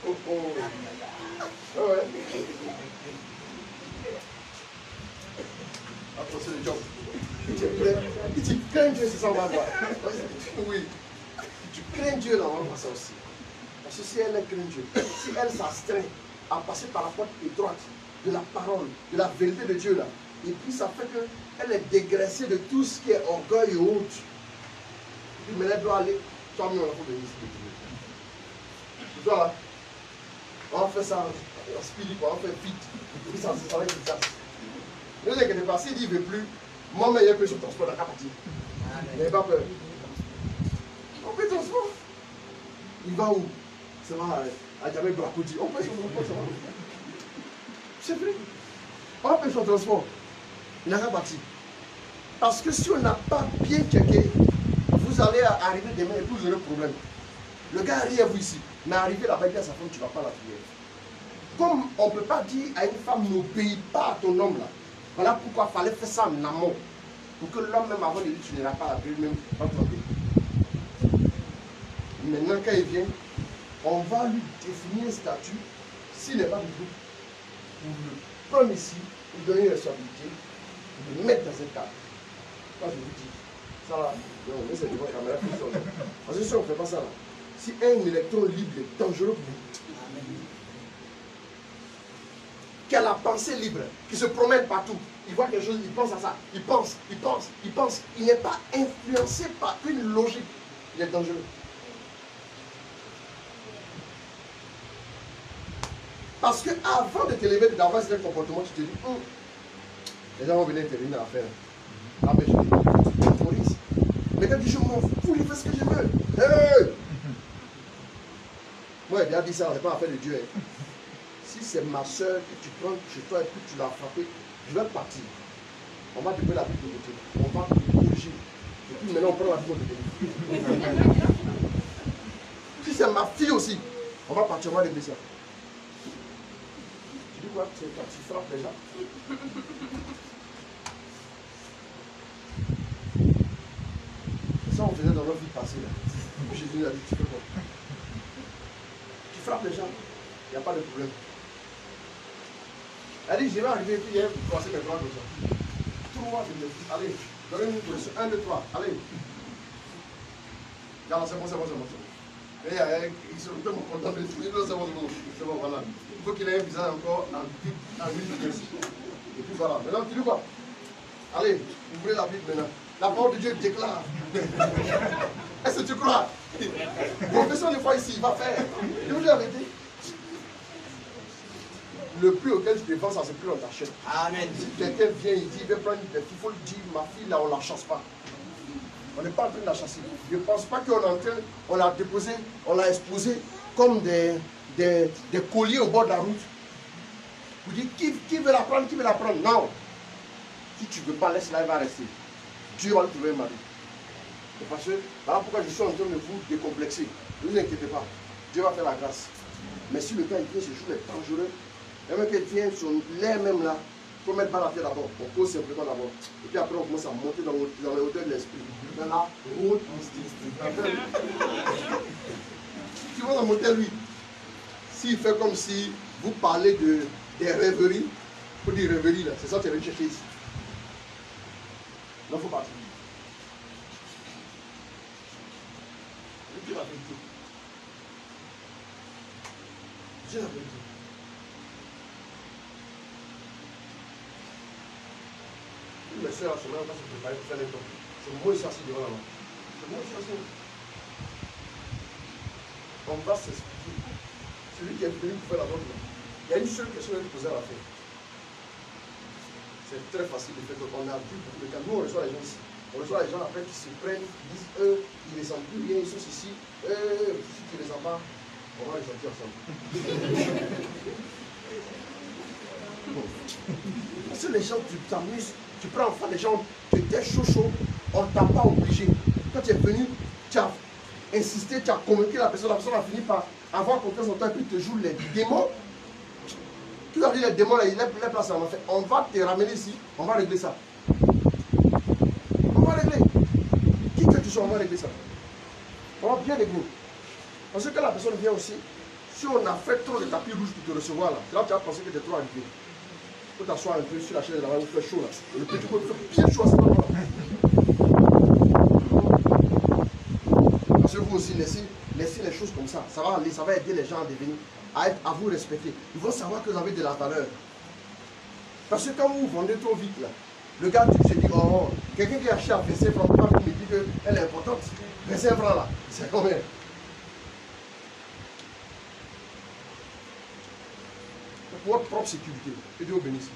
Oh, ouais. Après, c'est le job. Il dit, crains Dieu, c'est ça, on va voir. Oui. Tu crains Dieu, là, on va voir ça aussi. Parce que si elle craint Dieu, si elle s'astreint à passer par la porte étroite de la parole, de la vérité de Dieu, là, et puis ça fait qu'elle est dégraissée de tout ce qui est orgueil et honte. Et puis maintenant elle doit aller, toi, on a fait de tu dois là, on fait ça en spirit, on fait vite, et puis ça va être efficace. Ne vous inquiétez pas, s'il dit qu'il ne veut plus, mon meilleur peut se transporter dans la partie. N'ayez pas peur. On peut transport. Il va où? Ça va à Djamel Brakodi. On peut son transport, ça va. C'est vrai. On peut son transport. Il n'a pas parti. Parce que si on n'a pas bien checké, vous allez arriver demain et vous aurez un problème. Le gars arrive à vous ici, mais arrivé là-bas, il dit à sa femme, tu ne vas pas la prier. Comme on ne peut pas dire à une femme, n'obéis pas à ton homme là. Voilà pourquoi il fallait faire ça en amont. Pour que l'homme même avant de dire, tu n'iras pas la prier, même pas t'obéir. Maintenant, quand il vient, on va lui définir un statut. S'il n'est pas du tout, vous le prenez ici, vous donnez une responsabilité, vous le mettez dans un cadre. Moi, je vous dis, ça là, non, mais c'est devant la caméra. Parce que si on ne fait pas ça là, si un électron libre est dangereux pour vous, qui a la pensée libre, qui se promène partout, il voit quelque chose, il pense à ça, il pense, il n'est pas influencé par une logique, il est dangereux. Parce que avant de t'élever, d'avoir ce comportement, tu te dis, les gens vont venir intervenir dans l'affaire. Ah, mais je dis, police. Mais quand tu dis, je m'en fous, il fait ce que je veux. Hey! Moi, il a dit ça, on n'est pas affaire de Dieu. Hein. Si c'est ma soeur que tu prends chez toi et que tu l'as frappée, je vais partir. On va te mettre la vie de côté. On va te corriger. Et puis maintenant, on prend la vie de côté. Si c'est ma fille aussi, on va partir, on va régler ça. Tu dis quoi? Tu frappes les gens. Ça, on faisait dans notre vie passée. Jésus a dit, tu fais quoi? Tu frappes les gens, il n'y a pas de problème. Elle dit, je vais arriver, puis il faut passer mes bras comme ça. 3, allez, donnez-nous une position. 1, 2, 3, allez. Non, c'est bon. Ils sont tellement contents de tout. C'est bon, voilà. Il faut qu'il ait un visage encore en huile. Et puis voilà. Maintenant, tu dis quoi? Allez, ouvrez la Bible maintenant. La parole de Dieu déclare. Est-ce que tu crois? Professeur une fois ici, il va faire. Je vous dis la vérité. Le prix auquel tu dépenses, c'est le prix on t'achète. Amen. Si quelqu'un vient, il dit, il veut prendre des filles, il faut le dire, ma fille là, on ne la chasse pas. On n'est pas en train de la chasser. Je ne pense pas qu'on est en train, on l'a déposé, on l'a exposé comme des colliers au bord de la route. Vous dites, qui veut la prendre, qui veut la prendre? Non. Si tu ne veux pas, laisse-la, elle va rester. Dieu va lui trouver un mari. C'est parce que, voilà pourquoi je suis en train de vous décomplexer. Ne vous inquiétez pas. Dieu va faire la grâce. Mais si le temps il vient, ce jour est dangereux. Même quand il vient, l'air même là, il faut mettre pas la tête d'abord. On pose simplement d'abord. Et puis après, on commence à monter dans les hauteurs de l'esprit. Dans la haute mystique. Tu vois, dans mon tel, lui, s'il fait comme si vous parlez des rêveries, pour dire rêveries là, c'est ça que tu es venu chercher ici. Non, il faut partir. Dieu la vérité. Dieu la vérité. Tous les soeurs, on va se préparer pour faire les temps. C'est moi ici assis devant la main. C'est moi ici assis. On va s'expliquer. Celui qui est venu pour faire la vôtre, il y a une seule question à lui poser à la fin. C'est très facile de faire. On a vu beaucoup de cas. Nous, on reçoit les gens ici. On reçoit les gens après qui se prennent, qui disent ils ne sentent plus rien, ils sont ceci. Si tu ne les sens pas, on va les sentir ensemble. Bon. Parce que les gens, tu t'amuses, tu prends enfin les gens, tu étais chaud, on ne t'a pas obligé. Quand tu es venu, tu as insisté, tu as convaincu la personne a fini par avoir confiance en toi et puis te joue les démons. Tu as dit les démons, là, il est placé en enfer. On va te ramener ici, on va régler ça. On va régler. Qui que tu sois, on va régler ça. On va bien régler. Parce que quand la personne vient aussi, si on a fait trop de tapis rouges pour te recevoir là, là tu vas penser que tu es trop arrivé. Il faut t'asseoir un peu sur la chaise là-bas, il fait chaud là. Le petit coup, il fait bien chaud à ce moment-là. Parce que vous aussi, laissez les choses comme ça. Ça va aller, ça va aider les gens à devenir, à vous respecter. Ils vont savoir que vous avez de la valeur. Parce que quand vous vendez trop vite là, le gars se dit, oh, quelqu'un qui a acheté à 25 francs, me dit qu'elle est importante. 25 francs là, c'est combien? Pour votre propre sécurité. Que Dieu vous bénisse.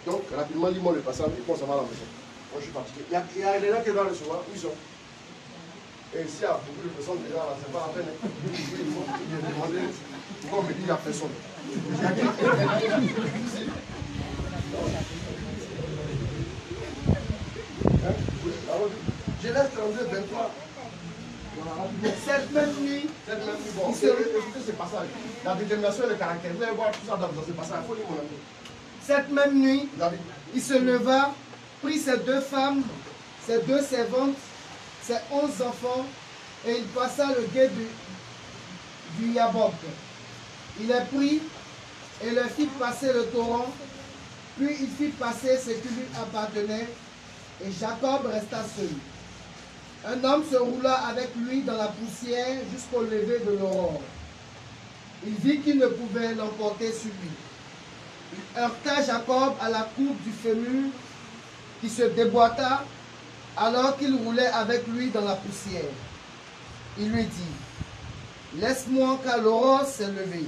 Donc, rapidement, lis-moi le passage et puis on s'en va à la maison. Moi, je suis fatigué. Il y a des gens qui doivent recevoir. Où ils sont? Et ici, il y a beaucoup de personnes déjà là, c'est pas la peine. Il faut demander pourquoi on me dit qu'il n'y a personne. Genèse 32, 23.
Cette même nuit,
Bon, écoutez ce passage. La détermination et le caractère. Vous allez voir tout ça dans ce passage. Il faut lire mon ami.
cette même nuit, il se leva, prit ses 2 femmes, ses 2 servantes, ses 11 enfants, et il passa le gué du Yabok. Il les prit et leur fit passer le torrent, puis il fit passer ce qui lui appartenait, et Jacob resta seul. Un homme se roula avec lui dans la poussière jusqu'au lever de l'aurore. Il vit qu'il ne pouvait l'emporter sur lui. Il heurta Jacob à la coupe du fémur qui se déboîta alors qu'il roulait avec lui dans la poussière. Il lui dit, « Laisse-moi car l'aurore s'est levée.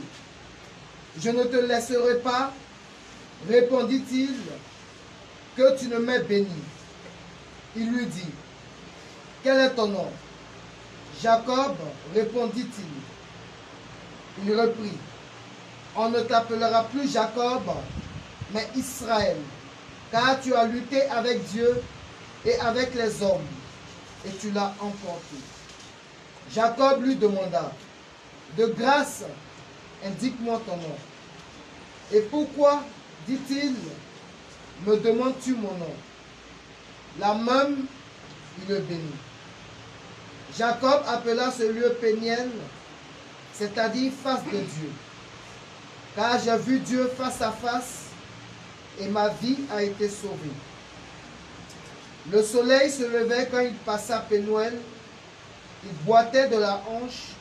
Je ne te laisserai pas, répondit-il, que tu ne m'aies béni. » Il lui dit, « Quel est ton nom? » Jacob, répondit-il. Il reprit, « On ne t'appellera plus Jacob, mais Israël, car tu as lutté avec Dieu et avec les hommes, et tu l'as emporté. » Jacob lui demanda, « De grâce, indique-moi ton nom. » « Et pourquoi, dit-il, me demandes-tu mon nom? » La même, il le bénit. Jacob appela ce lieu Péniel, c'est-à-dire face de Dieu. Car j'ai vu Dieu face à face, et ma vie a été sauvée. Le soleil se levait quand il passa Pénuel, il boitait de la hanche.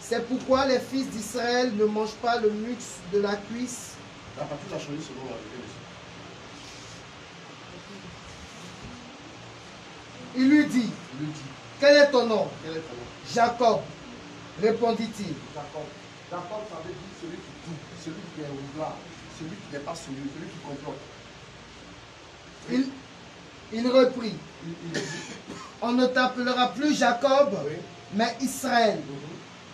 C'est pourquoi les fils d'Israël ne mangent pas le muscle de la cuisse.
La partie a changé selon la vérité.
Il lui dit, quel est ton nom? Jacob, répondit-il.
Jacob, ça veut dire celui qui doute, celui qui est au plat, celui qui n'est pas sérieux, celui qui complote.
Il reprit, on ne t'appellera plus Jacob, mais Israël,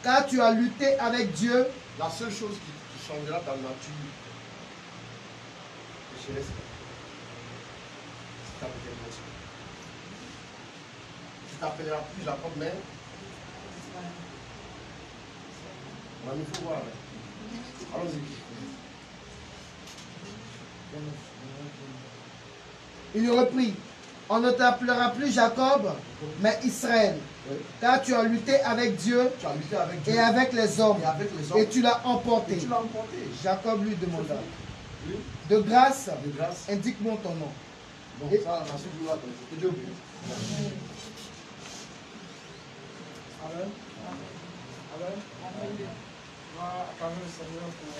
car tu as lutté avec Dieu.
La seule chose qui changera ta nature, c'est ta détermination. Tu t'appelleras plus Jacob, mais il faut voir. Allons-y.
Il reprit, on ne t'appellera plus Jacob, mais Israël, car tu as lutté avec Dieu, et avec les hommes, et tu l'as emporté. Jacob lui demanda, de grâce, indique-moi ton nom.
Donc ça, c'est gloire. Que Dieu bénisse.
Amen. Amen. Amen. On va acclamer le Seigneur pour...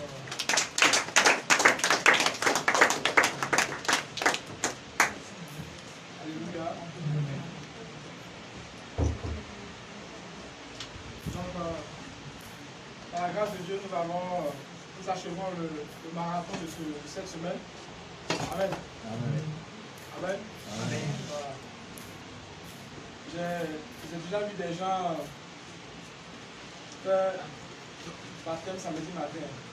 la grâce de Dieu, nous achevons le marathon de cette semaine. Amen. Amen. Amen. Amen. Voilà. J'ai déjà vu des gens faire baptême samedi matin.